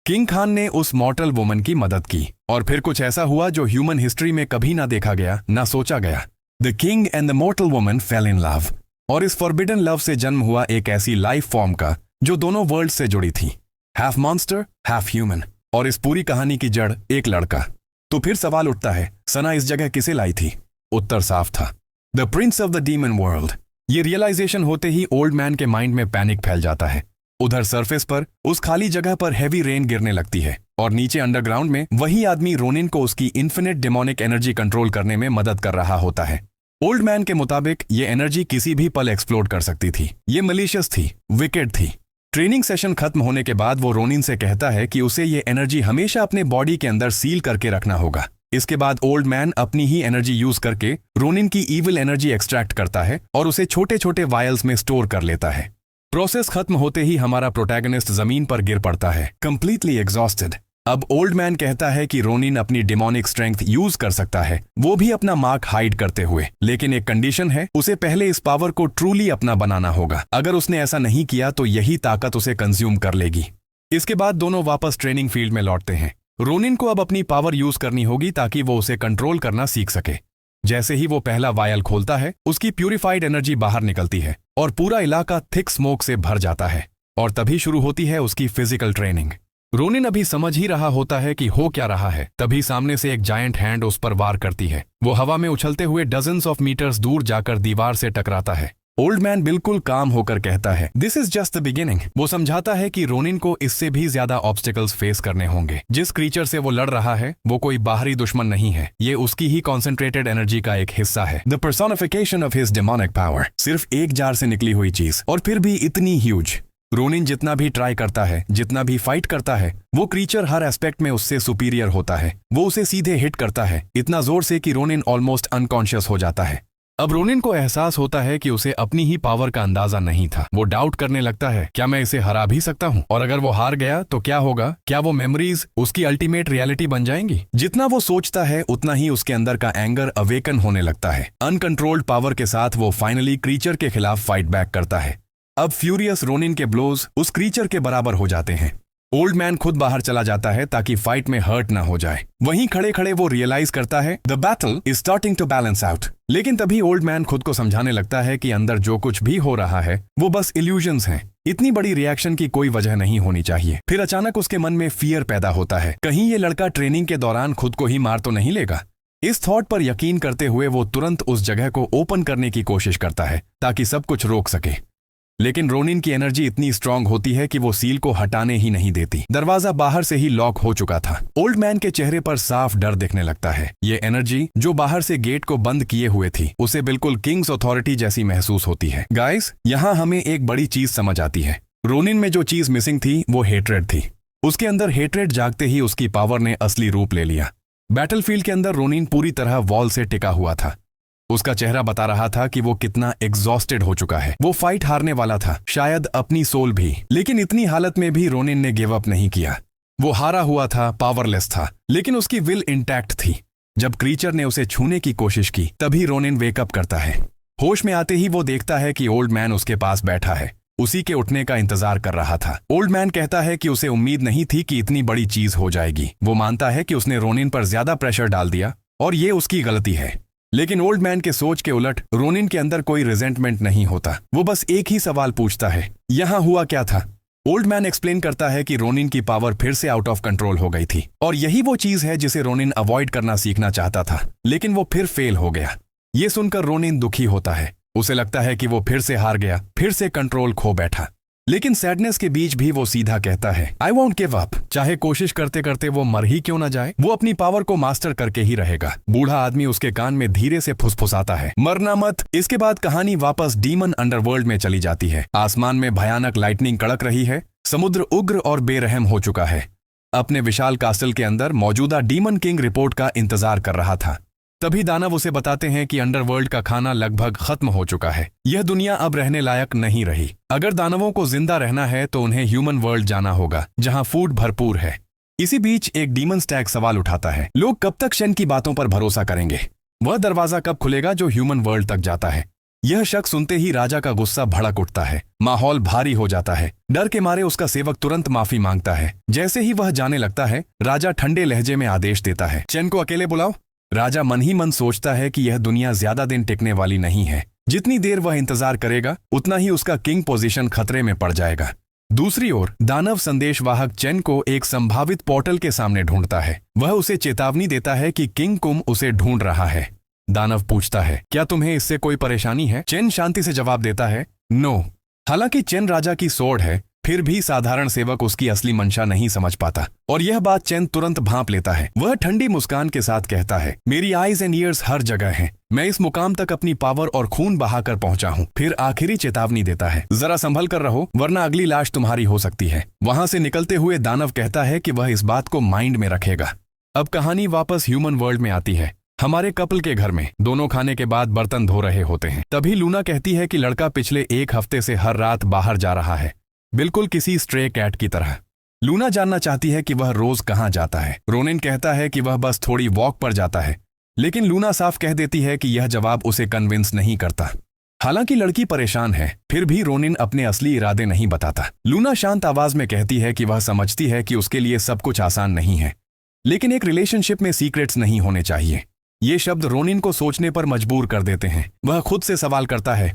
किंग खान ने उस मॉर्टल वुमन की मदद की और फिर कुछ ऐसा हुआ जो ह्यूमन हिस्ट्री में कभी ना देखा गया, ना सोचा गया। The king and the मॉर्टल woman fail in love, और इस फॉरबिडन लव से जन्म हुआ एक ऐसी लाइफ फॉर्म का जो दोनों वर्ल्ड से जुड़ी थी, हाफ मॉन्स्टर हाफ ह्यूमन। और इस पूरी कहानी की जड़ एक लड़का। तो फिर सवाल उठता है, सना इस जगह किसे लाई थी? उत्तर साफ था, the Prince of the demon world. ये रियलाइजेशन होते ही ओल्ड मैन के माइंड में पैनिक फैल जाता है। उधर सरफेस पर उस खाली जगह पर हैवी रेन गिरने लगती है और नीचे अंडरग्राउंड में वही आदमी रोनिन को उसकी इन्फिनिट डेमोनिक एनर्जी कंट्रोल करने में मदद कर रहा होता है। ओल्ड मैन के मुताबिक ये एनर्जी किसी भी पल एक्सप्लोड कर सकती थी। ये मलिशियस थी, विकेड थी। ट्रेनिंग सेशन खत्म होने के बाद वो रोनिन से कहता है कि उसे ये एनर्जी हमेशा अपने बॉडी के अंदर सील करके रखना होगा। इसके बाद ओल्ड मैन अपनी ही एनर्जी यूज करके रोनिन की ईविल एनर्जी एक्सट्रैक्ट करता है और उसे छोटे छोटे वायल्स में स्टोर कर लेता है। प्रोसेस खत्म होते ही हमारा प्रोटैगनिस्ट जमीन पर गिर पड़ता है, कंप्लीटली एग्जॉस्टेड। अब ओल्ड मैन कहता है कि रोनिन अपनी डिमोनिक स्ट्रेंथ यूज कर सकता है, वो भी अपना मार्क हाइड करते हुए, लेकिन एक कंडीशन है, उसे पहले इस पावर को ट्रूली अपना बनाना होगा। अगर उसने ऐसा नहीं किया तो यही ताकत उसे कंज्यूम कर लेगी। इसके बाद दोनों वापस ट्रेनिंग फील्ड में लौटते हैं। रोनिन को अब अपनी पावर यूज करनी होगी ताकि वो उसे कंट्रोल करना सीख सके। जैसे ही वो पहला वायल खोलता है, उसकी प्यूरिफाइड एनर्जी बाहर निकलती है और पूरा इलाका थिक स्मोक से भर जाता है। और तभी शुरू होती है उसकी फिजिकल ट्रेनिंग। रोनिन अभी समझ ही रहा होता है कि हो क्या रहा है, तभी सामने से एक जायंट हैंड उस पर वार करती है। वो हवा में उछलते हुए डजन्स ऑफ मीटर्स दूर जाकर दीवार से टकराता है। ओल्ड मैन बिल्कुल काम होकर कहता है, this is just the beginning. वो समझाता है कि रोनिन को इससे भी ज्यादा ऑब्स्टिकल्स फेस करने होंगे। जिस क्रीचर से वो लड़ रहा है वो कोई बाहरी दुश्मन नहीं है, ये उसकी ही कॉन्सेंट्रेटेड एनर्जी का एक हिस्सा है, the personification of his demonic power. सिर्फ एक जार से निकली हुई चीज, और फिर भी इतनी ह्यूज। रोनिन जितना भी ट्राई करता है, जितना भी फाइट करता है, वो क्रीचर हर एस्पेक्ट में उससे सुपीरियर होता है। वो उसे सीधे हिट करता है, इतना जोर से कि रोनिन ऑलमोस्ट अनकॉन्शियस हो जाता है। अब रोनिन को एहसास होता है कि उसे अपनी ही पावर का अंदाजा नहीं था। वो डाउट करने लगता है, क्या मैं इसे हरा भी सकता हूँ? और अगर वो हार गया तो क्या होगा? क्या वो मेमोरीज उसकी अल्टीमेट रियलिटी बन जाएंगी? जितना वो सोचता है उतना ही उसके अंदर का एंगर अवेकन होने लगता है। अनकंट्रोल्ड पावर के साथ वो फाइनली क्रीचर के खिलाफ फाइट बैक करता है। अब फ्यूरियस रोनिन के ब्लोज उस क्रीचर के बराबर हो जाते हैं। ओल्ड मैन खुद बाहर चला जाता है ताकि फाइट में हर्ट ना हो जाए। वहीं खड़े खड़े वो रियलाइज करता है, the battle is starting to balance out. लेकिन तभी ओल्ड मैन खुद को समझाने लगता है कि अंदर जो कुछ भी हो रहा है वो बस इल्यूजन्स हैं। इतनी बड़ी रिएक्शन की कोई वजह नहीं होनी चाहिए। फिर अचानक उसके मन में फियर पैदा होता है, कहीं ये लड़का ट्रेनिंग के दौरान खुद को ही मार तो नहीं लेगा। इस थॉट पर यकीन करते हुए वो तुरंत उस जगह को ओपन करने की कोशिश करता है ताकि सब कुछ रोक सके। लेकिन रोनिन की एनर्जी इतनी स्ट्रांग होती है कि वो सील को हटाने ही नहीं देती। दरवाजा बाहर से ही लॉक हो चुका था। ओल्ड मैन के चेहरे पर साफ डर दिखने लगता है। ये एनर्जी जो बाहर से गेट को बंद किए हुए थी, उसे बिल्कुल किंग्स अथॉरिटी जैसी महसूस होती है। गाइस, यहाँ हमें एक बड़ी चीज समझ आती है। रोनिन में जो चीज मिसिंग थी वो हेट्रेड थी। उसके अंदर हेट्रेड जागते ही उसकी पावर ने असली रूप ले लिया। बैटलफील्ड के अंदर रोनिन पूरी तरह वॉल से टिका हुआ था। उसका चेहरा बता रहा था कि वो कितना एग्जॉस्टेड हो चुका है। वो फाइट हारने वाला था, शायद अपनी सोल भी। लेकिन इतनी हालत में भी रोनिन ने गिव अप नहीं किया। वो हारा हुआ था, पावरलेस था, लेकिन उसकी विल इंटैक्ट थी। जब क्रीचर ने उसे छूने की कोशिश की तभी रोनिन वेकअप करता है। होश में आते ही वो देखता है कि ओल्ड मैन उसके पास बैठा है, उसी के उठने का इंतजार कर रहा था। ओल्ड मैन कहता है कि उसे उम्मीद नहीं थी कि इतनी बड़ी चीज हो जाएगी। वो मानता है कि उसने रोनिन पर ज्यादा प्रेशर डाल दिया और ये उसकी गलती है। लेकिन ओल्ड मैन के सोच के उलट रोनिन के अंदर कोई रिजेंटमेंट नहीं होता। वो बस एक ही सवाल पूछता है, यहाँ हुआ क्या था? ओल्ड मैन एक्सप्लेन करता है कि रोनिन की पावर फिर से आउट ऑफ कंट्रोल हो गई थी और यही वो चीज है जिसे रोनिन अवॉइड करना सीखना चाहता था, लेकिन वो फिर फेल हो गया। ये सुनकर रोनिन दुखी होता है। उसे लगता है कि वो फिर से हार गया, फिर से कंट्रोल खो बैठा। लेकिन सैडनेस के बीच भी वो सीधा कहता है, आई वॉन्ट गिव अप। चाहे कोशिश करते करते वो मर ही क्यों ना जाए, वो अपनी पावर को मास्टर करके ही रहेगा। बूढ़ा आदमी उसके कान में धीरे से फुसफुसाता है, मरना मत। इसके बाद कहानी वापस डीमन अंडरवर्ल्ड में चली जाती है। आसमान में भयानक लाइटनिंग कड़क रही है। समुद्र उग्र और बेरहम हो चुका है। अपने विशाल कास्टल के अंदर मौजूदा डीमन किंग रिपोर्ट का इंतजार कर रहा था। तभी दानव उसे बताते हैं कि अंडरवर्ल्ड का खाना लगभग खत्म हो चुका है। यह दुनिया अब रहने लायक नहीं रही। अगर दानवों को जिंदा रहना है तो उन्हें ह्यूमन वर्ल्ड जाना होगा, जहां फूड भरपूर है। इसी बीच एक डीमन स्टैग सवाल उठाता है, लोग कब तक शन की बातों पर भरोसा करेंगे? वह दरवाजा कब खुलेगा जो ह्यूमन वर्ल्ड तक जाता है। यह शक सुनते ही राजा का गुस्सा भड़क उठता है। माहौल भारी हो जाता है। डर के मारे उसका सेवक तुरंत माफी मांगता है। जैसे ही वह जाने लगता है, राजा ठंडे लहजे में आदेश देता है, चेन को अकेले बुलाओ। राजा मन ही मन सोचता है कि यह दुनिया ज्यादा दिन टिकने वाली नहीं है। जितनी देर वह इंतजार करेगा, उतना ही उसका किंग पोजीशन खतरे में पड़ जाएगा। दूसरी ओर दानव संदेशवाहक चेन को एक संभावित पोर्टल के सामने ढूंढता है। वह उसे चेतावनी देता है कि किंग कुम उसे ढूंढ रहा है। दानव पूछता है, क्या तुम्हें इससे कोई परेशानी है? चेन शांति से जवाब देता है, नो। हालांकि चेन राजा की सोर्ड है, फिर भी साधारण सेवक उसकी असली मंशा नहीं समझ पाता, और यह बात चेन तुरंत भांप लेता है। वह ठंडी मुस्कान के साथ कहता है, मेरी आईज एंड ईयर्स हर जगह हैं। मैं इस मुकाम तक अपनी पावर और खून बहाकर पहुंचा हूं। फिर आखिरी चेतावनी देता है, जरा संभल कर रहो, वरना अगली लाश तुम्हारी हो सकती है। वहां से निकलते हुए दानव कहता है कि वह इस बात को माइंड में रखेगा। अब कहानी वापस ह्यूमन वर्ल्ड में आती है। हमारे कपल के घर में दोनों खाने के बाद बर्तन धो रहे होते हैं। तभी लूना कहती है कि लड़का पिछले एक हफ्ते से हर रात बाहर जा रहा है, बिल्कुल किसी स्ट्रे कैट की तरह। लूना जानना चाहती है कि वह रोज कहाँ जाता है। रोनिन कहता है कि वह बस थोड़ी वॉक पर जाता है, लेकिन लूना साफ कह देती है कि यह जवाब उसे कन्विंस नहीं करता। हालांकि लड़की परेशान है, फिर भी रोनिन अपने असली इरादे नहीं बताता। लूना शांत आवाज में कहती है कि वह समझती है कि उसके लिए सब कुछ आसान नहीं है, लेकिन एक रिलेशनशिप में सीक्रेट्स नहीं होने चाहिए। ये शब्द रोनिन को सोचने पर मजबूर कर देते हैं। वह खुद से सवाल करता है,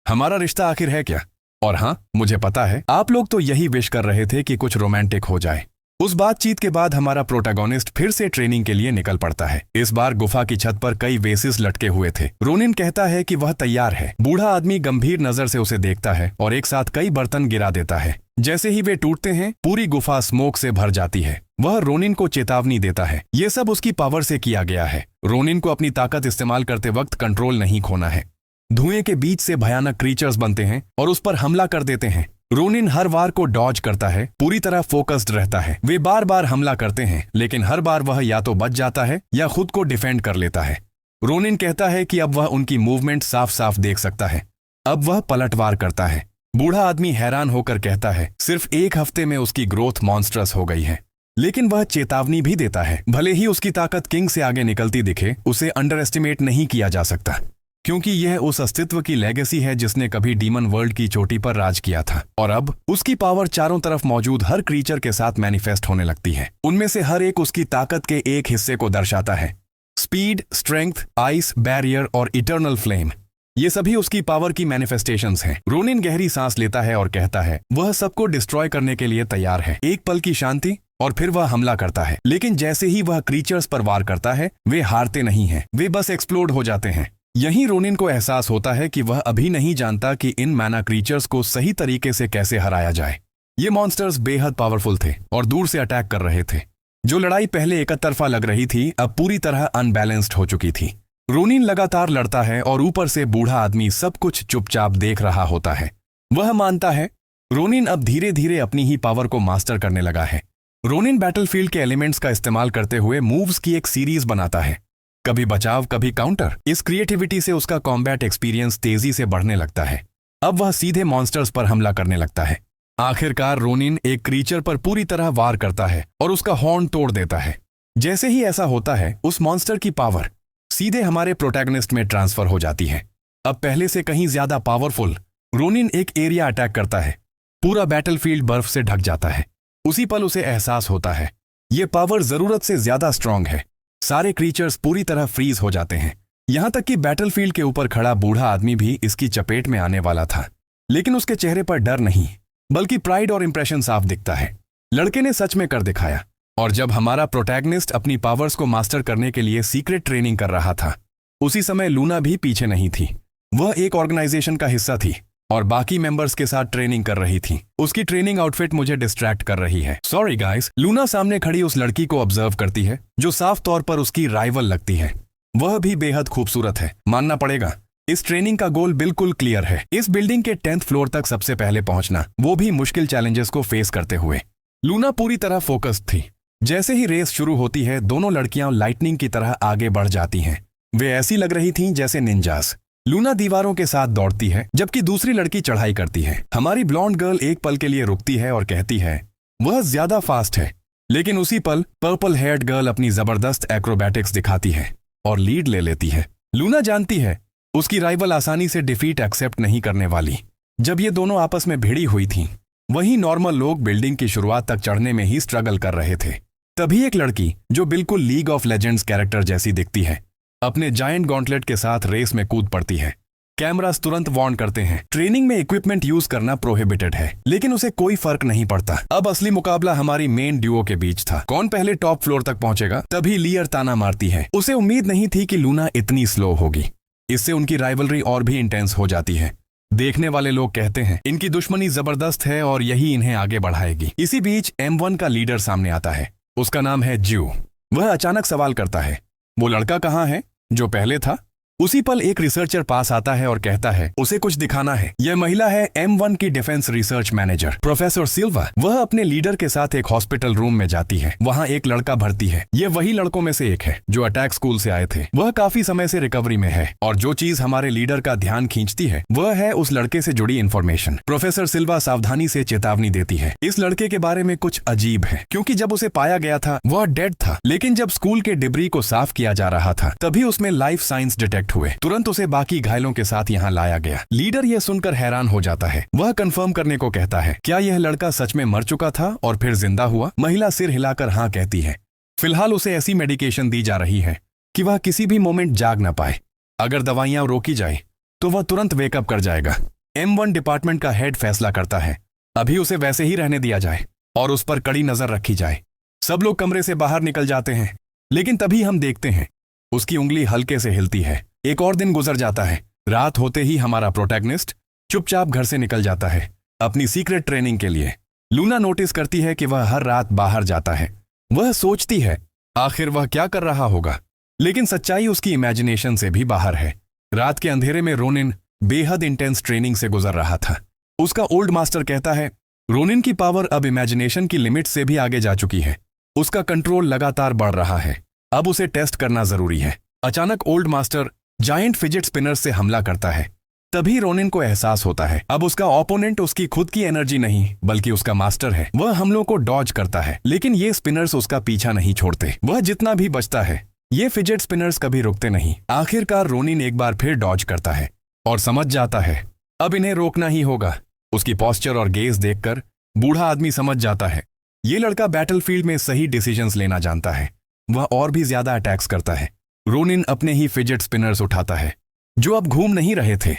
हमारा रिश्ता आखिर है क्या? और हाँ, मुझे पता है आप लोग तो यही विश कर रहे थे कि कुछ रोमांटिक हो जाए। उस बातचीत के बाद हमारा प्रोटैगोनिस्ट फिर से ट्रेनिंग के लिए निकल पड़ता है। इस बार गुफा की छत पर कई वेसिस लटके हुए थे। रोनिन कहता है कि वह तैयार है। बूढ़ा आदमी गंभीर नजर से उसे देखता है और एक साथ कई बर्तन गिरा देता है। जैसे ही वे टूटते हैं, पूरी गुफा स्मोक से भर जाती है। वह रोनिन को चेतावनी देता है, ये सब उसकी पावर से किया गया है। रोनिन को अपनी ताकत इस्तेमाल करते वक्त कंट्रोल नहीं खोना है। धुएं के बीच से भयानक क्रीचर्स बनते हैं और उस पर हमला कर देते हैं। रोनिन हर वार को डॉज करता है, पूरी तरह फोकस्ड रहता है। वे बार बार हमला करते हैं, लेकिन हर बार वह या तो बच जाता है या खुद को डिफेंड कर लेता है। रोनिन कहता है कि अब वह उनकी मूवमेंट साफ साफ देख सकता है। अब वह पलटवार करता है। बूढ़ा आदमी हैरान होकर कहता है, सिर्फ एक हफ्ते में उसकी ग्रोथ मॉन्स्ट्रस हो गई है। लेकिन वह चेतावनी भी देता है, भले ही उसकी ताकत किंग से आगे निकलती दिखे, उसे अंडर एस्टिमेट नहीं किया जा सकता, क्योंकि यह उस अस्तित्व की लेगेसी है जिसने कभी डीमन वर्ल्ड की चोटी पर राज किया था। और अब उसकी पावर चारों तरफ मौजूद हर क्रीचर के साथ मैनिफेस्ट होने लगती है। उनमें से हर एक उसकी ताकत के एक हिस्से को दर्शाता है। स्पीड, स्ट्रेंथ, आइस, बैरियर और इटर्नल फ्लेम, ये सभी उसकी पावर की मैनिफेस्टेशंस हैं। रोनिन गहरी सांस लेता है और कहता है, वह सबको डिस्ट्रॉय करने के लिए तैयार है। एक पल की शांति और फिर वह हमला करता है। लेकिन जैसे ही वह क्रीचर्स पर वार करता है, वे हारते नहीं हैं, वे बस एक्सप्लोड हो जाते हैं। यहीं रोनिन को एहसास होता है कि वह अभी नहीं जानता कि इन मैना क्रीचर्स को सही तरीके से कैसे हराया जाए। ये मॉन्स्टर्स बेहद पावरफुल थे और दूर से अटैक कर रहे थे। जो लड़ाई पहले एक तरफा लग रही थी, अब पूरी तरह अनबैलेंस्ड हो चुकी थी। रोनिन लगातार लड़ता है और ऊपर से बूढ़ा आदमी सब कुछ चुपचाप देख रहा होता है। वह मानता है रोनिन अब धीरे धीरे अपनी ही पावर को मास्टर करने लगा है। रोनिन बैटलफील्ड के एलिमेंट्स का इस्तेमाल करते हुए मूव्स की एक सीरीज बनाता है, कभी बचाव कभी काउंटर। इस क्रिएटिविटी से उसका कॉम्बैट एक्सपीरियंस तेजी से बढ़ने लगता है। अब वह सीधे मॉन्स्टर्स पर हमला करने लगता है। आखिरकार रोनिन एक क्रीचर पर पूरी तरह वार करता है और उसका हॉर्न तोड़ देता है। जैसे ही ऐसा होता है, उस मॉन्स्टर की पावर सीधे हमारे प्रोटैगनिस्ट में ट्रांसफर हो जाती है। अब पहले से कहीं ज्यादा पावरफुल। रोनिन एक एरिया अटैक करता है, पूरा बैटलफील्ड बर्फ से ढक जाता है। उसी पल उसे एहसास होता है, ये पावर जरूरत से ज्यादा स्ट्रांग है। सारे क्रीचर्स पूरी तरह फ्रीज हो जाते हैं, यहां तक कि बैटलफील्ड के ऊपर खड़ा बूढ़ा आदमी भी इसकी चपेट में आने वाला था। लेकिन उसके चेहरे पर डर नहीं, बल्कि प्राइड और इंप्रेशन साफ दिखता है। लड़के ने सच में कर दिखाया। और जब हमारा प्रोटैगनिस्ट अपनी पावर्स को मास्टर करने के लिए सीक्रेट ट्रेनिंग कर रहा था, उसी समय लूना भी पीछे नहीं थी। वह एक ऑर्गेनाइजेशन का हिस्सा थी और बाकी मेंबर्स के साथ ट्रेनिंग कर रही थी। उसकी ट्रेनिंग आउटफिट मुझे डिस्ट्रैक्ट कर रही है। Sorry guys. लूना सामने खड़ी उस लड़की को ऑब्जर्व करती है जो साफ तौर पर उसकी राइवल लगती है। वह भी बेहद खूबसूरत है, मानना पड़ेगा। इस ट्रेनिंग का गोल बिल्कुल क्लियर है, इस बिल्डिंग के 10th फ्लोर तक सबसे पहले पहुंचना, वो भी मुश्किल चैलेंजेस को फेस करते हुए। लूना पूरी तरह फोकस्ड थी। जैसे ही रेस शुरू होती है, दोनों लड़कियां लाइटनिंग की तरह आगे बढ़ जाती हैं। वे ऐसी लग रही थीं जैसे निंजास। लूना दीवारों के साथ दौड़ती है, जबकि दूसरी लड़की चढ़ाई करती है। हमारी ब्लॉन्ड गर्ल एक पल के लिए रुकती है और कहती है, वह ज्यादा फास्ट है। लेकिन उसी पल पर्पल हेयर्ड गर्ल अपनी जबरदस्त एक्रोबैटिक्स दिखाती है और लीड ले लेती है। लूना जानती है उसकी राइवल आसानी से डिफीट एक्सेप्ट नहीं करने वाली। जब ये दोनों आपस में भिड़ी हुई थीं, वहीं नॉर्मल लोग बिल्डिंग की शुरुआत तक चढ़ने में ही स्ट्रगल कर रहे थे। तभी एक लड़की जो बिल्कुल लीग ऑफ लेजेंड्स कैरेक्टर जैसी दिखती है, अपने जायंट गॉन्टलेट के साथ रेस में कूद पड़ती है। कैमरास तुरंत वार्न करते हैं ट्रेनिंग में इक्विपमेंट यूज करना प्रोहिबिटेड है, लेकिन उसे कोई फर्क नहीं पड़ता। अब असली मुकाबला हमारी मेन ड्यूओ के बीच था। कौन पहले टॉप फ्लोर तक पहुंचेगा। तभी लियर ताना मारती है। उसे उम्मीद नहीं थी कि लूना इतनी स्लो होगी। इससे उनकी राइवलरी और भी इंटेंस हो जाती है। देखने वाले लोग कहते हैं इनकी दुश्मनी जबरदस्त है और यही इन्हें आगे बढ़ाएगी। इसी बीच M1 का लीडर सामने आता है। उसका नाम है ज्यू। वह अचानक सवाल करता है, वो लड़का कहाँ है जो पहले था। उसी पल एक रिसर्चर पास आता है और कहता है उसे कुछ दिखाना है। यह महिला है M1 की डिफेंस रिसर्च मैनेजर प्रोफेसर सिल्वा। वह अपने लीडर के साथ एक हॉस्पिटल रूम में जाती है। वहाँ एक लड़का भर्ती है। यह वही लड़कों में से एक है जो अटैक स्कूल से आए थे। वह काफी समय से रिकवरी में है और जो चीज हमारे लीडर का ध्यान खींचती है वह है उस लड़के से जुड़ी इन्फॉर्मेशन। प्रोफेसर सिल्वा सावधानी से चेतावनी देती है, इस लड़के के बारे में कुछ अजीब है, क्योंकि जब उसे पाया गया था वह डेड था, लेकिन जब स्कूल के डिब्री को साफ किया जा रहा था तभी उसमें लाइफ साइंस डिटेक्ट हुए। तुरंत उसे बाकी घायलों के साथ यहाँ लाया गया। लीडर यह सुनकर हैरान हो जाता है। वह कंफर्म करने को कहता है, क्या यह लड़का सच में मर चुका था और फिर जिंदा हुआ। महिला सिर हिलाकर हाँ कहती है। फिलहाल उसे ऐसी मेडिकेशन दी जा रही है कि वह किसी भी मोमेंट जाग ना पाए। अगर दवाइयां रोकी जाए तो वह तुरंत वेकअप कर जाएगा। M1 डिपार्टमेंट का हेड फैसला करता है अभी उसे वैसे ही रहने दिया जाए और उस पर कड़ी नजर रखी जाए। सब लोग कमरे से बाहर निकल जाते हैं, लेकिन तभी हम देखते हैं उसकी उंगली हल्के से हिलती है। एक और दिन गुजर जाता है। रात होते ही हमारा प्रोटैगनिस्ट चुपचाप घर से निकल जाता है अपनी सीक्रेट ट्रेनिंग के लिए। लूना नोटिस करती है कि वह हर रात बाहर जाता है। वह सोचती है आखिर वह क्या कर रहा होगा, लेकिन सच्चाई उसकी इमेजिनेशन से भी बाहर है। रात के अंधेरे में रोनिन बेहद इंटेंस ट्रेनिंग से गुजर रहा था। उसका ओल्ड मास्टर कहता है रोनिन की पावर अब इमेजिनेशन की लिमिट से भी आगे जा चुकी है। उसका कंट्रोल लगातार बढ़ रहा है। अब उसे टेस्ट करना जरूरी है। अचानक old master giant fidget spinner से हमला करता है। तभी रोनिन को एहसास होता है अब उसका ओपोनेंट उसकी खुद की एनर्जी नहीं बल्कि उसका मास्टर है। वह हमलों को डॉज करता है, लेकिन ये स्पिनर्स उसका पीछा नहीं छोड़ते। वह जितना भी बचता है ये फिजेट स्पिनर्स कभी रुकते नहीं। आखिरकार रोनिन एक बार फिर डॉज करता है और समझ जाता है अब इन्हें रोकना ही होगा। उसकी पॉस्चर और गेज देखकर बूढ़ा आदमी समझ जाता है ये लड़का बैटलफील्ड में सही डिसीजंस लेना जानता है। वह और भी ज्यादा अटैक्स करता है। रोनिन अपने ही फिजेट स्पिनर्स उठाता है जो अब घूम नहीं रहे थे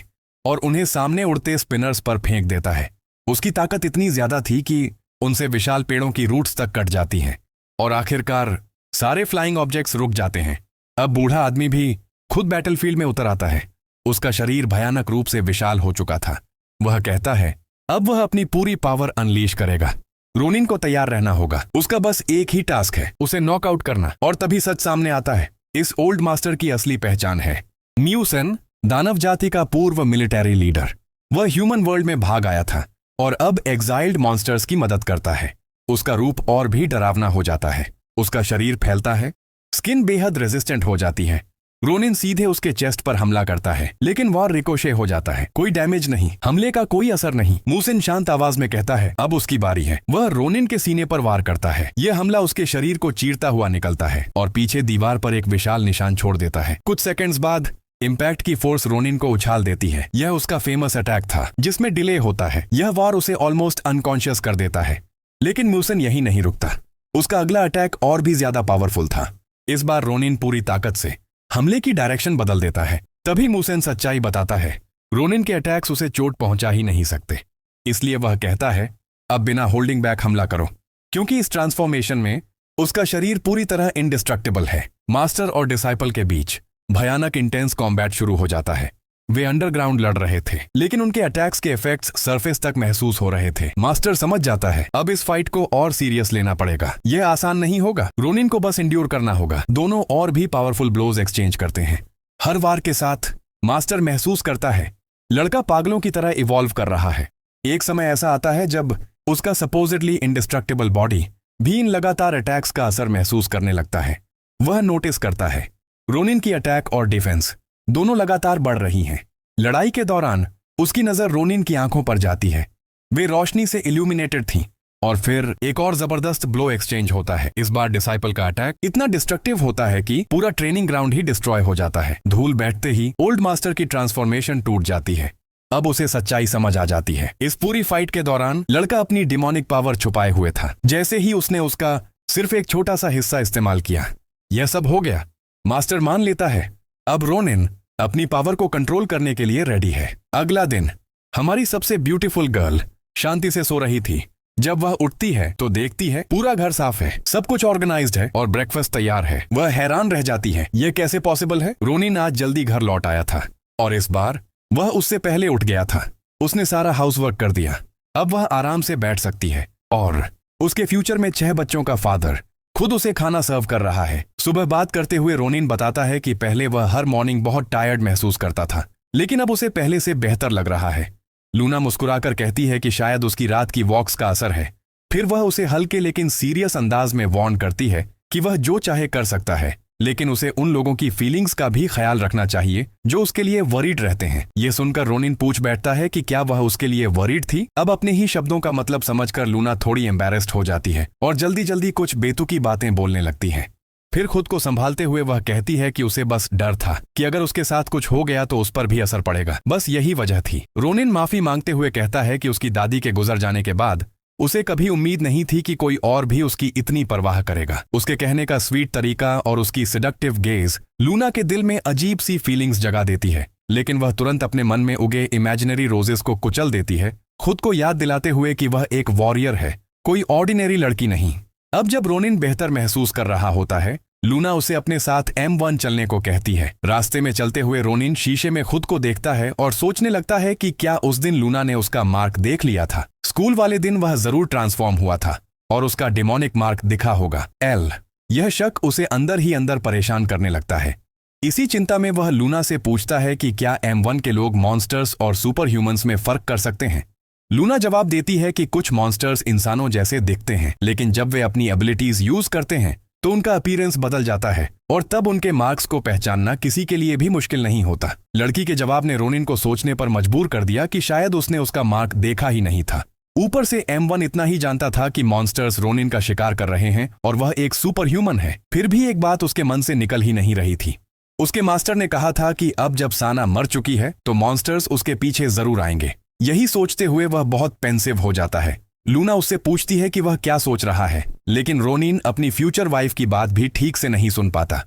और उन्हें सामने उड़ते स्पिनर्स पर फेंक देता है। उसकी ताकत इतनी ज्यादा थी कि उनसे विशाल पेड़ों की रूट्स तक कट जाती हैं और आखिरकार सारे फ्लाइंग ऑब्जेक्ट्स रुक जाते हैं। अब बूढ़ा आदमी भी खुद बैटलफील्ड में उतर आता है। उसका शरीर भयानक रूप से विशाल हो चुका था। वह कहता है अब वह अपनी पूरी पावर अनलीश करेगा। रोनिन को तैयार रहना होगा। उसका बस एक ही टास्क है, उसे नॉकआउट करना। और तभी सच सामने आता है। इस ओल्ड मास्टर की असली पहचान है म्यूसन, दानव जाति का पूर्व मिलिट्री लीडर। वह ह्यूमन वर्ल्ड में भाग आया था और अब एग्जाइल्ड मॉन्स्टर्स की मदद करता है। उसका रूप और भी डरावना हो जाता है। उसका शरीर फैलता है, स्किन बेहद रेजिस्टेंट हो जाती है। रोनिन सीधे उसके चेस्ट पर हमला करता है, लेकिन वार रिकोशे हो जाता है। कोई डैमेज नहीं, हमले का कोई असर नहीं। मूसिन शांत आवाज में कहता है अब उसकी बारी है। वह रोनिन के सीने पर वार करता है। यह हमला उसके शरीर को चीरता हुआ निकलता है और पीछे दीवार पर एक विशाल निशान छोड़ देता है। कुछ सेकंड्स बाद इम्पैक्ट की फोर्स रोनिन को उछाल देती है। यह उसका फेमस अटैक था जिसमें डिले होता है। यह वार उसे ऑलमोस्ट अनकॉन्शियस कर देता है, लेकिन मूसिन यही नहीं रुकता। उसका अगला अटैक और भी ज्यादा पावरफुल था। इस बार रोनिन पूरी ताकत से हमले की डायरेक्शन बदल देता है। तभी मूसिन सच्चाई बताता है रोनिन के अटैक्स उसे चोट पहुंचा ही नहीं सकते। इसलिए वह कहता है अब बिना होल्डिंग बैक हमला करो, क्योंकि इस ट्रांसफॉर्मेशन में उसका शरीर पूरी तरह इनडिस्ट्रक्टिबल है। मास्टर और डिसाइपल के बीच भयानक इंटेंस कॉम्बैट शुरू हो जाता है। वे अंडरग्राउंड लड़ रहे थे, लेकिन उनके अटैक्स के इफेक्ट्स सरफेस तक महसूस हो रहे थे। मास्टर समझ जाता है अब इस फाइट को और सीरियस लेना पड़ेगा। यह आसान नहीं होगा। रोनिन को बस इंड्योर करना होगा। दोनों और भी पावरफुल ब्लोज एक्सचेंज करते हैं। हर वार के साथ मास्टर महसूस करता है लड़का पागलों की तरह इवॉल्व कर रहा है। एक समय ऐसा आता है जब उसका सपोजिडली इंडिस्ट्रक्टिबल बॉडी भी इन लगातार अटैक्स का असर महसूस करने लगता है। वह नोटिस करता है रोनिन की अटैक और डिफेंस दोनों लगातार बढ़ रही हैं। लड़ाई के दौरान उसकी नजर रोनिन की आंखों पर जाती है। वे रोशनी से इल्यूमिनेटेड थीं और फिर एक और जबरदस्त ब्लो एक्सचेंज होता है। इस बार डिसाइपल का अटैक इतना डिस्ट्रक्टिव होता है कि पूरा ट्रेनिंग ग्राउंड ही डिस्ट्रॉय हो जाता है। धूल बैठते ही ओल्ड मास्टर की ट्रांसफॉर्मेशन टूट जाती है। अब उसे सच्चाई समझ आ जाती है। इस पूरी फाइट के दौरान लड़का अपनी डिमोनिक पावर छुपाए हुए था। जैसे ही उसने उसका सिर्फ एक छोटा सा हिस्सा इस्तेमाल किया, यह सब हो गया। मास्टर मान लेता है। अब रोनिन अपनी पावर को कंट्रोल करने के लिए रेडी है। अगला दिन हमारी सबसे ब्यूटीफुल गर्ल शांति से सो रही थी। जब वह उठती है तो देखती है पूरा घर साफ है, सब कुछ ऑर्गेनाइज्ड है और ब्रेकफास्ट तैयार है। वह हैरान रह जाती है, यह कैसे पॉसिबल है। रोनिन आज जल्दी घर लौट आया था और इस बार वह उससे पहले उठ गया था। उसने सारा हाउसवर्क कर दिया। अब वह आराम से बैठ सकती है और उसके फ्यूचर में 6 बच्चों का फादर खुद उसे खाना सर्व कर रहा है। सुबह बात करते हुए रोनिन बताता है कि पहले वह हर मॉर्निंग बहुत टायर्ड महसूस करता था, लेकिन अब उसे पहले से बेहतर लग रहा है। लूना मुस्कुराकर कहती है कि शायद उसकी रात की वॉक्स का असर है। फिर वह उसे हल्के लेकिन सीरियस अंदाज में वार्न करती है कि वह जो चाहे कर सकता है, लेकिन उसे उन लोगों की फीलिंग्स का भी ख्याल रखना चाहिए जो उसके लिए वरीड रहते हैं। ये सुनकर रोनिन पूछ बैठता है कि क्या वह उसके लिए वरीड थी। अब अपने ही शब्दों का मतलब समझकर लूना थोड़ी एम्बैरेस्ड हो जाती है और जल्दी जल्दी कुछ बेतुकी बातें बोलने लगती है। फिर खुद को संभालते हुए वह कहती है कि उसे बस डर था कि अगर उसके साथ कुछ हो गया तो उस पर भी असर पड़ेगा, बस यही वजह थी। रोनिन माफी मांगते हुए कहता है कि उसकी दादी के गुजर जाने के बाद उसे कभी उम्मीद नहीं थी कि कोई और भी उसकी इतनी परवाह करेगा। उसके कहने का स्वीट तरीका और उसकी सिडक्टिव गेज लूना के दिल में अजीब सी फीलिंग्स जगा देती है, लेकिन वह तुरंत अपने मन में उगे इमेजिनरी रोजेस को कुचल देती है, खुद को याद दिलाते हुए कि वह एक वॉरियर है, कोई ऑर्डिनरी लड़की नहीं। अब जब रोनिन बेहतर महसूस कर रहा होता है, लूना उसे अपने साथ M1 चलने को कहती है। रास्ते में चलते हुए रोनिन शीशे में खुद को देखता है और सोचने लगता है कि क्या उस दिन लूना ने उसका मार्क देख लिया था। स्कूल वाले दिन वह जरूर ट्रांसफॉर्म हुआ था और उसका डेमोनिक मार्क दिखा होगा L। यह शक उसे अंदर ही अंदर परेशान करने लगता है। इसी चिंता में वह लूना से पूछता है कि क्या M1 के लोग मॉन्स्टर्स और सुपर ह्यूमंस में फर्क कर सकते हैं। लूना जवाब देती है कि कुछ मॉन्स्टर्स इंसानों जैसे दिखते हैं, लेकिन जब वे अपनी एबिलिटीज यूज करते हैं तो उनका अपीयरेंस बदल जाता है और तब उनके मार्क्स को पहचानना किसी के लिए भी मुश्किल नहीं होता। लड़की के जवाब ने रोनिन को सोचने पर मजबूर कर दिया कि शायद उसने उसका मार्क देखा ही नहीं था। ऊपर से M1 इतना ही जानता था कि मॉन्स्टर्स रोनिन का शिकार कर रहे हैं और वह एक सुपर ह्यूमन है। फिर भी एक बात उसके मन से निकल ही नहीं रही थी। उसके मास्टर ने कहा था कि अब जब साना मर चुकी है तो मॉन्स्टर्स उसके पीछे जरूर आएंगे। यही सोचते हुए वह बहुत पेंसिव हो जाता है। लूना उससे पूछती है कि वह क्या सोच रहा है, लेकिन रोनिन अपनी फ्यूचर वाइफ की बात भी ठीक से नहीं सुन पाता।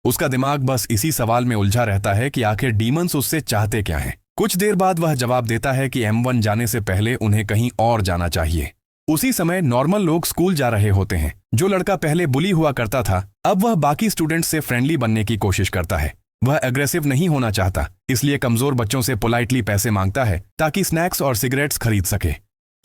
उसका दिमाग बस इसी सवाल में उलझा रहता है कि आखिर डीमंस उससे चाहते क्या हैं। कुछ देर बाद वह जवाब देता है कि M1 जाने से पहले उन्हें कहीं और जाना चाहिए। उसी समय नॉर्मल लोग स्कूल जा रहे होते हैं। जो लड़का पहले बुली हुआ करता था, अब वह बाकी स्टूडेंट्स से फ्रेंडली बनने की कोशिश करता है। वह एग्रेसिव नहीं होना चाहता, इसलिए कमजोर बच्चों से पोलाइटली पैसे मांगता है ताकि स्नैक्स और सिगरेट्स खरीद सके।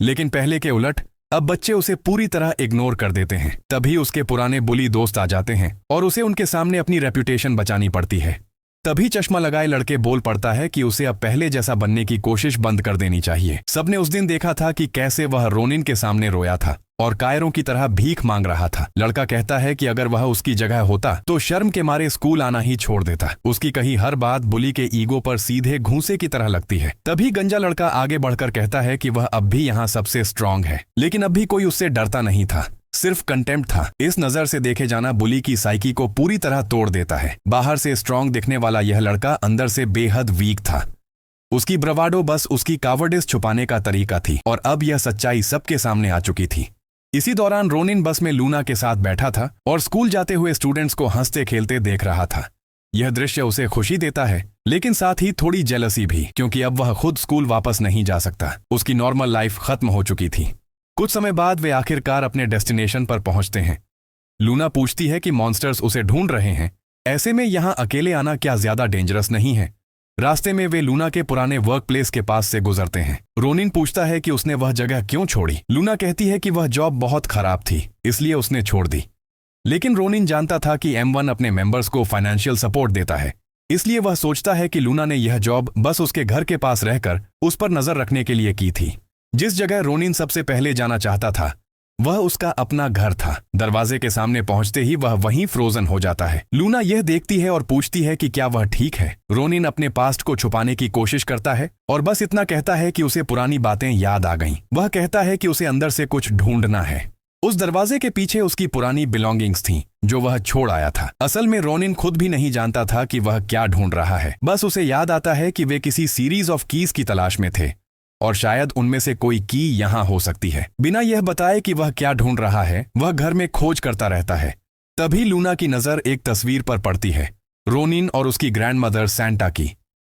लेकिन पहले के उलट अब बच्चे उसे पूरी तरह इग्नोर कर देते हैं। तभी उसके पुराने बुली दोस्त आ जाते हैं और उसे उनके सामने अपनी रेप्यूटेशन बचानी पड़ती है। तभी चश्मा लगाए लड़के बोल पड़ता है कि उसे अब पहले जैसा बनने की कोशिश बंद कर देनी चाहिए। सबने उस दिन देखा था कि कैसे वह रोनिन के सामने रोया था और कायरों की तरह भीख मांग रहा था। लड़का कहता है कि अगर वह उसकी जगह होता तो शर्म के मारे स्कूल आना ही छोड़ देता। उसकी कही हर बात बुली के ईगो पर सीधे घूंसे की तरह लगती है। तभी गंजा लड़का आगे बढ़कर कहता है कि वह अब भी यहाँ सबसे स्ट्रांग है, लेकिन अब भी कोई उससे डरता नहीं था, सिर्फ कंटेम्प्ट था। इस नजर से देखे जाना बुली की साइकी को पूरी तरह तोड़ देता है। बाहर से स्ट्रांग दिखने वाला यह लड़का अंदर से बेहद वीक था। उसकी ब्रवाडो बस उसकी कावर्डिस छुपाने का तरीका थी और अब यह सच्चाई सबके सामने आ चुकी थी। इसी दौरान रोनिन बस में लूना के साथ बैठा था और स्कूल जाते हुए स्टूडेंट्स को हंसते खेलते देख रहा था। यह दृश्य उसे खुशी देता है, लेकिन साथ ही थोड़ी जेलसी भी, क्योंकि अब वह खुद स्कूल वापस नहीं जा सकता। उसकी नॉर्मल लाइफ खत्म हो चुकी थी। कुछ समय बाद वे आखिरकार अपने डेस्टिनेशन पर पहुंचते हैं। लूना पूछती है कि मॉन्स्टर्स उसे ढूंढ रहे हैं, ऐसे में यहां अकेले आना क्या ज्यादा डेंजरस नहीं है। रास्ते में वे लूना के पुराने वर्क प्लेस के पास से गुजरते हैं। रोनिन पूछता है कि उसने वह जगह क्यों छोड़ी। लूना कहती है कि वह जॉब बहुत खराब थी, इसलिए उसने छोड़ दी। लेकिन रोनिन जानता था कि M1 अपने मेंबर्स को फाइनेंशियल सपोर्ट देता है, इसलिए वह सोचता है कि लूना ने यह जॉब बस उसके घर के पास रहकर उस पर नजर रखने के लिए की थी। जिस जगह रोनिन सबसे पहले जाना चाहता था वह उसका अपना घर था। दरवाजे के सामने पहुंचते ही वह वहीं फ्रोजन हो जाता है। लूना यह देखती है और पूछती है कि क्या वह ठीक है। रोनिन अपने पास्ट को छुपाने की कोशिश करता है और बस इतना कहता है कि उसे पुरानी बातें याद आ गईं। वह कहता है कि उसे अंदर से कुछ ढूंढना है। उस दरवाजे के पीछे उसकी पुरानी बिलोंगिंग्स थीं, जो वह छोड़ आया था। असल में रोनिन खुद भी नहीं जानता था कि वह क्या ढूंढ रहा है। बस उसे याद आता है कि वे किसी सीरीज ऑफ कीज की तलाश में थे और शायद उनमें से कोई की यहां हो सकती है। बिना यह बताए कि वह क्या ढूंढ रहा है, वह घर में खोज करता रहता है। तभी लूना की नजर एक तस्वीर पर पड़ती है, रोनिन और उसकी ग्रैंडमदर सैंटा की।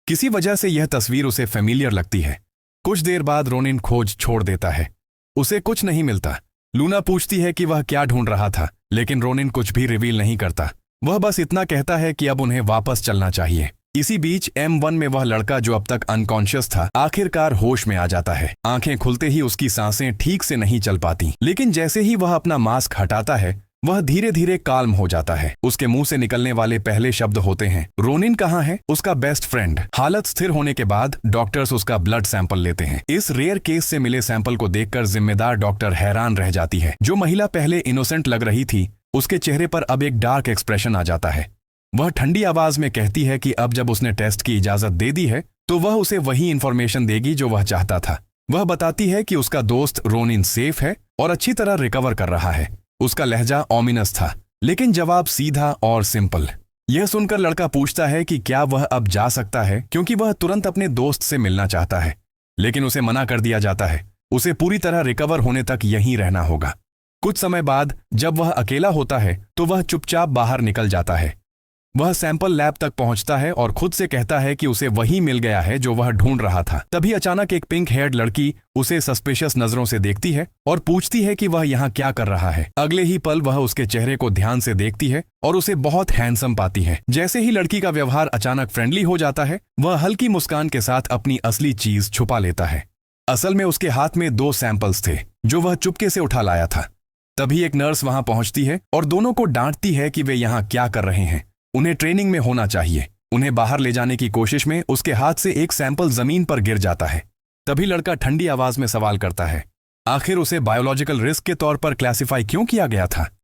किसी वजह से यह तस्वीर उसे फेमिलियर लगती है। कुछ देर बाद रोनिन खोज छोड़ देता है। उसे कुछ नहीं मिलता। लूना पूछती है कि वह क्या ढूंढ रहा था, लेकिन रोनिन कुछ भी रिवील नहीं करता। वह बस इतना कहता है कि अब उन्हें वापस चलना चाहिए। इसी बीच M1 में वह लड़का जो अब तक अनकॉन्शियस था, आखिरकार होश में आ जाता है। आंखें खुलते ही उसकी सांसें ठीक से नहीं चल पाती, लेकिन जैसे ही वह अपना मास्क हटाता है, वह धीरे धीरे काल्म हो जाता है। उसके मुंह से निकलने वाले पहले शब्द होते हैं, रोनिन कहाँ है, उसका बेस्ट फ्रेंड। हालत स्थिर होने के बाद डॉक्टर्स उसका ब्लड सैंपल लेते हैं। इस रेयर केस से मिले सैंपल को देखकर जिम्मेदार डॉक्टर हैरान रह जाती है। जो महिला पहले इनोसेंट लग रही थी, उसके चेहरे पर अब एक डार्क एक्सप्रेशन आ जाता है। वह ठंडी आवाज में कहती है कि अब जब उसने टेस्ट की इजाजत दे दी है, तो वह उसे वही इंफॉर्मेशन देगी जो वह चाहता था। वह बताती है कि उसका दोस्त रोनिन सेफ है और अच्छी तरह रिकवर कर रहा है। उसका लहजा ऑमिनस था, लेकिन जवाब सीधा और सिंपल। यह सुनकर लड़का पूछता है कि क्या वह अब जा सकता है, क्योंकि वह तुरंत अपने दोस्त से मिलना चाहता है, लेकिन उसे मना कर दिया जाता है। उसे पूरी तरह रिकवर होने तक यहीं रहना होगा। कुछ समय बाद जब वह अकेला होता है, तो वह चुपचाप बाहर निकल जाता है। वह सैंपल लैब तक पहुंचता है और खुद से कहता है कि उसे वही मिल गया है जो वह ढूंढ रहा था। तभी अचानक एक पिंक हेयर्ड लड़की उसे सस्पिशियस नजरों से देखती है और पूछती है कि वह यहाँ क्या कर रहा है। अगले ही पल वह उसके चेहरे को ध्यान से देखती है और उसे बहुत हैंडसम पाती है। जैसे ही लड़की का व्यवहार अचानक फ्रेंडली हो जाता है, वह हल्की मुस्कान के साथ अपनी असली चीज छुपा लेता है। असल में उसके हाथ में 2 सैंपल्स थे, जो वह चुपके से उठा लाया था। तभी एक नर्स वहां पहुंचती है और दोनों को डांटती है कि वे यहाँ क्या कर रहे हैं। उन्हें ट्रेनिंग में होना चाहिए। उन्हें बाहर ले जाने की कोशिश में उसके हाथ से एक सैंपल जमीन पर गिर जाता है। तभी लड़का ठंडी आवाज में सवाल करता है, आखिर उसे बायोलॉजिकल रिस्क के तौर पर क्लासिफाई क्यों किया गया था।